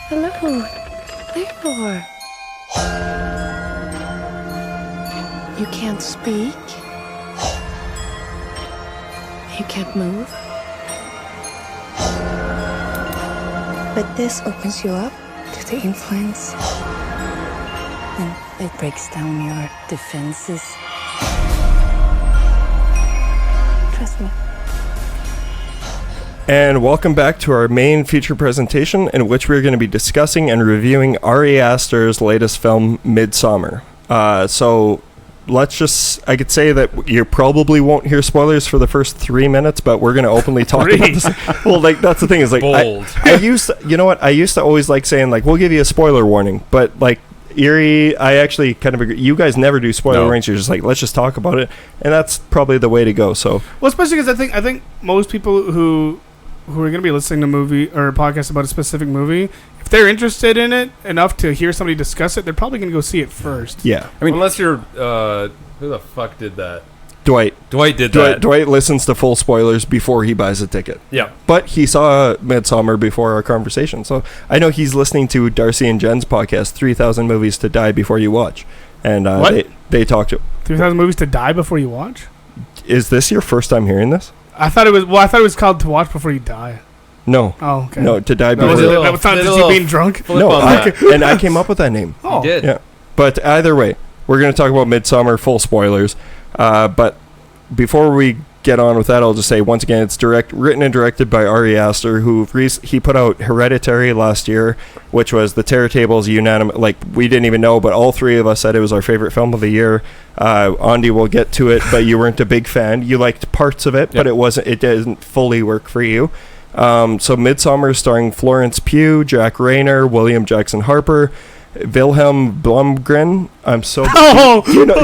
Hello. Theodore. You can't speak. You can't move. But this opens you up to the influence. And it breaks down your defenses. Trust me. And welcome back to our main feature presentation, in which we're going to be discussing and reviewing Ari Asters' latest film, MIDSOMMAR. I could say that you probably won't hear spoilers for the first 3 minutes, but we're going to openly talk about this. Well, like, that's the thing, is like, bold. I used to always like saying, like, we'll give you a spoiler warning, but like, Eerie, I actually kind of agree. You guys never do spoiler warnings. You're just like, let's just talk about it, and that's probably the way to go. So, well, especially because I think most people who are going to be listening to a movie or a podcast about a specific movie, if they're interested in it enough to hear somebody discuss it, they're probably going to go see it first. Yeah. I mean, unless you're, who the fuck did that? Dwight did that. Dwight listens to full spoilers before he buys a ticket. Yeah. But he saw MIDSOMMAR before our conversation. So I know he's listening to Darcy and Jen's podcast, 3,000 Movies to Die Before You Watch. And they talked to 3,000 Movies to Die Before You Watch? Is this your first time hearing this? I thought it was called To Watch Before You Die. No. Oh, okay. No, To Die Before You Die. That was not just you being drunk? No, and I came up with that name. Oh. You did. Yeah. But either way, we're going to talk about MIDSOMMAR, full spoilers. But before we get on with that, I'll just say, once again, it's written and directed by Ari Aster, who he put out Hereditary last year, which was the Terror Table's unanimous, like, we didn't even know, but all three of us said it was our favorite film of the year. Andi will get to it, but you weren't a big fan. You liked parts of it, but it didn't fully work for you. So MIDSOMMAR, starring Florence Pugh, Jack Rayner, William Jackson Harper, Wilhelm Blomgren. I'm so.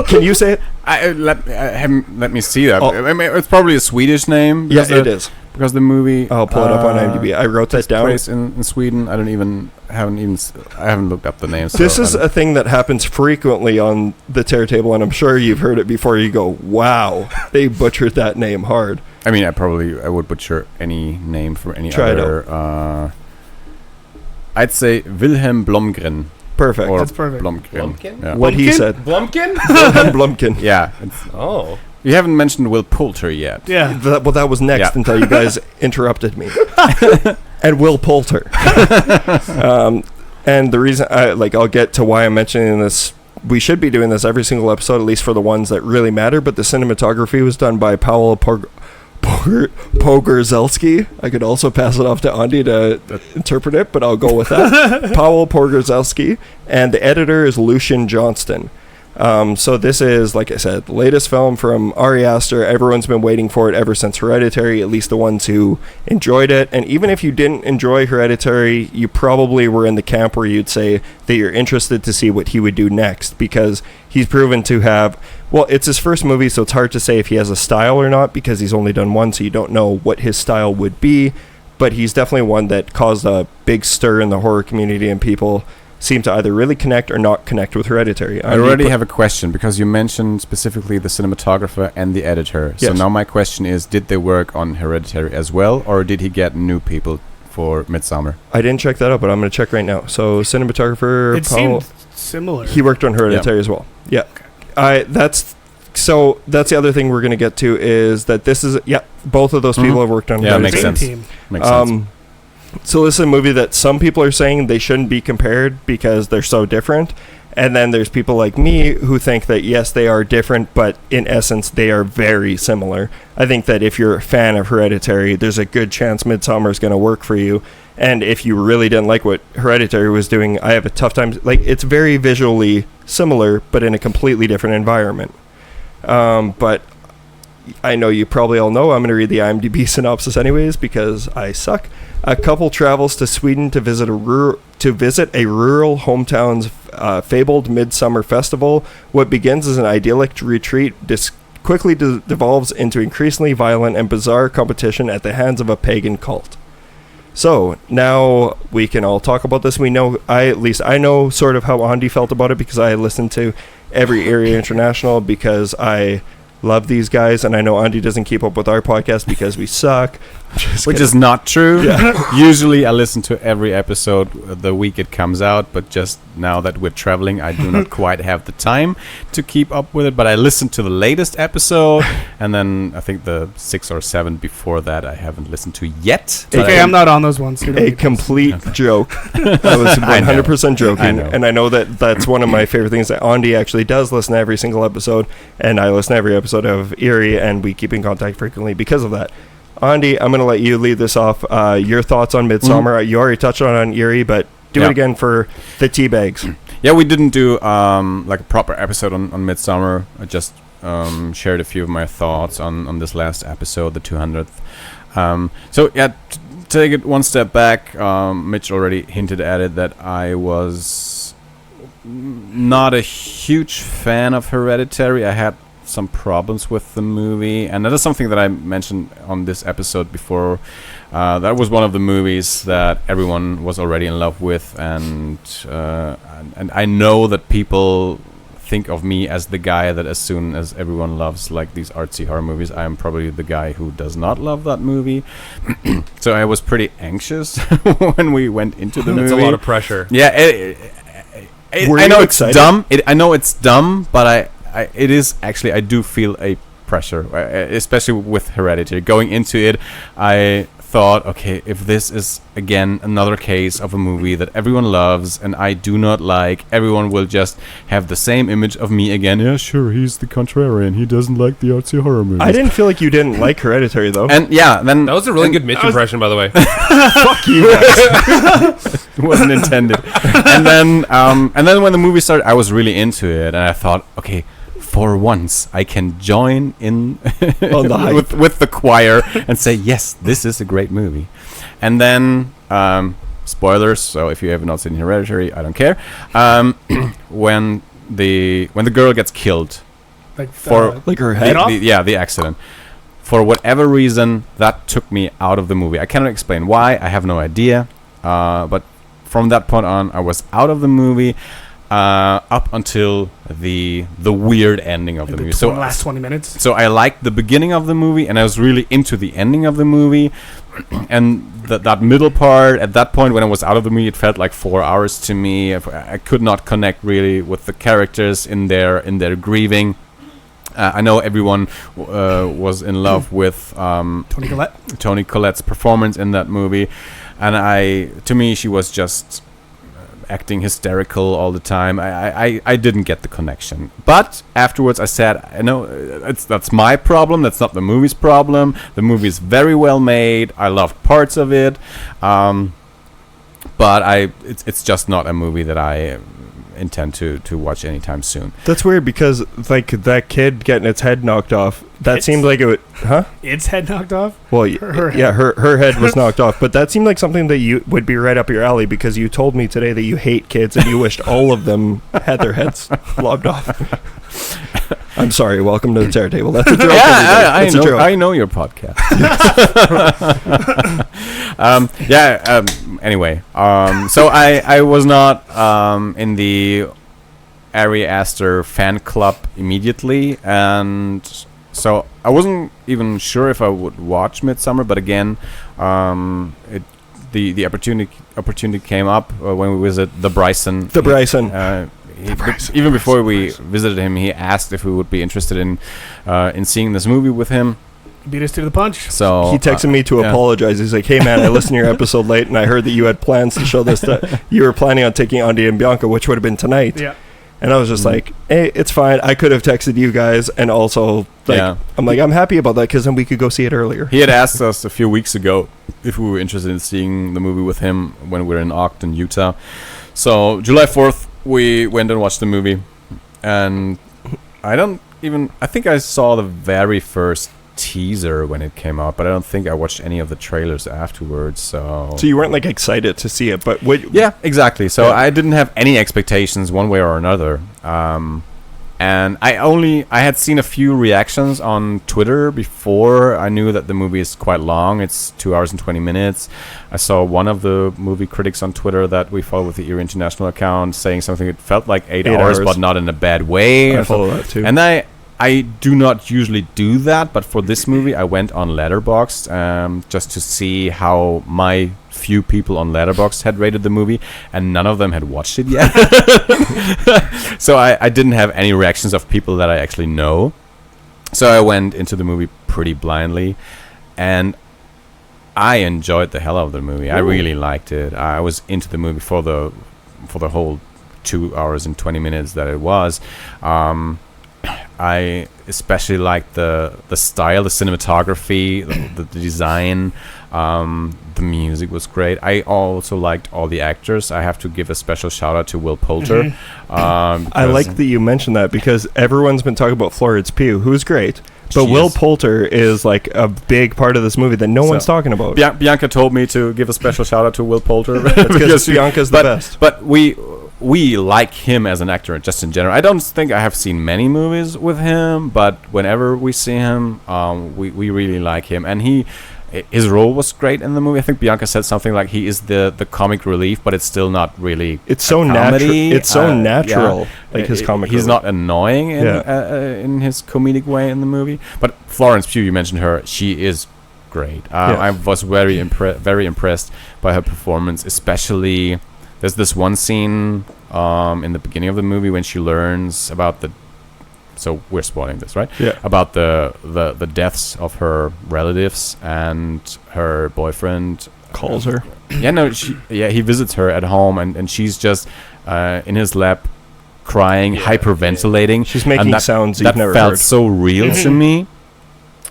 Can you say it? Let me see that. Oh. I mean, it's probably a Swedish name. Yeah, it is. Because the movie. I'll pull it up on IMDb. I wrote that down. Place in Sweden. I haven't looked up the name. So this is a thing that happens frequently on the Terror Table, and I'm sure you've heard it before. You go, "Wow, they butchered that name hard." I mean, I would butcher any name for any other. I'd say Wilhelm Blomgren. Perfect. That's perfect. Blomgren? Yeah. What he said. Blomgren? Blomgren. Yeah. You haven't mentioned Will Poulter yet. Yeah. That was next until you guys interrupted me. And Will Poulter. And the reason I'll get to why I'm mentioning this. We should be doing this every single episode, at least for the ones that really matter. But the cinematography was done by Paweł Pogorzelski. I could also pass it off to Andi to interpret it, but I'll go with that. Paweł Pogorzelski, and the editor is Lucian Johnston. So this is, like I said, the latest film from Ari Aster. Everyone's been waiting for it ever since Hereditary, at least the ones who enjoyed it. And even if you didn't enjoy Hereditary, you probably were in the camp where you'd say that you're interested to see what he would do next, because he's proven to have, well, it's his first movie, so it's hard to say if he has a style or not, because he's only done one, so you don't know what his style would be. but he's definitely one that caused a big stir in the horror community, and people seem to either really connect or not connect with Hereditary. I already have a question, because you mentioned specifically the cinematographer and the editor. Yes. So now my question is, did they work on Hereditary as well, or did he get new people for MIDSOMMAR? I didn't check that out, but I'm going to check right now. So cinematographer, it seemed similar. He worked on Hereditary as well. Yeah. Okay. That's the other thing we're going to get to, is that this is, both of those people have worked on Hereditary. Makes sense. Team. Makes sense. So this is a movie that some people are saying they shouldn't be compared because they're so different. And then there's people like me who think that, yes, they are different, but in essence, they are very similar. I think that if you're a fan of Hereditary, there's a good chance MIDSOMMAR is going to work for you. And if you really didn't like what Hereditary was doing, I have a tough time. Like, it's very visually similar, but in a completely different environment. But I know you probably all know I'm going to read the IMDb synopsis anyways, because I suck. A couple travels to Sweden to visit a rural hometown's fabled midsummer festival. What begins as an idyllic retreat quickly devolves into increasingly violent and bizarre competition at the hands of a pagan cult. So now we can all talk about this. We know, I know sort of how Andi felt about it, because I listened to every Eerie International, because I love these guys, and I know Andi doesn't keep up with our podcast because we suck. Which is not true. Yeah. Usually I listen to every episode the week it comes out, but just now that we're traveling, I do not quite have the time to keep up with it. But I listened to the latest episode, and then I think the 6 or 7 before that I haven't listened to yet. Okay, I'm not on those ones. A complete joke. I was 100% joking, and I know that that's one of my favorite things, that Andi actually does listen to every single episode, and I listen to every episode of Eerie, and we keep in contact frequently because of that. Andi, I'm going to let you lead this off. Your thoughts on MIDSOMMAR. You already touched on Eerie, but do it again for the tea bags. Yeah, we didn't do like a proper episode on MIDSOMMAR. I just shared a few of my thoughts on this last episode, the 200th. So yeah, to take it one step back, Mitch already hinted at it, that I was not a huge fan of Hereditary. I had some problems with the movie, and that is something that I mentioned on this episode before. That was one of the movies that everyone was already in love with, and I know that people think of me as the guy that, as soon as everyone loves like these artsy horror movies, I am probably the guy who does not love that movie. So I was pretty anxious when we went into the movie. That's a lot of pressure. Yeah, I know it's dumb. I know it's dumb, but it is actually, I do feel a pressure, especially with Hereditary. Going into it, I thought, okay, if this is again another case of a movie that everyone loves and I do not like, everyone will just have the same image of me again. Yeah, sure, he's the contrarian. He doesn't like the artsy horror movies. I didn't feel like you didn't like Hereditary, though. And yeah, then that was a really good Mitch impression, by the way. Fuck you guys. It wasn't intended. And then when the movie started, I was really into it, and I thought, okay, for once, I can join in with the choir and say, yes, this is a great movie. And then, spoilers, so if you have not seen Hereditary, I don't care. When the girl gets killed, like her head off? The accident. For whatever reason, that took me out of the movie. I cannot explain why. I have no idea. But from that point on, I was out of the movie. Up until the weird ending of the movie. So last 20 minutes. So I liked the beginning of the movie, and I was really into the ending of the movie. And that middle part, at that point when I was out of the movie, it felt like 4 hours to me. I could not connect really with the characters in their grieving. I know everyone was in love with Toni Collette's performance in that movie, and to me she was just acting hysterical all the time. I didn't get the connection. But afterwards I said, I know that's my problem, that's not the movie's problem. The movie is very well made. I loved parts of it. But it's just not a movie that I intend to watch anytime soon. That's weird, because like that kid getting its head knocked off, that seemed like it would, its head knocked off? Well, her head was knocked off, but that seemed like something that you would be right up your alley, because you told me today that you hate kids and you wished all of them had their heads lobbed off. I'm sorry. Welcome to the Terror Table. That's a joke. I know your podcast. Anyway, so I was not in the Ari Aster fan club immediately, and so I wasn't even sure if I would watch MIDSOMMAR. But again, the opportunity came up when we visited the Bryson. Even before we visited him, he asked if we would be interested in seeing this movie with him. Beat us to the punch. So he texted me to apologize. He's like, "Hey man, I listened to your episode late, and I heard that you had plans to show this. You were planning on taking Andi and Bianca, which would have been tonight." Yeah. And I was just like, "Hey, it's fine. I could have texted you guys, and also I'm like, I'm happy about that because then we could go see it earlier." He had asked us a few weeks ago if we were interested in seeing the movie with him when we were in Ogden, Utah. So July 4th, we went and watched the movie, and I think I saw the very first teaser when it came out, but I don't think I watched any of the trailers afterwards. So you weren't like excited to see it, but yeah, exactly. So I didn't have any expectations one way or another. And I had seen a few reactions on Twitter before I knew that the movie is quite long. It's 2 hours and 20 minutes. I saw one of the movie critics on Twitter that we follow with the Eerie International account saying something that felt like 8 hours, but not in a bad way. I follow that too. And I do not usually do that, but for this movie, I went on Letterboxd just to see how my few people on Letterboxd had rated the movie, and none of them had watched it yet. So I didn't have any reactions of people that I actually know. So I went into the movie pretty blindly, and I enjoyed the hell out of the movie. Ooh. I really liked it. I was into the movie for the whole 2 hours and 20 minutes that it was. I especially liked the style, the cinematography, the design. The music was great. I also liked all the actors. I have to give a special shout out to Will Poulter. I like that you mentioned that because everyone's been talking about Florence Pugh, who's great. But Will Poulter is like a big part of this movie that no one's talking about. Bianca told me to give a special shout out to Will Poulter because Bianca's the best. But we like him as an actor just in general. I don't think I have seen many movies with him, but whenever we see him, we really like him. And his role was great in the movie. I think Bianca said something like he is the comic relief, but it's still not really. It's so natural. It's so natural, like his comic. He's relief. Not annoying in his comedic way in the movie. But Florence Pugh, you mentioned her. She is great. I was very impressed by her performance, especially. There's this one scene in the beginning of the movie when she learns about so we're spoiling this, right? Yeah. About the deaths of her relatives, and her boyfriend calls her. He visits her at home, and she's just in his lap crying, hyperventilating. She's making sounds you've never heard. That felt so real to me.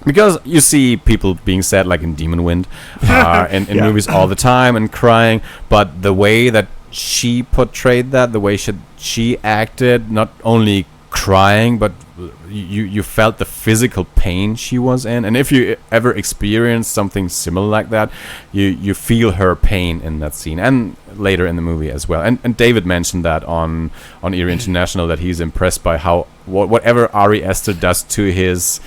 Because you see people being sad like in Demon Wind in movies all the time and crying, but the way that she portrayed that, the way she acted, not only crying, but you felt the physical pain she was in. And if you ever experienced something similar like that, you feel her pain in that scene and later in the movie as well. And David mentioned that on Eerie International, that he's impressed by how whatever Ari Aster does to his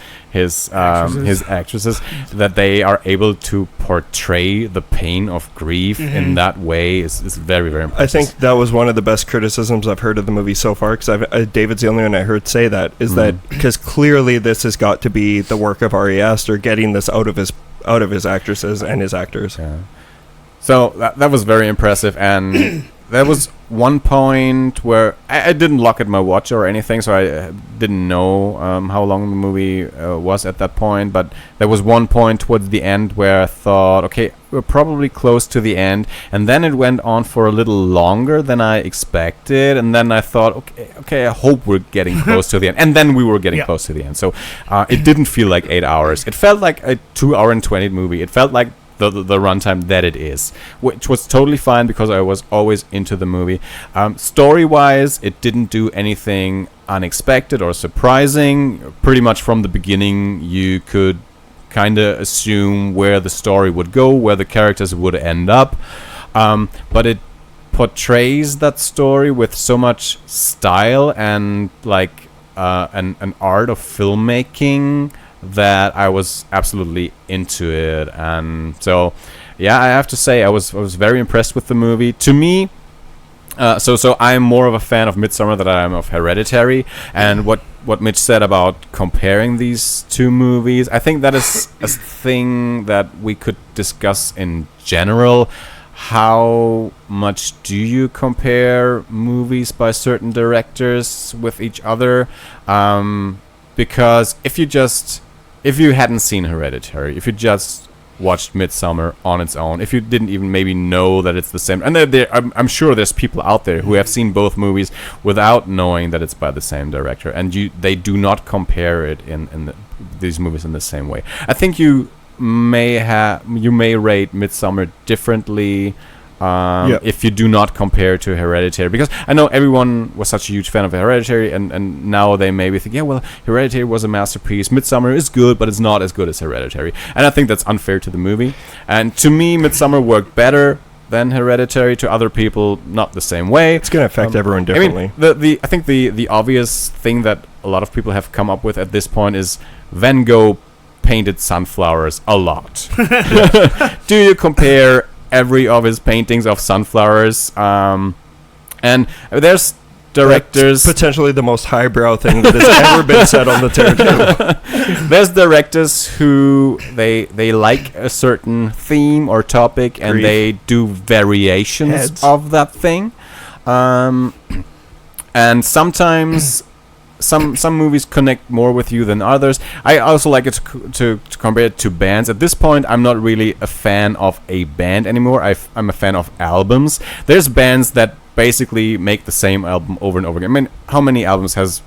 actresses, that they are able to portray the pain of grief in that way is very, very impressive. I think that was one of the best criticisms I've heard of the movie so far, because David's the only one I heard say that, is that because clearly this has got to be the work of Ari Aster getting this out of his actresses and his actors. Yeah. So that was very impressive, and there was one point where I didn't look at my watch or anything, so I didn't know how long the movie was at that point. But there was one point towards the end where I thought, okay, we're probably close to the end. And then it went on for a little longer than I expected. And then I thought, okay, I hope we're getting close to the end. And then we were getting close to the end. So it didn't feel like 8 hours. It felt like a 2 hour and 20 movie. It felt like the runtime that it is, which was totally fine because I was always into the movie. Story-wise, it didn't do anything unexpected or surprising. Pretty much from the beginning, you could kind of assume where the story would go, where the characters would end up. But it portrays that story with so much style and like an art of filmmaking that I was absolutely into it. And so, yeah, I have to say I was very impressed with the movie. To me, so I'm more of a fan of Midsommar than I am of Hereditary. And what Mitch said about comparing these two movies, I think that is a thing that we could discuss in general. How much do you compare movies by certain directors with each other? Because if you hadn't seen Hereditary, if you just watched Midsommar on its own, if you didn't even maybe know that it's the same, and I'm sure there's people out there who have seen both movies without knowing that it's by the same director, and they do not compare it in these movies in the same way. I think you may rate Midsommar differently if you do not compare to Hereditary, because I know everyone was such a huge fan of Hereditary, and now they maybe think, yeah, well, Hereditary was a masterpiece, Midsommar is good, but it's not as good as Hereditary, and I think that's unfair to the movie. And to me, Midsommar worked better than Hereditary. To other people, not the same way. It's going to affect everyone differently. I mean, I think the obvious thing that a lot of people have come up with at this point is Van Gogh painted sunflowers a lot. Do you compare every of his paintings of sunflowers? And there's directors... That's potentially the most highbrow thing that has ever been said on the territory. There's directors who they like a certain theme or topic, and they do variations of that thing. And sometimes... Some movies connect more with you than others. I also like it to compare it to bands. At this point, I'm not really a fan of a band anymore. I'm a fan of albums. There's bands that basically make the same album over and over again. I mean, how many albums has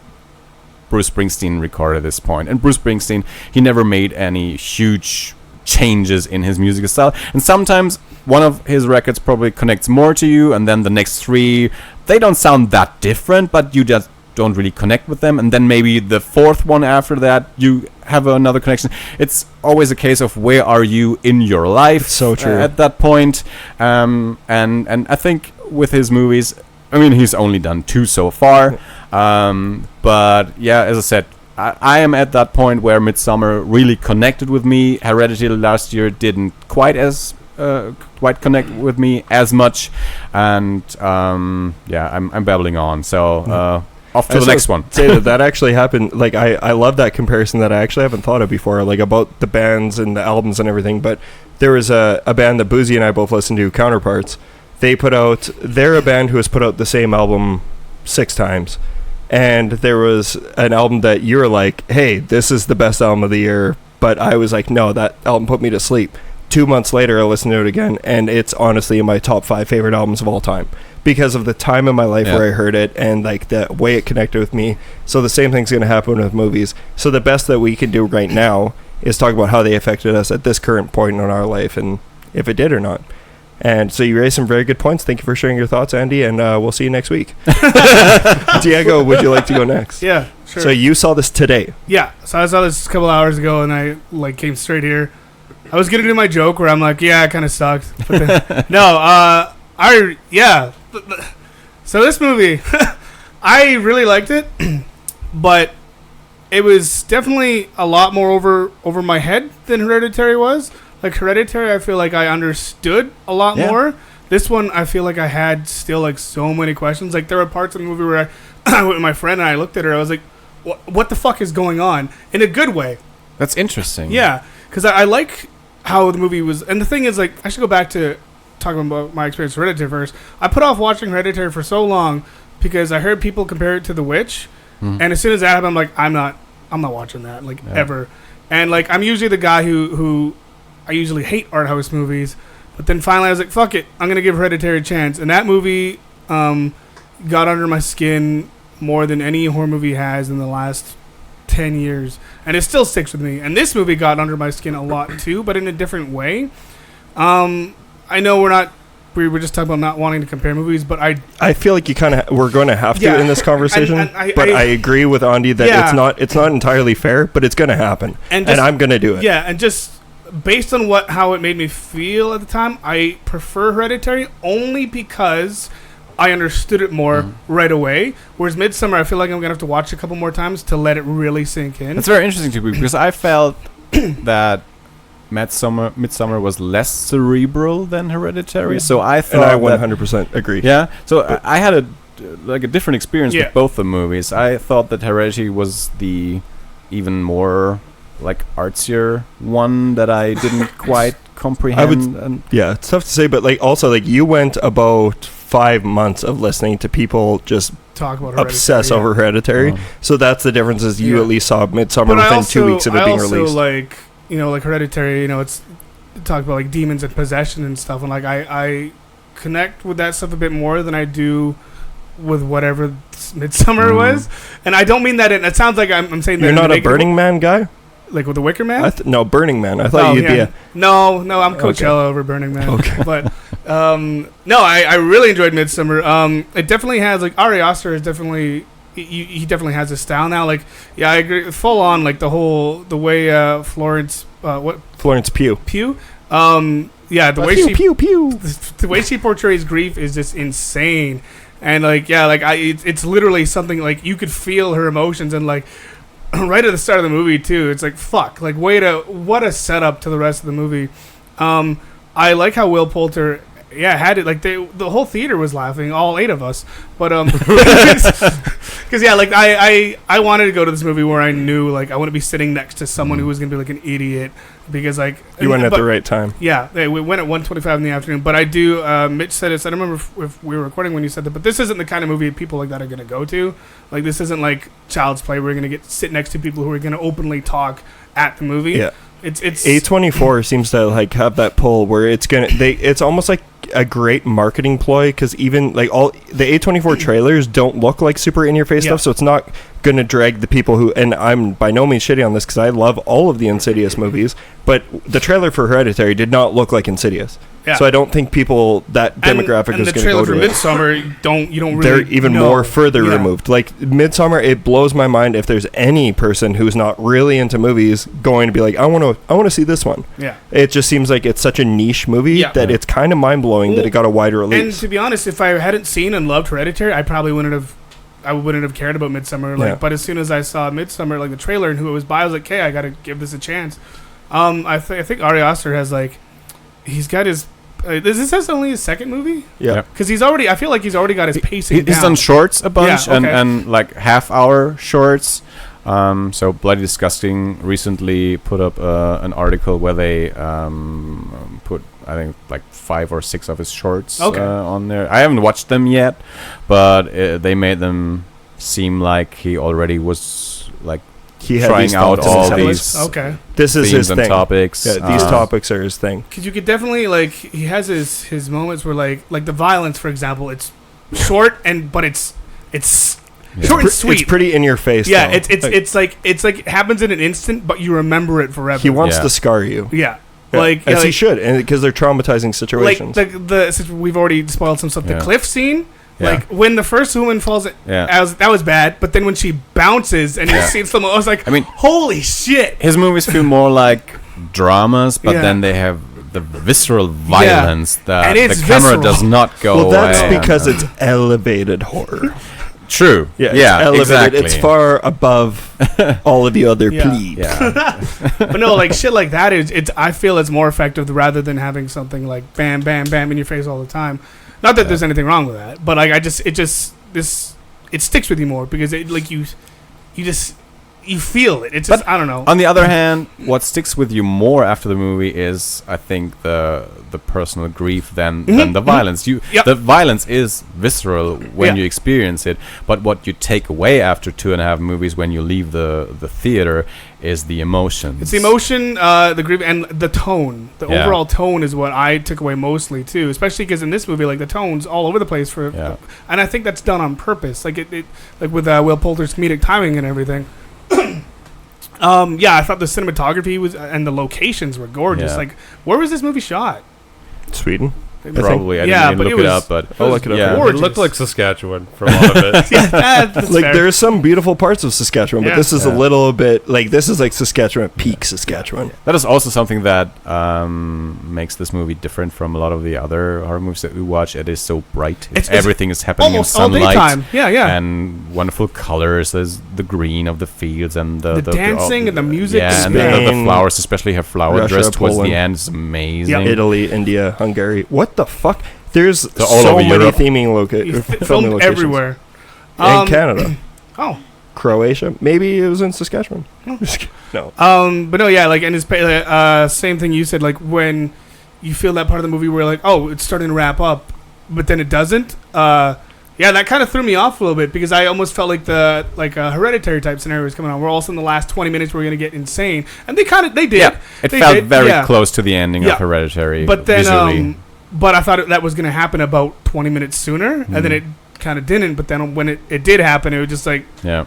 Bruce Springsteen recorded at this point? And Bruce Springsteen, he never made any huge changes in his musical style. And sometimes one of his records probably connects more to you, and then the next three, they don't sound that different, but you just don't really connect with them, and then maybe the fourth one after that you have another connection. It's always a case of where are you in your life. It's so true. At that point. And I think with his movies, I mean, he's only done 2 so far, but yeah, as I said, I am at that point where Midsommar really connected with me. Hereditary last year didn't quite connect with me as much, and yeah, I'm babbling on, so off to the next one. Say that actually happened. Like, I love that comparison that I actually haven't thought of before, like about the bands and the albums and everything. But there was a band that Boozy and I both listened to, Counterparts. They're a band who has put out the same album 6 times. And there was an album that you were like, hey, this is the best album of the year. But I was like, no, that album put me to sleep. 2 months later, I listened to it again, and it's honestly in my top 5 favorite albums of all time, because of the time in my life where I heard it and like the way it connected with me. So the same thing's going to happen with movies. So the best that we can do right now is talk about how they affected us at this current point in our life, and if it did or not. And so you raised some very good points. Thank you for sharing your thoughts, Andy, and we'll see you next week. Diego, would you like to go next? Yeah, sure. So you saw this today? Yeah, so I saw this a couple hours ago, and I came straight here. I was gonna do my joke where I'm like, yeah, it kind of sucked. But then, no, so this movie, I really liked it, but it was definitely a lot more over my head than Hereditary was. Like Hereditary, I feel like I understood a lot more. This one, I feel like I had still like so many questions. Like there were parts of the movie where I went with my friend and I looked at her. I was like, what the fuck is going on? In a good way. That's interesting. Yeah, because I like how the movie was. And the thing is, like, I should go back to talking about my experience with Hereditary first. I put off watching Hereditary for so long because I heard people compare it to The Witch. And as soon as that happened, I'm like, I'm not watching that, like, ever. And, like, I'm usually the guy who I usually hate art house movies. But then finally I was like, fuck it, I'm going to give Hereditary a chance. And that movie got under my skin more than any horror movie has in the last 10 years, and it still sticks with me. And this movie got under my skin a lot too, but in a different way. I know we were just talking about not wanting to compare movies, but I feel like we're going to have to in this conversation. But I agree with Andi that it's not entirely fair, but it's going to happen, and I'm going to do it. Yeah, and just based on how it made me feel at the time, I prefer Hereditary only because I understood it more right away. Whereas Midsommar, I feel like I'm gonna have to watch a couple more times to let it really sink in. It's very interesting to me because I felt that Midsommar was less cerebral than Hereditary. So I thought, and I 100% agree. Yeah. So I had a different experience with both the movies. I thought that Hereditary was the even more like artsier one that I didn't quite comprehend. It's tough to say, but like also like you went about 5 months of listening to people just talk about obsess over Hereditary. So that's the difference. Is you at least saw Midsommar within 2 weeks of it being released. Like like Hereditary, it's talk about like demons and possession and stuff, and like I connect with that stuff a bit more than I do with whatever Midsommar was. And I don't mean that it sounds like I'm saying that you're not a Burning Man guy. Like with the Wicker Man? No, Burning Man. I thought you'd be a... No, I'm Coachella over Burning Man. Okay. But, no, I really enjoyed Midsommar. It definitely has, like, Ari Asters definitely... He definitely has a style now. Like, yeah, I agree. Full on, like, the way Florence... Florence Pugh. Pugh? Yeah, the way the way she portrays grief is just insane. And, like, yeah, like, it's literally something, like, you could feel her emotions and, like... right at the start of the movie too, it's like fuck, like what a setup to the rest of the movie. I like how Will Poulter had it, like the whole theater was laughing, all 8 of us, but because like I wanted to go to this movie where I knew like I want to be sitting next to someone who was gonna be like an idiot, because like you went at the right time. We went at 1:25 in the afternoon, but I do Mitch said it, so I don't remember if we were recording when you said that, but this isn't the kind of movie people like that are gonna go to. Like this isn't like Child's Play where you're gonna sit next to people who are gonna openly talk at the movie. It's A24 seems to like have that pull where it's almost like a great marketing ploy, because even like all the A24 trailers don't look like super in your face stuff, so it's not going to drag the people who, and I'm by no means shitty on this because I love all of the Insidious movies, but the trailer for Hereditary did not look like Insidious. So I don't think people that demographic is going to go to it. And the trailer for Midsommar, you don't really they're even more further removed. Like Midsommar, it blows my mind if there's any person who's not really into movies going to be like, I want to see this one. It just seems like it's such a niche movie that it's kind of mind blowing that it got a wider release. And to be honest, if I hadn't seen and loved Hereditary, I probably wouldn't have cared about Midsommar. Like, but as soon as I saw Midsommar, like the trailer and who it was by, I was like, okay, I got to give this a chance. I think Ari Aster has like, he's got his. Is this only his second movie? Because I feel like he's already got his pacing down. He's done shorts a bunch and like half-hour shorts. So Bloody Disgusting recently put up an article where they put, I think, like 5 or 6 of his shorts on there. I haven't watched them yet, but they made them seem like he already was like trying out all these this is his thing. Topics. These topics are his thing. Because you could definitely like he has his moments where like the violence, for example, it's short but it's short and sweet. It's pretty in your face. Yeah, though. It's like it happens in an instant, but you remember it forever. He wants to scar you. Like as he should, and because they're traumatizing situations. Like since we've already spoiled some stuff. The cliff scene. Like when the first woman falls, that was bad. But then when she bounces and you see someone, I was like, holy shit! His movies feel more like dramas, but then they have the visceral violence that the camera does not go. Well, that's because it's elevated horror. True. Yeah, elevated. exactly. It's far above all of the other plebes. But no, like shit like that is I feel it's more effective rather than having something like bam, bam, bam in your face all the time. Not that there's anything wrong with that, but like it sticks with you more because it like you feel it. It's just, I don't know. On the other hand, what sticks with you more after the movie is, I think, the personal grief than the violence. The violence is visceral when you experience it, but what you take away after 2.5 movies when you leave the theater is the emotions. It's the emotion, the grief, and the tone. The overall tone is what I took away mostly too, especially because in this movie, like the tone's all over the place and I think that's done on purpose. Like it like with Will Poulter's comedic timing and everything. I thought the cinematography and the locations were gorgeous. Like, where was this movie shot? Sweden. Probably. I didn't even look it up, but I'll look it up. Yeah, it looked like Saskatchewan for a lot of it. Like there's some beautiful parts of Saskatchewan, but this is a little bit like this is like Saskatchewan, peak Saskatchewan. That is also something that makes this movie different from a lot of the other horror movies that we watch. It is so bright. Everything is happening in sunlight. All daytime. Yeah. And wonderful colors. There's the green of the fields and the dancing and the music. Yeah, and the flowers, especially her flower Russia, dress towards Poland. the end is amazing. Yep. Italy, India, Hungary. What the fuck? There's all so over many Europe. theming filming locations. Everywhere. In Canada. Oh. Croatia. Maybe it was in Saskatchewan. No. But no, yeah, like, and it's same thing you said, like, when you feel that part of the movie where, like, oh, it's starting to wrap up, but then it doesn't. Yeah, that kind of threw me off a little bit because I almost felt like a Hereditary type scenario was coming on. We're also in the last 20 minutes we're going to get insane, and they did. Yeah, it felt very close to the ending of Hereditary. But then, but I thought that was going to happen about 20 minutes sooner, and then it kind of didn't. But then when it did happen, it was just like, yeah,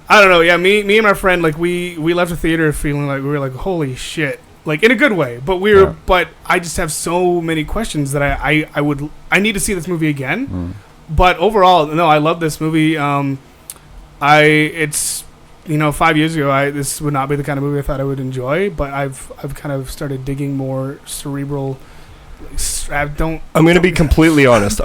I don't know. Yeah, me and my friend, like we left the theater feeling like we were like, holy shit, like in a good way. But but I just have so many questions that I need to see this movie again. But overall, no, I love this movie. It's 5 years ago, this would not be the kind of movie I thought I would enjoy. But I've kind of started digging more cerebral. I'm going to be completely honest.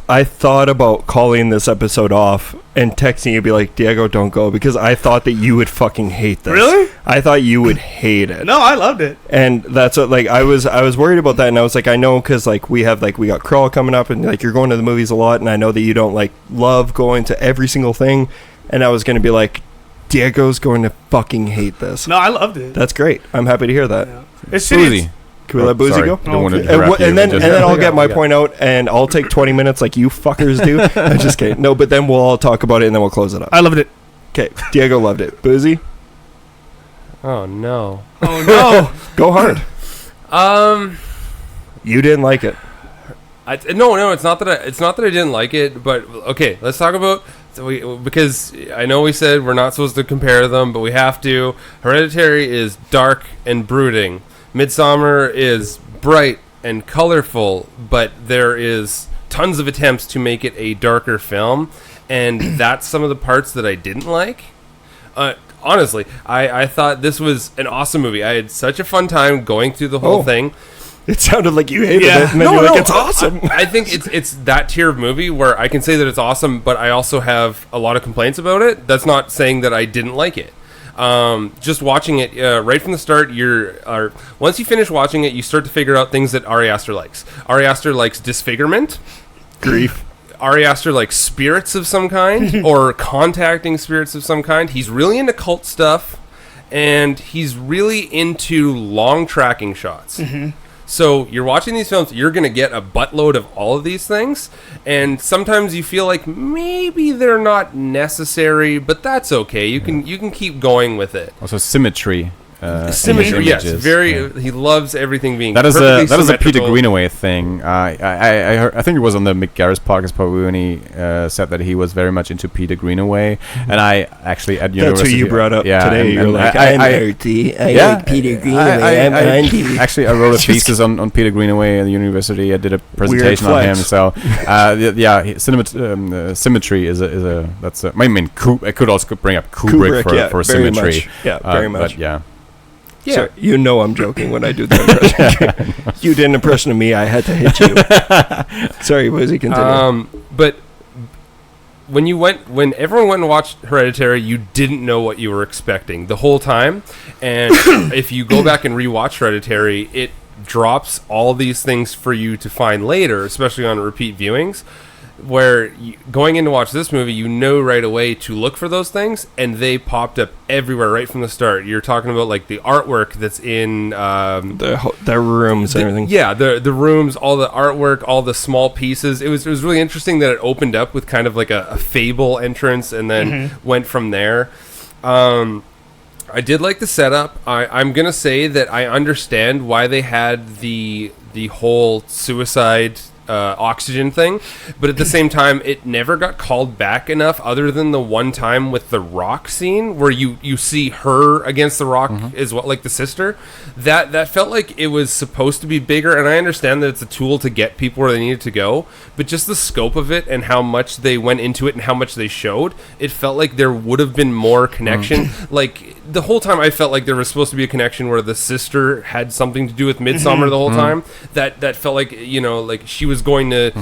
I thought about calling this episode off and texting you, be like, Diego, don't go, because I thought that you would fucking hate this. Really? I thought you would hate it. No, I loved it. And that's what, like, I was worried about that, and I was like, I know, because like we got Crawl coming up, and like you're going to the movies a lot, and I know that you don't like love going to every single thing, and I was going to be like, Diego's going to fucking hate this. No, I loved it. That's great. I'm happy to hear that. Yeah. It's shitty. Can we let Boozy go? And then I'll get my point out, and I'll take 20 minutes like you fuckers do. I'm just kidding. No, but then we'll all talk about it, and then we'll close it up. I loved it. Okay, Diego loved it. Boozy? Oh, no. Oh, no. Go hard. You didn't like it. No, it's not that I didn't like it, but okay, let's talk about... because I know we said we're not supposed to compare them, but we have to. Hereditary is dark and brooding. MIDSOMMAR is bright and colorful, but there is tons of attempts to make it a darker film, and that's some of the parts that I didn't like. Honestly, I thought this was an awesome movie. I had such a fun time going through the whole thing. It sounded like you hated it, and then you're like, it's awesome. I think it's that tier of movie where I can say that it's awesome, but I also have a lot of complaints about it. That's not saying that I didn't like it. Just watching it right from the start, once you finish watching it, you start to figure out things that Ari Aster likes. Ari Aster likes disfigurement, grief. Ari Aster likes spirits of some kind or contacting spirits of some kind. He's really into cult stuff, and he's really into long tracking shots. Mm-hmm. So you're watching these films, you're going to get a buttload of all of these things, and sometimes you feel like maybe they're not necessary, but that's okay. You can keep going with it. Also symmetry. Symmetry, yes, he loves everything being that is a Peter Greenaway thing. I heard, I think it was on the Mick Garris podcast probably when he said that he was very much into Peter Greenaway, and I actually at university. That's who you brought up today. You're like, I like Peter Greenaway. Actually, I wrote a thesis on Peter Greenaway at the university. I did a presentation on him. So symmetry is a that's a. I mean, I could also bring up Kubrick for symmetry. Very much. But yeah. Yeah. So, you know I'm joking when I do that impression. You did an impression of me, I had to hit you. Sorry, Wizzy, continue. But when everyone went and watched Hereditary, you didn't know what you were expecting the whole time. And if you go back and rewatch Hereditary, it drops all these things for you to find later, especially on repeat viewings. Where going in to watch this movie, you know right away to look for those things, and they popped up everywhere right from the start. You're talking about like the artwork that's in the rooms and everything. Yeah, the rooms, all the artwork, all the small pieces. It was really interesting that it opened up with kind of like a fable entrance, and then went from there. I did like the setup. I'm gonna say that I understand why they had the whole suicide oxygen thing, but at the same time, it never got called back enough, other than the one time with the rock scene where you see her against the rock as well, like the sister. That felt like it was supposed to be bigger, and I understand that it's a tool to get people where they needed to go, but just the scope of it and how much they went into it and how much they showed, it felt like there would have been more connection. Like the whole time, I felt like there was supposed to be a connection where the sister had something to do with MIDSOMMAR the whole time. That felt like, you know, like she was going to.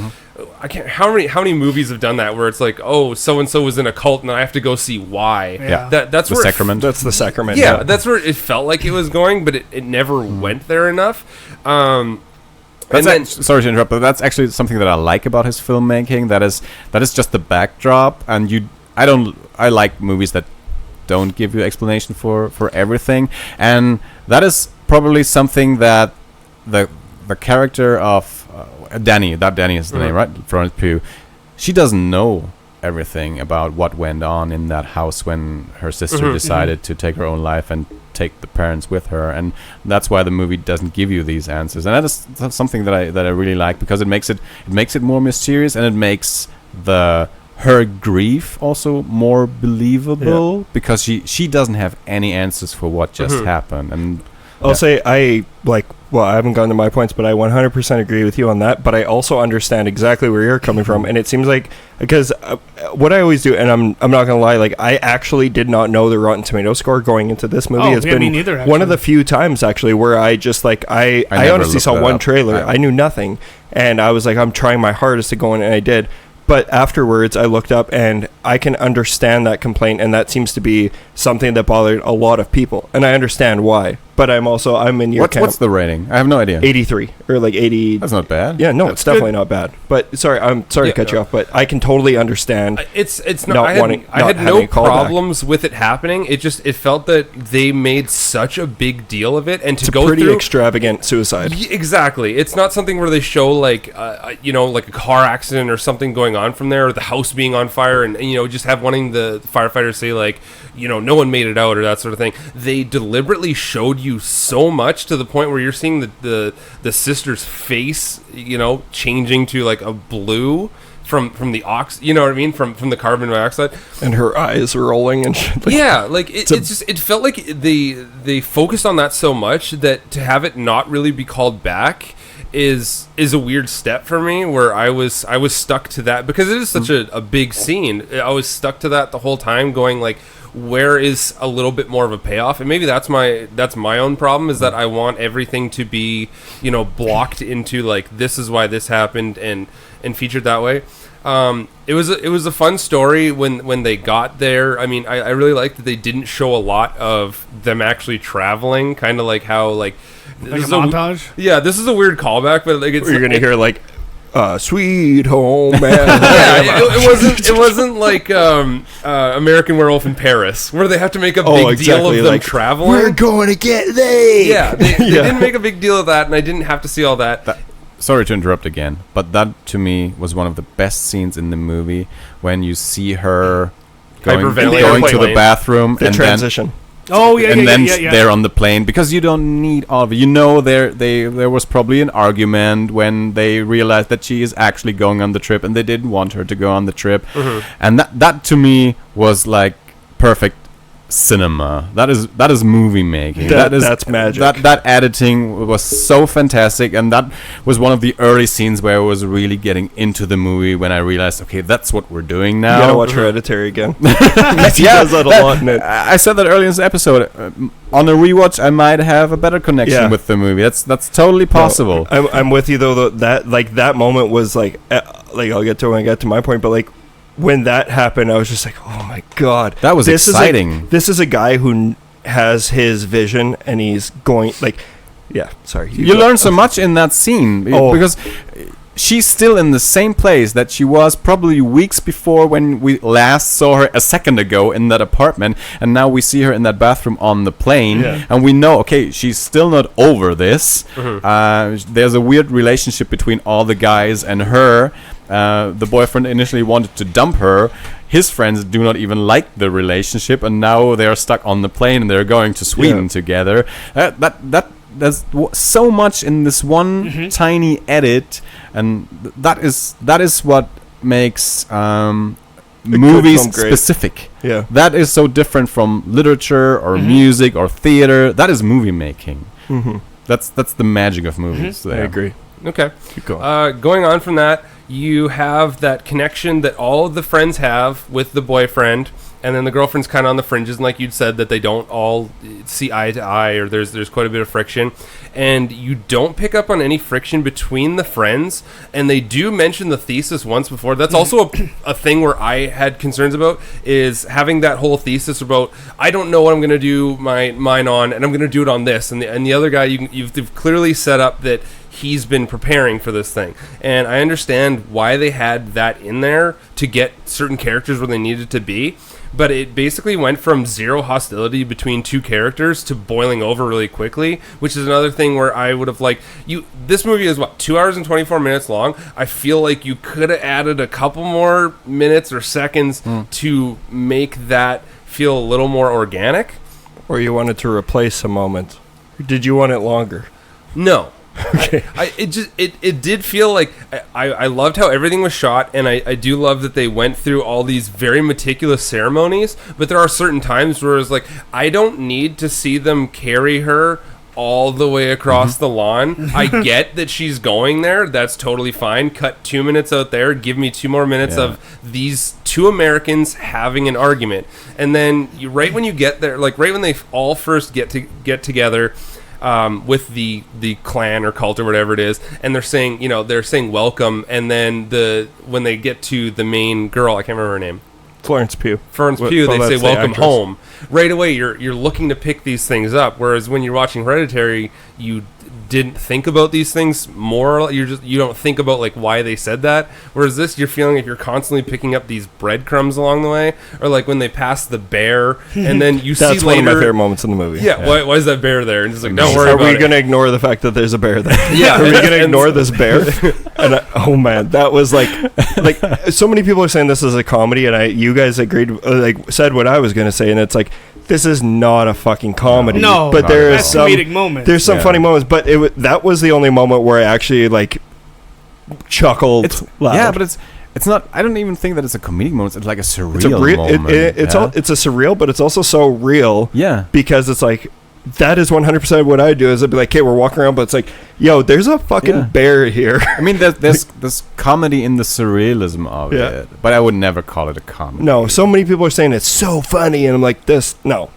I can't. How many movies have done that where it's like, oh, so and so was in a cult, and I have to go see why. Yeah, that's the where sacrament. That's the sacrament. Yeah, that's where it felt like it was going, but it never went there enough. Sorry to interrupt, but that's actually something that I like about his filmmaking. That is just the backdrop, and I like movies that don't give you explanation for everything, and that is probably something that the character of Danny is the name, right? Florence Pugh. She doesn't know everything about what went on in that house when her sister decided to take her own life and take the parents with her, and that's why the movie doesn't give you these answers. And that's something that I really like, because it makes it more mysterious, and it makes her grief also more believable, because she doesn't have any answers for what just happened. And I'll say I haven't gotten to my points, but I 100% agree with you on that. But I also understand exactly where you're coming from, and it seems like, because what I always do, and I'm not gonna lie, like I actually did not know the Rotten Tomato score going into this movie. It's been me neither, one of the few times actually where I just like I honestly saw one trailer, I knew nothing, and I was like, I'm trying my hardest to go in, and I did. But afterwards, I looked up, and I can understand that complaint, and that seems to be something that bothered a lot of people, and I understand why. But I'm in your camp. What's the rating? I have no idea. 83 or like 80. That's not bad. Yeah, no, it's definitely not bad. But sorry, I'm sorry to cut you off, but I can totally understand. It's not. I had no problems with it happening. It felt that they made such a big deal of it, and it's a pretty extravagant suicide. Exactly. It's not something where they show like like a car accident or something going on from there, or the house being on fire, and just have wanting the firefighters say like, no one made it out, or that sort of thing. They deliberately showed you so much, to the point where you're seeing the sister's face, changing to like a blue from the you know what I mean, from the carbon dioxide, and her eyes rolling and shit. It felt like they focused on that so much that to have it not really be called back is a weird step for me, where I was stuck to that, because it is such a big scene. I was stuck to that the whole time, going like, where is a little bit more of a payoff? And maybe that's my own problem, is that I want everything to be blocked into like, this is why this happened, and featured that way. It was a fun story when they got there. I mean, I really liked that they didn't show a lot of them actually traveling, kind of like how like a montage. This is a weird callback, but like you're gonna hear like, sweet home man. it wasn't like American Werewolf in Paris, where they have to make a big deal of them like, traveling. We're going to get laid. Yeah, they didn't make a big deal of that, and I didn't have to see all that. Sorry to interrupt again, but that to me was one of the best scenes in the movie, when you see her going to the bathroom, the and transition. They're on the plane, because you don't need all of it. There was probably an argument when they realized that she is actually going on the trip, and they didn't want her to go on the trip, and that to me was like perfect cinema. That is movie making. That's magic. That editing was so fantastic, and that was one of the early scenes where I was really getting into the movie, when I realized, okay, that's what we're doing now. You gotta watch Hereditary again. He does that a lot in it. I said that earlier in this episode. On a rewatch, I might have a better connection with the movie. That's totally possible. No, I'm with you though. That moment was like I'll get to it when I get to my point, but like, when that happened, I was just like, oh my god, that was exciting. This is a guy who has his vision, and he's going like, sorry. You learn so much in that scene, because she's still in the same place that she was probably weeks before, when we last saw her a second ago in that apartment, and now we see her in that bathroom on the plane, and we know, okay, she's still not over this. There's a weird relationship between all the guys and her. The boyfriend initially wanted to dump her. His friends do not even like the relationship, and now they are stuck on the plane, and they're going to Sweden together. there's so much in this one tiny edit, and that is what makes movies specific. Yeah, that is so different from literature or music or theater. That is movie making. That's the magic of movies. I agree. Okay, keep going. Going on from that, you have that connection that all of the friends have with the boyfriend, and then the girlfriend's kind of on the fringes, and like you'd said, that they don't all see eye to eye, or there's quite a bit of friction, and you don't pick up on any friction between the friends, and they do mention the thesis once before. That's also a thing where I had concerns about, is having that whole thesis about, I don't know what I'm going to do mine on, and I'm going to do it on this, and the other guy, you've clearly set up that he's been preparing for this thing, and I understand why they had that in there to get certain characters where they needed to be, but it basically went from zero hostility between two characters to boiling over really quickly, which is another thing where I would have liked this movie is 2 hours and 24 minutes long. I feel like you could have added a couple more minutes or seconds to make that feel a little more organic. Or you wanted to replace a moment. Did you want it longer? No. Okay. It did feel like I loved how everything was shot, and I do love that they went through all these very meticulous ceremonies, but there are certain times where it's like, I don't need to see them carry her all the way across the lawn. I get that she's going there. That's totally fine. Cut 2 minutes out there. Give me 2 more minutes of these two Americans having an argument. And then right when you get there, like right when they all first get together, with the clan or cult or whatever it is, and they're saying welcome, and then when they get to the main girl, I can't remember her name, Florence Pugh, they say welcome home. Right away you're looking to pick these things up, whereas when you're watching Hereditary, you didn't think about these things more. You don't think about like why they said that, whereas this, you're feeling like you're constantly picking up these breadcrumbs along the way, or like when they pass the bear and then you see later, that's one of my favorite moments in the movie. Why is that bear there? And just like, don't worry about it. Are we going to ignore the fact that there's a bear there? Yeah. Are we going to ignore this bear? And oh man, that was like so many people are saying this is a comedy, and you guys agreed, said what I was going to say, and it's like, this is not a fucking comedy. No, but there is some comedic moments. There's some funny moments, but that was the only moment where I actually like chuckled loud. Yeah, but it's not. I don't even think that it's a comedic moment. It's like a surreal moment. It's a surreal, but it's also so real. Yeah, because it's like, that is 100% what I do. Is I'd be like, hey, we're walking around, but it's like, yo, there's a fucking bear here. I mean, there's comedy in the surrealism of it, but I would never call it a comedy. No, so many people are saying it's so funny, and I'm like, no.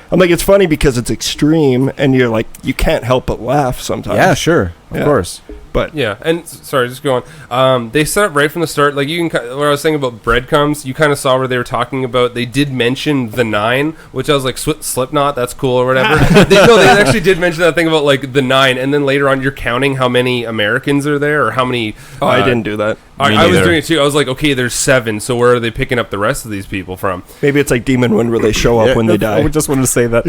I'm like, it's funny because it's extreme, and you're like, you can't help but laugh sometimes. Yeah, sure, of course. But yeah, and sorry, just go on. They set up right from the start, like you can. What I was saying about breadcrumbs, you kind of saw where they were talking about. They did mention the 9, which I was like, Slipknot, that's cool or whatever. they actually did mention that thing about like the 9, and then later on, you're counting how many Americans are there or how many. I didn't do that. I was doing it too. I was like, okay, there's 7, so where are they picking up the rest of these people from? Maybe it's like Demon Wind where they show up when they die. I just wanted to say that.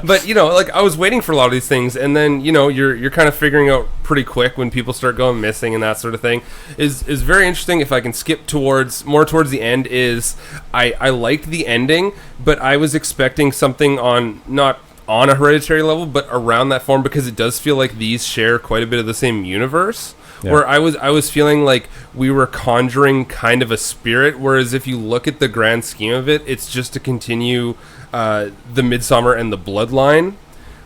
But like I was waiting for a lot of these things, and then you're kind of figuring out pretty quick when people start going missing and that sort of thing. Is very interesting. If I can skip towards the end, is I liked the ending, but I was expecting something not on a Hereditary level, but around that form, because it does feel like these share quite a bit of the same universe. Yeah. Where I was feeling like we were conjuring kind of a spirit, whereas if you look at the grand scheme of it, it's just to continue the MIDSOMMAR and the Bloodline,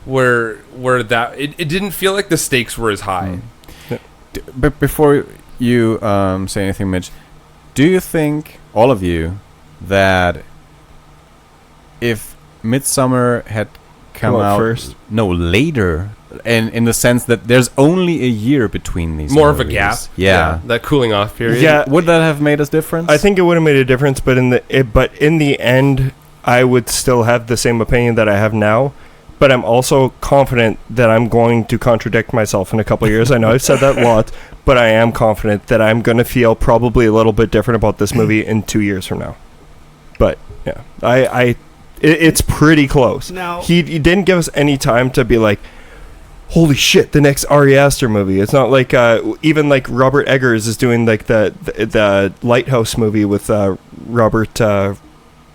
where that it didn't feel like the stakes were as high. But before you say anything, Mitch, do you think, all of you, that if MIDSOMMAR had come out first, later, and in the sense that there's only a year between these more movies. Of a gap, that cooling off period, would that have made a difference? I think it would have made a difference, but in the end, I would still have the same opinion that I have now. But I'm also confident that I'm going to contradict myself in a couple of years. I know I've said that a lot, but I am confident that I'm going to feel probably a little bit different about this movie in 2 years from now. But yeah, it's pretty close. Now, he didn't give us any time to be like, holy shit, the next Ari Aster movie. It's not like even like Robert Eggers is doing like the Lighthouse movie with Robert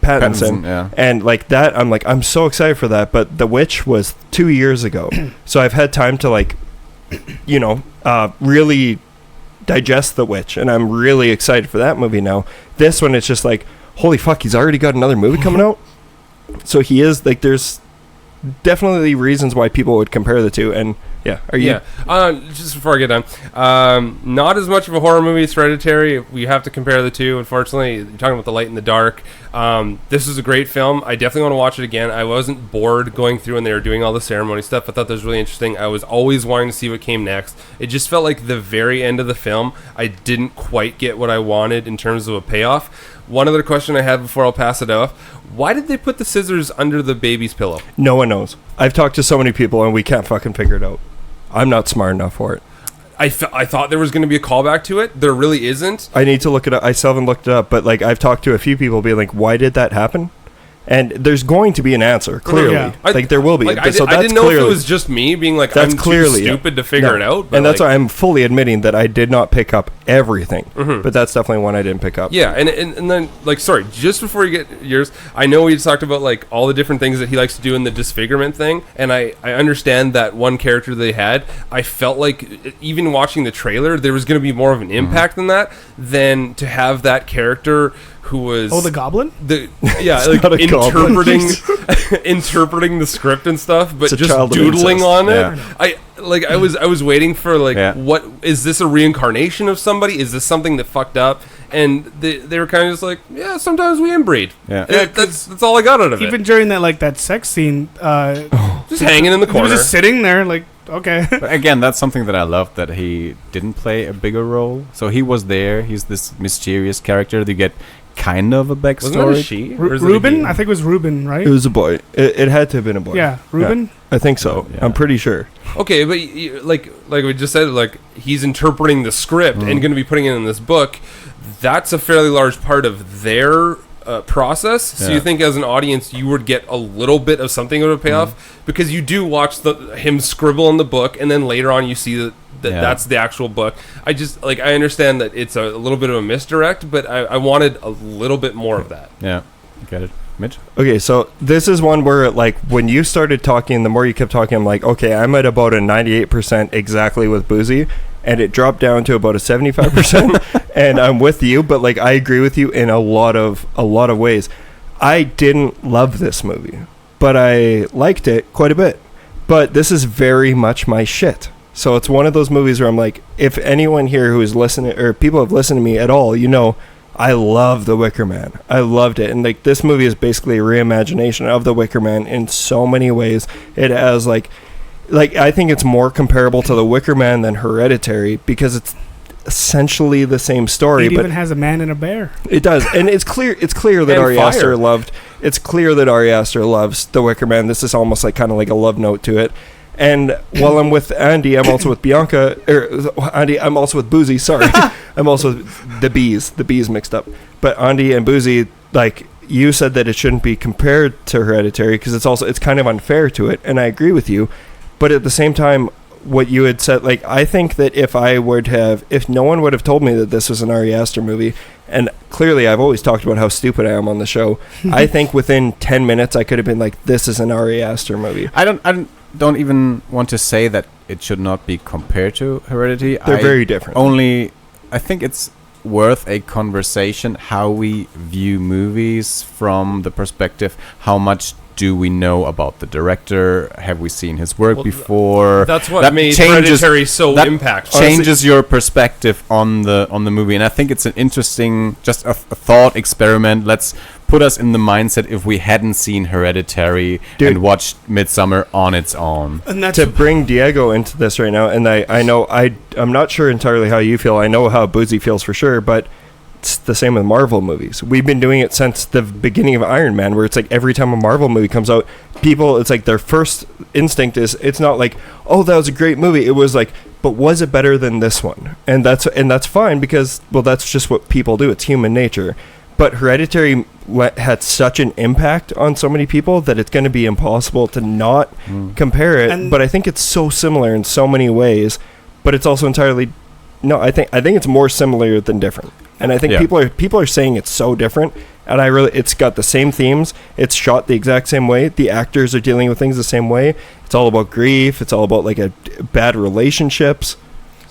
Pattinson. Yeah. And like that, I'm so excited for that. But The Witch was 2 years ago, so I've had time to like, really digest The Witch, and I'm really excited for that movie now. This one, it's just like, holy fuck, he's already got another movie coming out. So he is like, there's definitely reasons why people would compare the two. And yeah, are you? Yeah. Just before I get done, not as much of a horror movie as Hereditary. We have to compare the two. Unfortunately, you're talking about The Light and the Dark. This is a great film. I definitely want to watch it again. I wasn't bored going through and they were doing all the ceremony stuff. I thought that was really interesting. I was always wanting to see what came next. It just felt like the very end of the film, I didn't quite get what I wanted in terms of a payoff. One other question I had before I'll pass it off. Why did they put the scissors under the baby's pillow? No one knows. I've talked to so many people and we can't fucking figure it out. I'm not smart enough for it. I thought there was going to be a callback to it. There really isn't. I need to look it up. I still haven't looked it up, but like I've talked to a few people being like, why did that happen? And there's going to be an answer, clearly. Yeah. Like, there will be. Like, I didn't know if it was just me being like, I'm too stupid to figure it out. But and that's why I'm fully admitting that I did not pick up everything. But that's definitely one I didn't pick up. Yeah, and then, like, sorry, just before you get yours, I know we talked about, like, all the different things that he likes to do in the disfigurement thing, and I understand that one character they had. I felt like, even watching the trailer, there was going to be more of an impact than that, than to have that character who was the goblin? Like interpreting the script and stuff, but just doodling on it. I was waiting for what is this, a reincarnation of somebody? Is this something that fucked up? And they were kind of just like, yeah, sometimes we inbreed. That's all I got out of it. Even during that sex scene, just hanging in the corner, he was just sitting there like, okay. But again, that's something that I love, that he didn't play a bigger role. So he was there. He's this mysterious character. You get kind of a backstory. Wasn't that a she? Reuben? I think it was Reuben, right? It was a boy. It had to have been a boy. Yeah, Reuben? Yeah, I think so. Yeah. I'm pretty sure. Okay, but like we just said, like, he's interpreting the script and going to be putting it in this book. That's a fairly large part of their process. So you think as an audience you would get a little bit of something of a payoff, because you do watch him scribble in the book, and then later on you see that's the actual book. I just I understand that it's a little bit of a misdirect, but I wanted a little bit more of that. Yeah, got it. Mitch? Okay, so this is one where, like, when you started talking, the more you kept talking, I'm like, okay, I'm at about a 98% exactly with Boozy, and it dropped down to about a 75%, and I'm with you, but, like, I agree with you in a lot of ways. I didn't love this movie, but I liked it quite a bit. But this is very much my shit. So it's one of those movies where I'm like, if anyone here who is listening, or people have listened to me at all, you know, I love The Wicker Man. I loved it. And like, this movie is basically a reimagination of The Wicker Man in so many ways. It has like I think it's more comparable to The Wicker Man than Hereditary, because it's essentially the same story. It even has a man and a bear. It does. And it's clear that Ari Aster loves The Wicker Man. This is almost like kind of like a love note to it. And while I'm with Andi, I'm also with Bianca. Andi, I'm also with Boozy. Sorry, I'm also with the bees mixed up. But Andi and Boozy, like, you said that it shouldn't be compared to Hereditary because it's kind of unfair to it, and I agree with you. But at the same time, what you had said, like, I think that if no one would have told me that this was an Ari Aster movie, and clearly I've always talked about how stupid I am on the show, I think within 10 minutes I could have been like, this is an Ari Aster movie. I don't even want to say that it should not be compared to Heredity. They're very different. I think it's worth a conversation how we view movies from the perspective, how much do we know about the director? Have we seen his work before? That's what made Hereditary so impactful. Changes your perspective on the movie, and I think it's an interesting, just a thought experiment. Let's put us in the mindset if we hadn't seen Hereditary and watched MIDSOMMAR on its own. And to bring Diego into this right now, and I know I'm not sure entirely how you feel. I know how Boozy feels for sure, but it's the same with Marvel movies. We've been doing it since the beginning of Iron Man, where it's like every time a Marvel movie comes out, it's like their first instinct is, it's not like, oh, that was a great movie. It was like, but was it better than this one? And that's fine, because, well, that's just what people do. It's human nature. But Hereditary had such an impact on so many people that it's going to be impossible to not compare it. But I think it's so similar in so many ways, but it's also entirely No, I think it's more similar than different. And I think people are saying it's so different. And it's got the same themes. It's shot the exact same way. The actors are dealing with things the same way. It's all about grief. It's all about like bad relationships.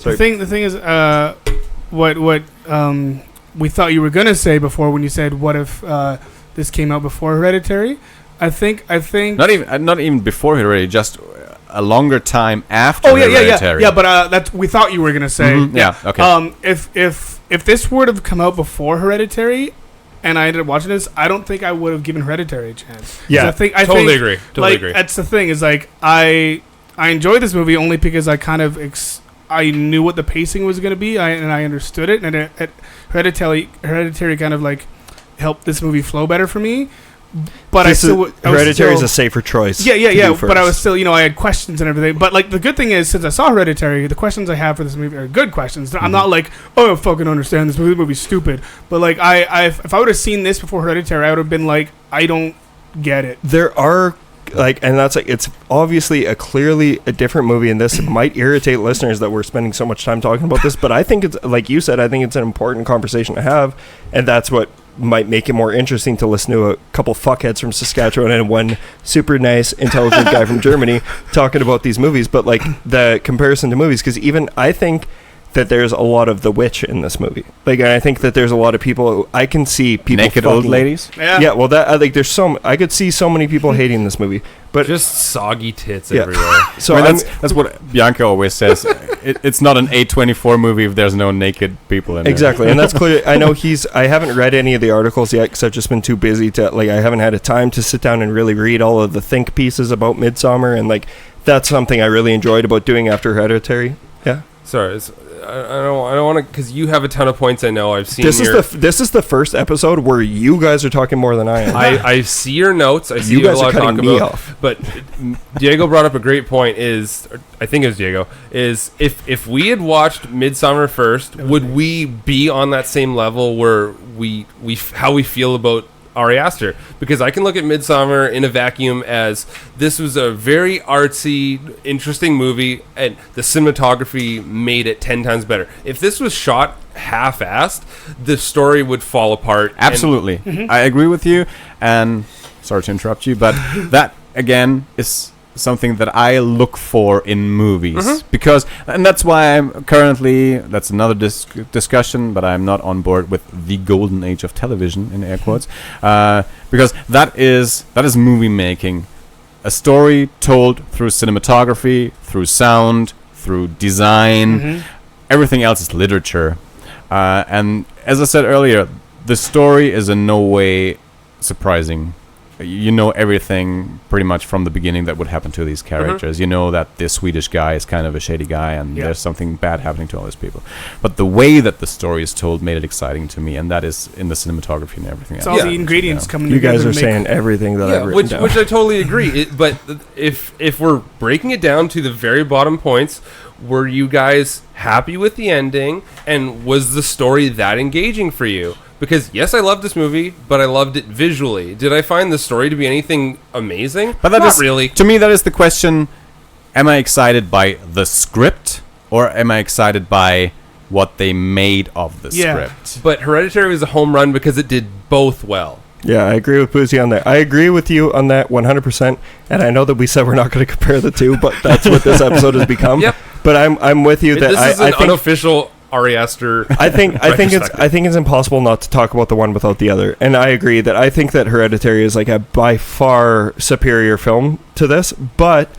The thing is, what we thought you were gonna say before when you said, "What if this came out before Hereditary?" I think not even before Hereditary, just a longer time after Hereditary. Yeah. But that's we thought you were gonna say. Mm-hmm. Yeah. Okay. If this were to have come out before Hereditary, and I ended up watching this, I don't think I would have given Hereditary a chance. Yeah, I totally agree. That's the thing is like I enjoyed this movie only because I kind of I knew what the pacing was going to be, and I understood it, and it Hereditary kind of like helped this movie flow better for me. But Hereditary is a safer choice. Yeah. But I was still, I had questions and everything. But like the good thing is, since I saw Hereditary, the questions I have for this movie are good questions. I'm not like, oh, I fucking understand this movie. This movie's stupid. But like, if I would have seen this before Hereditary, I would have been like, I don't get it. There are and that's like, it's obviously clearly a different movie, and this might irritate listeners that we're spending so much time talking about this. But I think it's like you said, I think it's an important conversation to have, and that's what might make it more interesting to listen to a couple fuckheads from Saskatchewan and one super nice, intelligent guy from Germany talking about these movies. But like the comparison to movies, because even I think that there's a lot of The Witch in this movie. Like, and I think that there's a lot of people. I can see people naked old ladies. Yeah. Well, that I think there's I could see so many people hating this movie, but just soggy tits everywhere. So that's what Bianca always says. It's not an A24 movie if there's no naked people in it. Exactly, and that's clear. I know I haven't read any of the articles yet because I've just been too busy to I haven't had a time to sit down and really read all of the think pieces about MIDSOMMAR, and like that's something I really enjoyed about doing after Hereditary. Yeah. Sorry. I don't want to, because you have a ton of points. I know I've seen. This is the first episode where you guys are talking more than I am. I see your notes. I see you guys a lot are cutting me about, off. But Diego brought up a great point. I think it was Diego. Is if we had watched MIDSOMMAR first, would we be on that same level where we how we feel about Ari Aster? Because I can look at MIDSOMMAR in a vacuum as this was a very artsy, interesting movie, and the cinematography made it 10 times better. If this was shot half-assed, the story would fall apart. Absolutely. I agree with you, and sorry to interrupt you, but that, again, is something that I look for in movies, because, and that's why I'm currently, that's another discussion, but I'm not on board with the golden age of television, in air quotes, because that is movie making, a story told through cinematography, through sound, through design. Everything else is literature, and as I said earlier, the story is in no way surprising. You know everything pretty much from the beginning that would happen to these characters. You know that this Swedish guy is kind of a shady guy, and there's something bad happening to all these people. But the way that the story is told made it exciting to me, and that is in the cinematography and everything else. All the ingredients coming together. You guys are saying everything that I've written down. Which I totally agree. But if we're breaking it down to the very bottom points, were you guys happy with the ending, and was the story that engaging for you? Because, yes, I loved this movie, but I loved it visually. Did I find the story to be anything amazing? But Not really. To me, that is the question, am I excited by the script, or am I excited by what they made of the script? But Hereditary was a home run because it did both well. Yeah, I agree with Boozy on that. I agree with you on that 100%. And I know that we said we're not going to compare the two, but that's what this episode has become. Yep. But I'm with you that this is an unofficial Ari Aster. I think it's impossible not to talk about the one without the other. And I agree that I think that Hereditary is like a by far superior film to this. But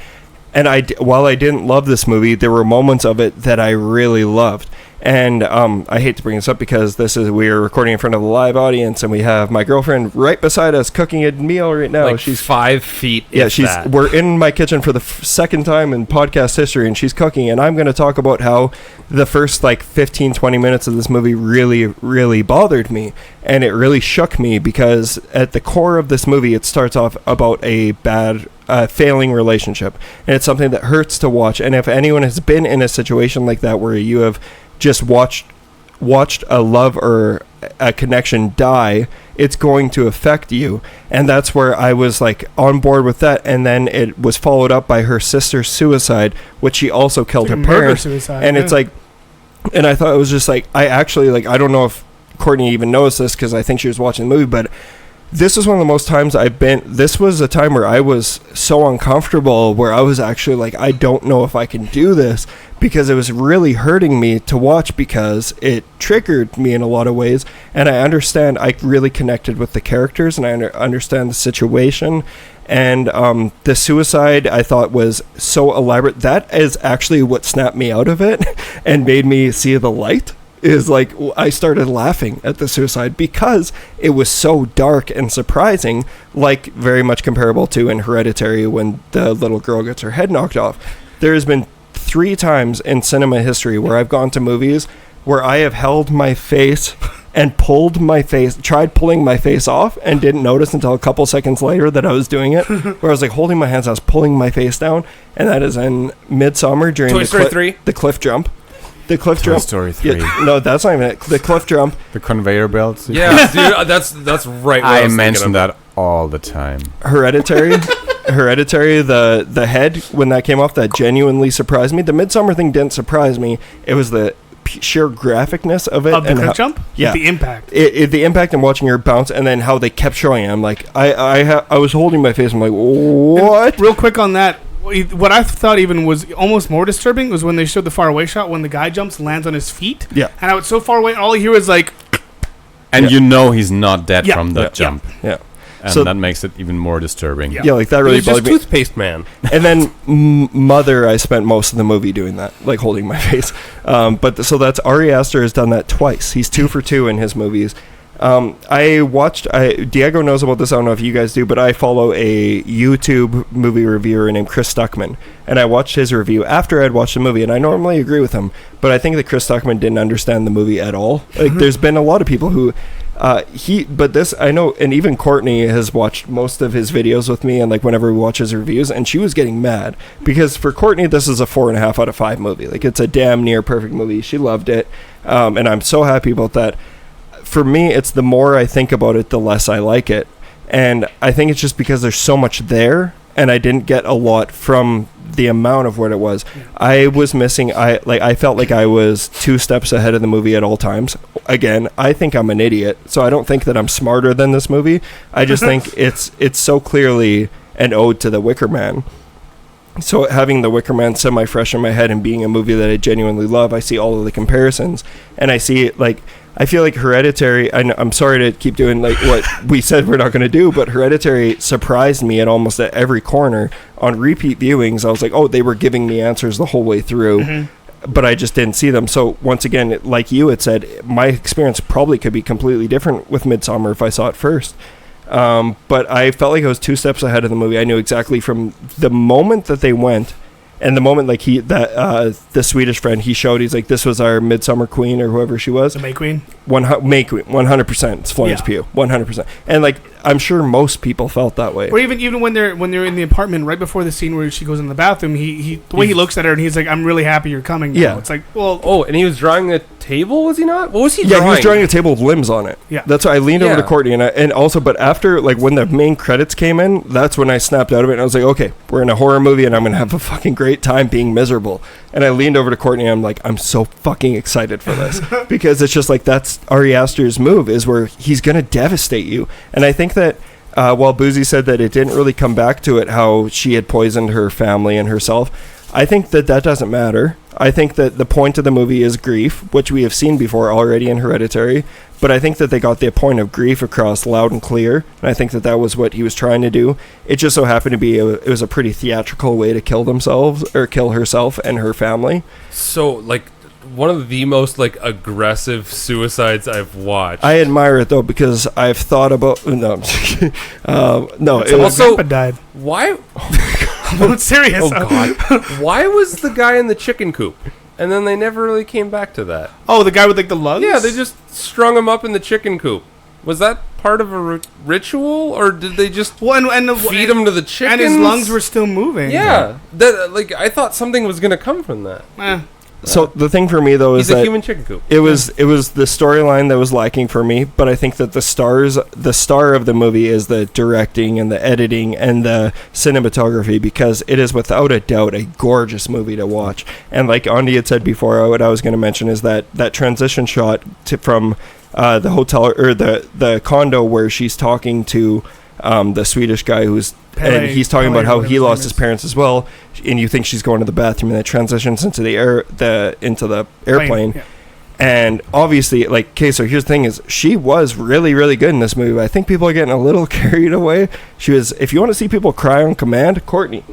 while I didn't love this movie, there were moments of it that I really loved. And I hate to bring this up because we are recording in front of a live audience, and we have my girlfriend right beside us cooking a meal right now. Like she's 5 feet. Yeah, we're in my kitchen for the second time in podcast history, and she's cooking. And I'm going to talk about how the first 15-20 minutes of this movie really, really bothered me, and it really shook me because at the core of this movie, it starts off about a bad failing relationship, and it's something that hurts to watch. And if anyone has been in a situation like that where you have just watched a love or a connection die, it's going to affect you. And that's where I was on board with that. And then it was followed up by her sister's suicide, which she also killed her parents. Suicide, and it's And I thought it was just like, I actually, like, I don't know if Courtney even knows this because I think she was watching the movie, but this was one of the most times this was a time where I was so uncomfortable, where I was actually like, I don't know if I can do this, because it was really hurting me to watch, because it triggered me in a lot of ways. And I really connected with the characters, and I understand the situation. And the suicide, I thought, was so elaborate. That is actually what snapped me out of it and made me see the light. Is like, I started laughing at the suicide because it was so dark and surprising, like very much comparable to in Hereditary when the little girl gets her head knocked off. There has been 3 times in cinema history where I've gone to movies where I have held my face and tried pulling my face off, and didn't notice until a couple seconds later that I was doing it, where I was like holding my hands, I was pulling my face down, and that is in Midsommar during Toy Story 3? The cliff jump. The cliff Toy jump. Story 3. Yeah, no, that's not even it. The cliff jump. The conveyor belts. Yeah, dude, that's right. What I mention that all the time. Hereditary, the head, when that came off, that genuinely surprised me. The Midsommar thing didn't surprise me. It was the sheer graphicness of it. Of the cliff jump? Yeah. The impact. The impact and watching her bounce, and then how they kept showing it. I'm like, I was holding my face. I'm like, what? And real quick on that. What I thought even was almost more disturbing was when they showed the far away shot when the guy jumps and lands on his feet. Yeah. And I was so far away, all you hear is like... And he's not dead from the jump. Yeah. And so that makes it even more disturbing. Yeah, like that really bothered me. Toothpaste Man. And then Mother, I spent most of the movie doing that, like holding my face. So that's Ari Asters has done that twice. He's 2 for 2 in his movies. Diego knows about this, I don't know if you guys do, but I follow a YouTube movie reviewer named Chris Stuckman, and I watched his review after I'd watched the movie, and I normally agree with him, but I think that Chris Stuckman didn't understand the movie at all. Like, there's been a lot of people who I know, and even Courtney has watched most of his videos with me, and like whenever we watch his reviews, and she was getting mad because for Courtney this is a 4.5 out of 5 movie. Like, it's a damn near perfect movie. She loved it, and I'm so happy about that. For me, it's the more I think about it, the less I like it. And I think it's just because there's so much there, and I didn't get a lot from the amount of what it was. I was missing, I felt like I was 2 steps ahead of the movie at all times. Again, I think I'm an idiot, so I don't think that I'm smarter than this movie. I just think it's so clearly an ode to The Wicker Man. So having The Wicker Man semi-fresh in my head and being a movie that I genuinely love, I see all of the comparisons, and I see it like... I feel like Hereditary, I'm sorry to keep doing like what we said we're not going to do, but Hereditary surprised me at almost at every corner. On repeat viewings, I was like, oh, they were giving me answers the whole way through, but I just didn't see them. So once again, like you had said, my experience probably could be completely different with Midsommar if I saw it first. But I felt like I was 2 steps ahead of the movie. I knew exactly from the moment that they went, and the moment like the Swedish friend he showed, he's like, this was our Midsummer Queen or whoever she was. The May Queen? May Queen, 100%. It's Florence Pugh, 100%. And like, I'm sure most people felt that way. Or even when they're in the apartment right before the scene where she goes in the bathroom, the way he looks at her and he's like, I'm really happy you're coming now. Yeah. It's like, well... Oh, and he was drawing a table, was he not? What was he drawing? Yeah, he was drawing a table with limbs on it. Yeah. That's why I leaned over to Courtney, but after, like, when the main credits came in, that's when I snapped out of it, and I was like, okay, we're in a horror movie, and I'm going to have a fucking great time being miserable. And I leaned over to Courtney, and I'm like, I'm so fucking excited for this. Because it's just like, that's Ari Asters' move, is where he's going to devastate you. And I think that while Boozy said that it didn't really come back to it, how she had poisoned her family and herself, I think that doesn't matter. I think that the point of the movie is grief, which we have seen before already in Hereditary, but I think that they got the point of grief across loud and clear, and I think that was what he was trying to do. It just so happened to be it was a pretty theatrical way to kill themselves, or kill herself and her family. So, like, one of the most, like, aggressive suicides I've watched. I admire it, though, because I've thought about... No, I'm just kidding. No, it also... Grandpa died. Why... I'm serious. Oh, God. Why was the guy in the chicken coop? And then they never really came back to that. Oh, the guy with, like, the lugs? Yeah, they just strung him up in the chicken coop. Was that part of a ritual, or did they just feed him to the chickens? And his lungs were still moving. Yeah. That, like, I thought something was going to come from that. So the thing for me though is that human chicken coop. It was the storyline that was lacking for me, but I think that the star of the movie is the directing and the editing and the cinematography, because it is without a doubt a gorgeous movie to watch. And like Andi had said before, what I was going to mention is that transition shot from the hotel or the condo where she's talking to the Swedish guy and he's talking about how he lost his parents as well, and you think she's going to the bathroom, and it transitions into the airplane. Yeah. And obviously, like, okay, so here's the thing: is she was really, really good in this movie. But I think people are getting a little carried away. She was. If you want to see people cry on command, Courtney.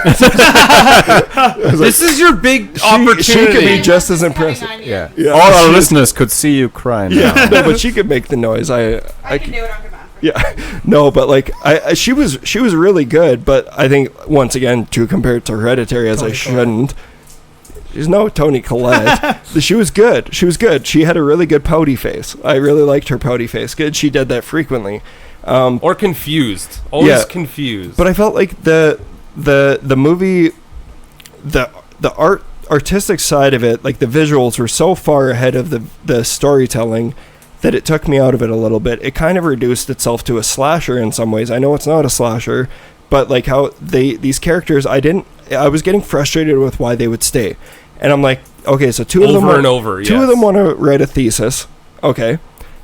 This is your big opportunity. She could be just as impressive. Yeah. All our listeners could see you crying. Yeah, no, but she could make the noise. I can do it on command. Yeah, no, but like she was really good. But I think once again, to compare it to Hereditary, as I shouldn't. She's no Toni Collette. She was good. She had a really good pouty face. I really liked her pouty face. Good. She did that frequently. Or confused. Always confused. But I felt like the movie, the artistic side of it, like the visuals were so far ahead of the storytelling that it took me out of it a little bit. It kind of reduced itself to a slasher in some ways. I know it's not a slasher, but like how these characters, I was getting frustrated with why they would stay. And I'm like, okay, so two of them want to write a thesis. Okay.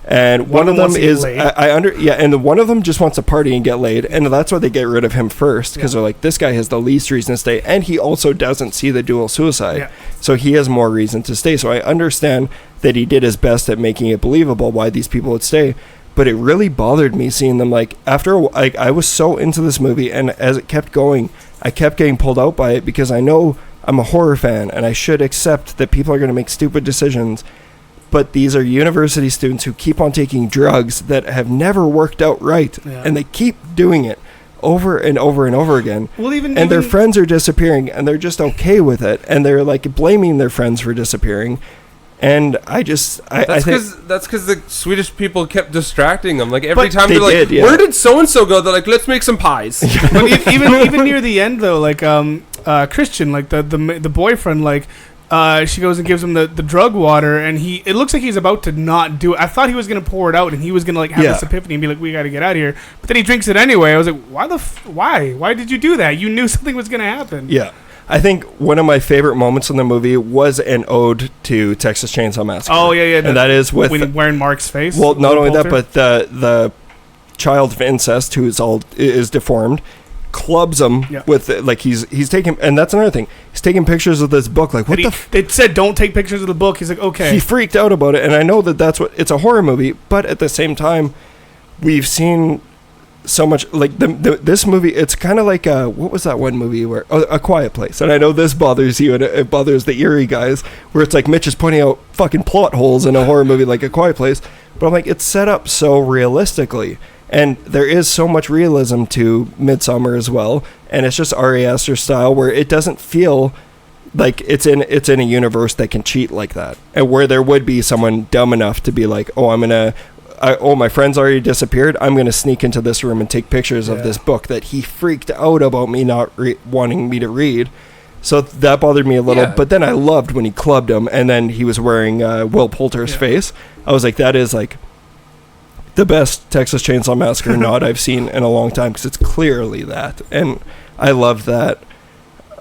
And one of them is and one of them just wants to party and get laid, and that's why they get rid of him first, because they're like, this guy has the least reason to stay, and he also doesn't see the dual suicide, so he has more reason to stay. So I understand that he did his best at making it believable why these people would stay, but it really bothered me seeing them, like, after I was so into this movie, and as it kept going, I kept getting pulled out by it, because I know I'm a horror fan and I should accept that people are going to make stupid decisions. But these are university students who keep on taking drugs that have never worked out right. Yeah. And they keep doing it over and over and over again. Well, even their friends are disappearing, and they're just okay with it. And they're like blaming their friends for disappearing. And I think that's because the Swedish people kept distracting them. Like every time they're like, where did so-and-so go? They're like, let's make some pies. But even near the end though, like Christian, like the boyfriend, like, she goes and gives him the drug water, and it looks like he's about to not do it. I thought he was going to pour it out, and he was going to like have this epiphany and be like, we got to get out of here. But then he drinks it anyway. I was like, why did you do that? You knew something was going to happen. Yeah. I think one of my favorite moments in the movie was an ode to Texas Chainsaw Massacre. Oh, yeah. And that is with wearing Mark's face. Well, not only that, but the child of incest who is deformed clubs him with like he's taking, and that's another thing, he's taking pictures of this book, like they said don't take pictures of the book. He's like, okay, he freaked out about it. And I know that's what it's a horror movie, but at the same time we've seen so much like this movie. It's kind of like what was that one movie where A Quiet Place, and I know this bothers you and it bothers the Eerie guys, where it's like Mitch is pointing out fucking plot holes in a horror movie like A Quiet Place, but I'm like, it's set up so realistically. And there is so much realism to MIDSOMMAR as well, and it's just Ari Asters style, where it doesn't feel like it's in a universe that can cheat like that, and where there would be someone dumb enough to be like, my friend's already disappeared, I'm gonna sneak into this room and take pictures of this book that he freaked out about me not wanting me to read. So that bothered me a little, but then I loved when he clubbed him, and then he was wearing Will Poulter's face. I was like, that is like the best Texas Chainsaw Massacre nod I've seen in a long time, because it's clearly that, and I love that.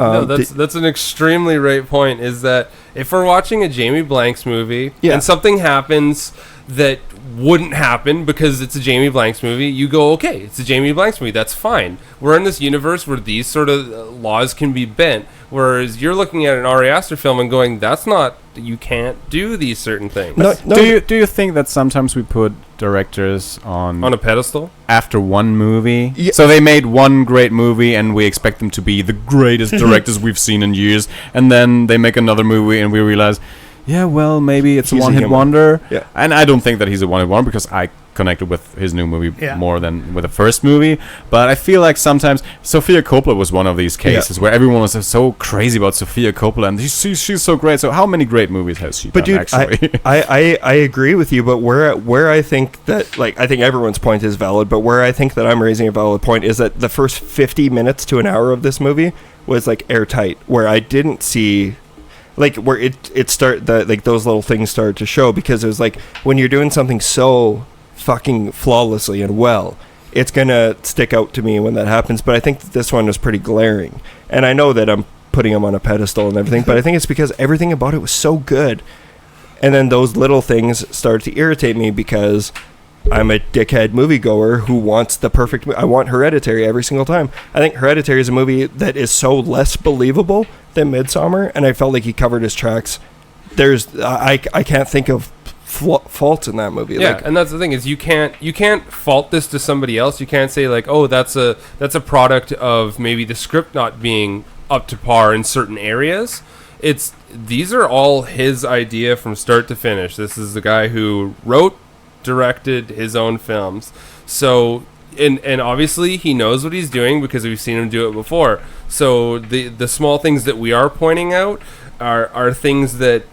No, that's an extremely right point, is that if we're watching a Jamie Blanks movie and something happens that wouldn't happen because it's a Jamie Blanks movie, you go, okay, it's a Jamie Blanks movie, that's fine. We're in this universe where these sort of laws can be bent, whereas you're looking at an Ari Aster film and going, that's not, you can't do these certain things. No. Do you think that sometimes we put directors on a pedestal after one movie? Yeah. So they made one great movie and we expect them to be the greatest directors we've seen in years, and then they make another movie and we realize, yeah, well, maybe it's a one-hit wonder. Yeah. And I don't think that he's a one-hit wonder, because I connected with his new movie more than with the first movie. But I feel like sometimes Sofia Coppola was one of these cases where everyone was so crazy about Sofia Coppola, and she's so great. So how many great movies has she done, actually? I agree with you, but where I think that, like, I think everyone's point is valid, but where I think that I'm raising a valid point is that the first 50 minutes to an hour of this movie was like airtight, where I didn't see like where those little things started to show, because it was like when you're doing something so fucking flawlessly and well, it's gonna stick out to me when that happens. But I think that this one was pretty glaring, and I know that I'm putting him on a pedestal and everything, but I think it's because everything about it was so good, and then those little things started to irritate me because I'm a dickhead moviegoer who wants the perfect. I want Hereditary every single time. I think Hereditary is a movie that is so less believable than Midsommar, and I felt like he covered his tracks. I can't think of faults in that movie. Yeah, and that's the thing is you can't fault this to somebody else. You can't say like, oh, that's a product of maybe the script not being up to par in certain areas. These are all his idea from start to finish. This is the guy who wrote, directed his own films, so and obviously he knows what he's doing because we've seen him do it before. So the small things that we are pointing out are things that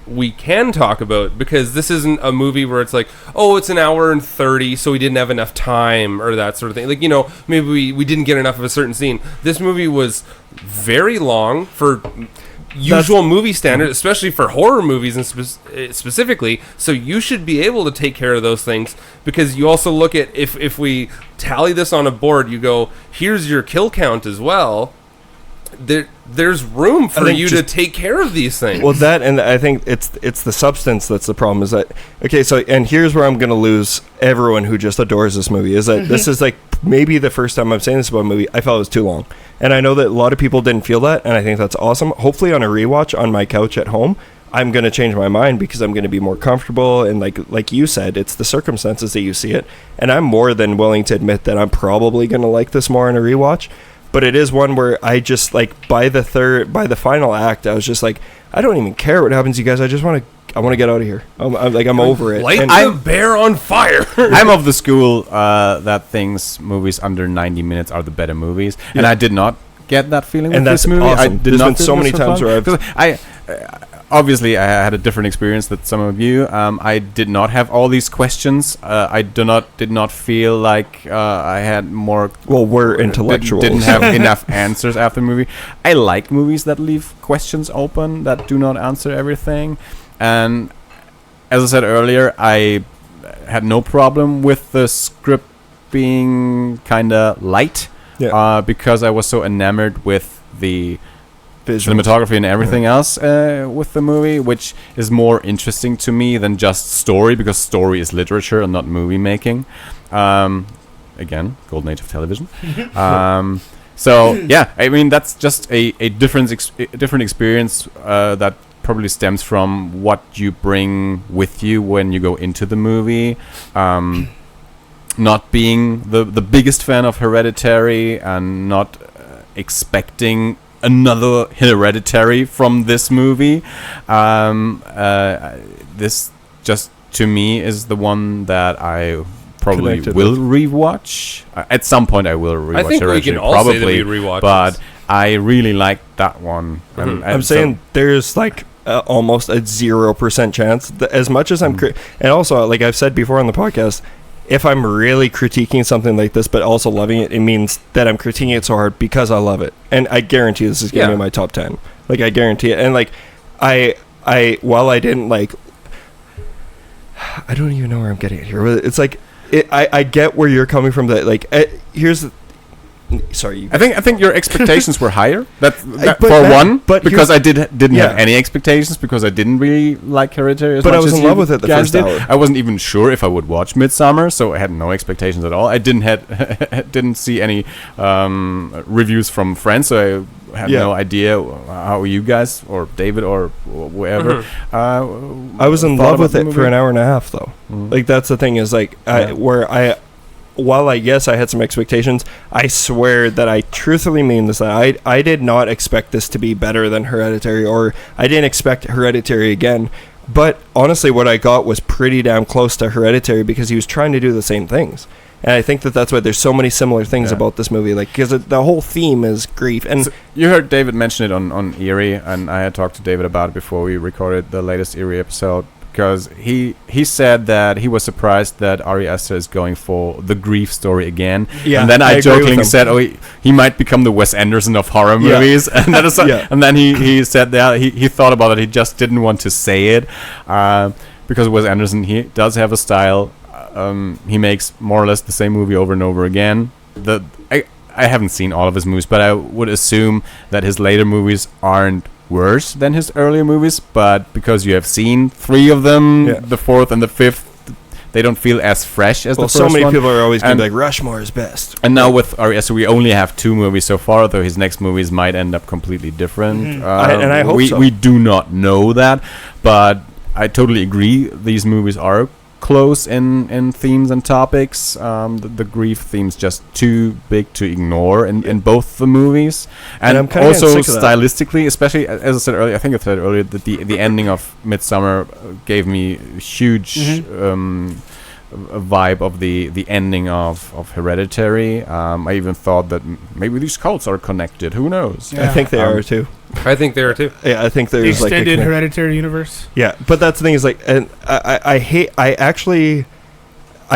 we can talk about, because this isn't a movie where it's like, oh, it's an hour and 30, so we didn't have enough time, or that sort of thing. Like, you know, maybe we didn't get enough of a certain scene. This movie was very long for usual movie standard, especially for horror movies and specifically. So you should be able to take care of those things, because you also look at, if we tally this on a board, you go, here's your kill count as well. There's room for you to take care of these things. Well, that, and I think it's the substance that's the problem. Is that okay? So, and here's where I'm going to lose everyone who just adores this movie. Is that this is like maybe the first time I'm saying this about a movie. I felt it was too long, and I know that a lot of people didn't feel that, and I think that's awesome. Hopefully, on a rewatch on my couch at home, I'm going to change my mind, because I'm going to be more comfortable, and like you said, it's the circumstances that you see it, and I'm more than willing to admit that I'm probably going to like this more on a rewatch. But it is one where I just, like, by the final act, I was just like, I don't even care what happens, you guys. I want to get out of here. I'm over it. Light the bear on fire. I'm of the school that movies under 90 minutes are the better movies, and I did not get that feeling with this movie. Awesome. There's been so many times where obviously, I had a different experience than some of you. I did not have all these questions. I did not feel like I had more. Well, we're intellectuals. Didn't have enough answers after the movie. I like movies that leave questions open, that do not answer everything. And as I said earlier, I had no problem with the script being kind of light, because I was so enamored with the cinematography and everything else with the movie, which is more interesting to me than just story, because story is literature and not movie making. Again, golden age of television. So yeah, I mean, that's just a different experience that probably stems from what you bring with you when you go into the movie. Not being the biggest fan of Hereditary, and not expecting another Hereditary from this movie. This just, to me, is the one that I probably will rewatch. At some point I will rewatch Hereditary. I think we can all say that we rewatch, but I really like that one. Mm-hmm. I'm saying there's like almost a 0% chance that, as much as I'm and also, like I've said before on the podcast, if I'm really critiquing something like this but also loving it, it means that I'm critiquing it so hard because I love it. And I guarantee this is going to be in my top 10. Like, I guarantee it. And like while I didn't like, I don't even know where I'm getting it here. It's like I get where you're coming from. That like here's the, sorry. I think your expectations were higher. Because I didn't have any expectations, because I didn't really like Hereditary as much. But I was in love with it the first hour. I wasn't even sure if I would watch MIDSOMMAR, so I had no expectations at all. I didn't see any reviews from friends, so I had no idea how you guys or David or whoever. I was in love with it for an hour and a half, though. Mm-hmm. Like, that's the thing is like while I had some expectations, I swear that I truthfully mean this. I did not expect this to be better than Hereditary, or I didn't expect Hereditary again. But honestly, what I got was pretty damn close to Hereditary, because he was trying to do the same things. And I think that's why there's so many similar things about this movie, like, because the whole theme is grief. And so you heard David mention it on Eerie, and I had talked to David about it before we recorded the latest Eerie episode. because he said that he was surprised that Ari Asters is going for the grief story again. Yeah, and then I jokingly said, "Oh, he might become the Wes Anderson of horror movies." And then and then he said that he thought about it. He just didn't want to say it because Wes Anderson, he does have a style. He makes more or less the same movie over and over again. I haven't seen all of his movies, but I would assume that his later movies aren't worse than his earlier movies, but because you have seen 3 of them, the 4th and the 5th, they don't feel as fresh as the first one. So many people are always going to be like, Rushmore is best. And now with Ari Asters, we only have 2 movies so far, though his next movies might end up completely different. And I hope so. We do not know that, but I totally agree these movies are close in themes and topics. The grief theme's just too big to ignore in both the movies, and I'm also stylistically, especially as I said earlier, I think I said earlier that the ending of Midsommar gave me huge a vibe of the ending of Hereditary. I even thought that maybe these cults are connected. Who knows? I think they are too. I think they are too. Yeah, I think there's the extended Hereditary universe. Yeah, but that's the thing is like, and I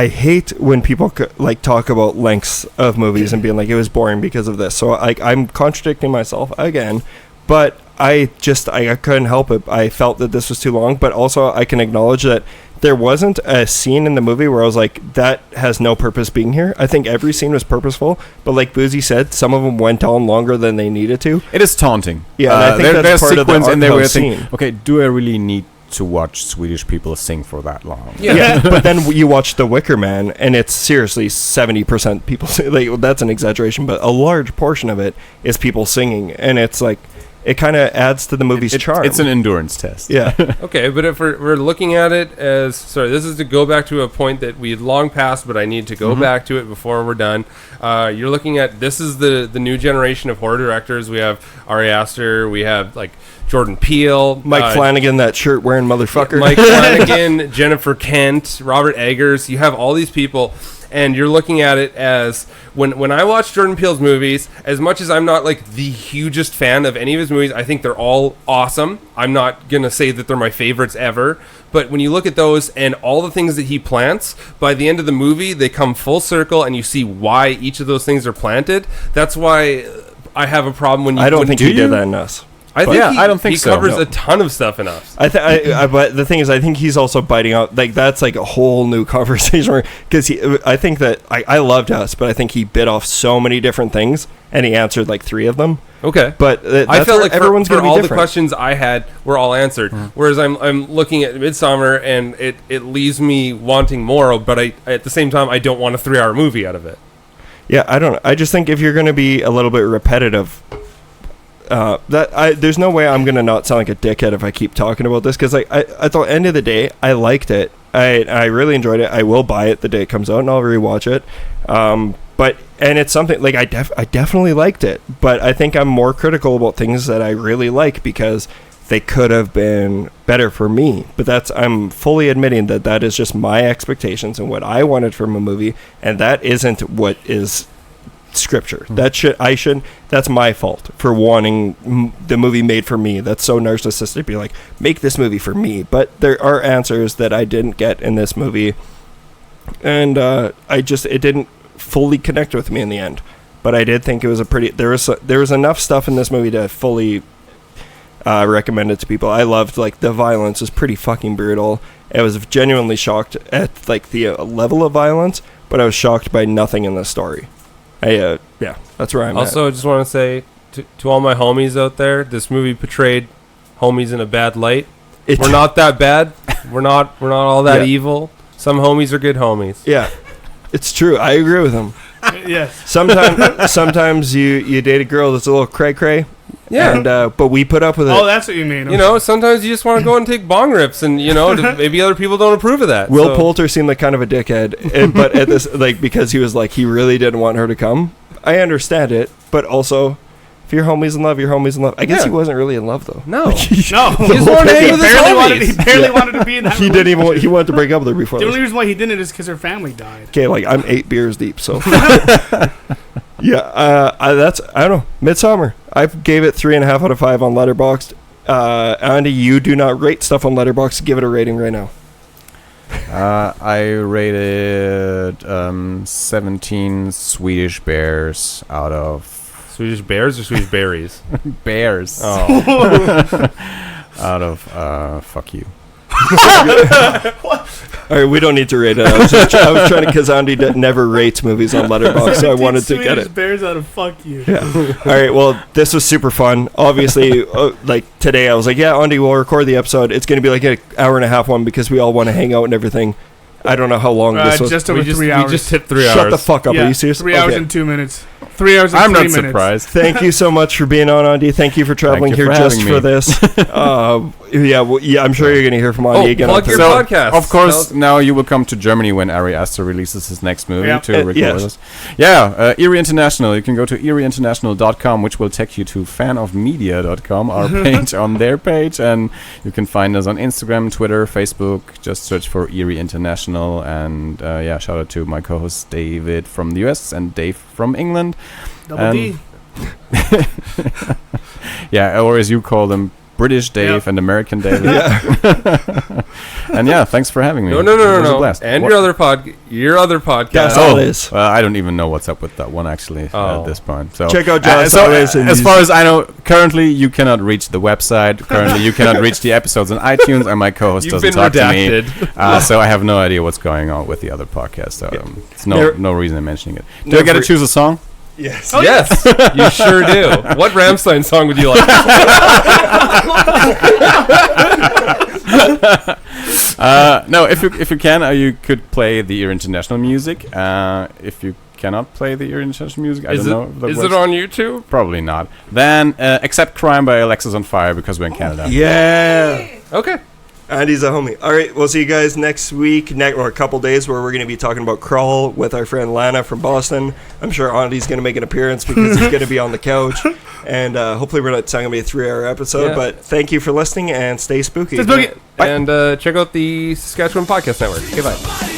hate when people talk about lengths of movies and being like it was boring because of this. So I'm contradicting myself again, but I couldn't help it. I felt that this was too long, but also I can acknowledge that there wasn't a scene in the movie where I was like, that has no purpose being here. I think every scene was purposeful, but like Boozy said, some of them went on longer than they needed to. It is taunting. Yeah, and I think that's part of the art scene. Okay, do I really need to watch Swedish people sing for that long? Yeah. But then you watch The Wicker Man, and it's seriously 70% people sing. Like, that's an exaggeration, but a large portion of it is people singing, and it's like, it kind of adds to the movie's charm. It's an endurance test. Yeah. Okay, but if we're looking at it as... Sorry, this is to go back to a point that we had long passed, but I need to go back to it before we're done. You're looking at... This is the new generation of horror directors. We have Ari Aster. We have, like, Jordan Peele. Mike Flanagan, that shirt-wearing motherfucker. Mike Flanagan, Jennifer Kent, Robert Eggers. You have all these people... And you're looking at it as when I watch Jordan Peele's movies, as much as I'm not like the hugest fan of any of his movies, I think they're all awesome. I'm not going to say that they're my favorites ever. But when you look at those and all the things that he plants, by the end of the movie, they come full circle and you see why each of those things are planted. That's why I have a problem when you... I don't think he did that in Us. I don't think he covers a ton of stuff in Us. But the thing is, I think he's also biting out. Like, that's like a whole new conversation. Because I think that I loved Us, but I think he bit off so many different things, and he answered like 3 of them. Okay, but I felt like everyone's going to be all different. The questions I had were all answered. Whereas I'm looking at Midsommar, and it leaves me wanting more. But at the same time, I don't want a 3-hour movie out of it. Yeah, I don't know. I just think if you're going to be a little bit repetitive. There's no way I'm gonna not sound like a dickhead if I keep talking about this, because at the end of the day, I liked it. I really enjoyed it. I will buy it the day it comes out, and I'll rewatch it. But it's something like I definitely liked it, but I think I'm more critical about things that I really like because they could have been better for me. But I'm fully admitting that is just my expectations and what I wanted from a movie, and that isn't what is scripture. That's my fault for wanting the movie made for me. That's so narcissistic to be like, make this movie for me. But there are answers that I didn't get in this movie, and it didn't fully connect with me in the end. But I did think it was there was enough stuff in this movie to fully recommend it to people. I loved, like, the violence is pretty fucking brutal. I was genuinely shocked at like the level of violence, but I was shocked by nothing in the story. That's where I'm also, at. I just want to say to all my homies out there, this movie portrayed homies in a bad light. We're not that bad. We're not all that evil. Some homies are good homies. Yeah, it's true. I agree with him. Yes. Sometimes you date a girl that's a little cray-cray. Yeah. And but we put up with it. Oh, that's what you mean. You know, sometimes you just want to go and take bong rips, and maybe other people don't approve of that. Will Poulter seemed like kind of a dickhead, but at this, like, because he was like, he really didn't want her to come. I understand it, but also, if your homie's in love, your homie's in love. I guess he wasn't really in love though. No. He just wanted to he barely wanted to be in that. He wanted to break up with her before. The only reason why he didn't is because her family died. Okay, like, I'm 8 beers deep, so. Yeah, I don't know. Midsommar. I gave it 3.5 out of 5 on Letterboxd. Andi, you do not rate stuff on Letterboxd. Give it a rating right now. I rated 17 Swedish bears out of... Swedish bears or Swedish berries? Bears. Oh. Out of fuck you. All right, we don't need to rate it. I was trying to, because Andi never rates movies on Letterboxd, so I wanted to get it. Bears out of fuck you. Yeah. All right, well, this was super fun. Obviously, like today, I was like, yeah, Andi, we'll record the episode. It's going to be like an hour and a half one because we all want to hang out and everything. I don't know how long this was. Just over 3 hours. We just hit 3 hours. Shut the fuck up. Yeah, Are you serious? 3 hours and 2 minutes. 3 hours and I'm 3 not minutes. surprised. Thank you so much for being on, Andi. Thank you for traveling here just for this. I'm sure you're going to hear from Andi again. Plug your podcast. Of course, now you will come to Germany when Ari Asters releases his next movie to record with us. Yeah, Eerie International. You can go to eerieinternational.com, which will take you to fanofmedia.com, our page on their page, and you can find us on Instagram, Twitter, Facebook. Just search for Eerie International, and shout out to my co-host David from the US and Dave from England. Double D. Yeah, or as you call them, British Dave and American David. And thanks for having me. No. And your other podcast. That's all it is. I don't even know what's up with that one actually at this point. So check out John. As far as I know, currently you cannot reach the website. Currently you cannot reach the episodes on iTunes, and my co-host doesn't talk to me. So I have no idea what's going on with the other podcast. So it's no reason I'm mentioning it. Do I get to choose a song? Yes. Oh, yes, you sure do. What Rammstein song would you like? No, if you can, you could play the Eerie International music. If you cannot play the Eerie International music, I don't know. Is it on YouTube? Probably not. Then Accept Crime by Alexis on Fire, because we're in Canada. Yeah. Okay. Andy's a homie. All right, we'll see you guys next week, or a couple days, where we're going to be talking about Crawl with our friend Lana from Boston. I'm sure Andy's going to make an appearance because he's going to be on the couch. And hopefully it's not going to be a 3-hour episode. Yeah. But thank you for listening, and stay spooky. Stay spooky. And check out the Saskatchewan Podcast Network. Okay, bye.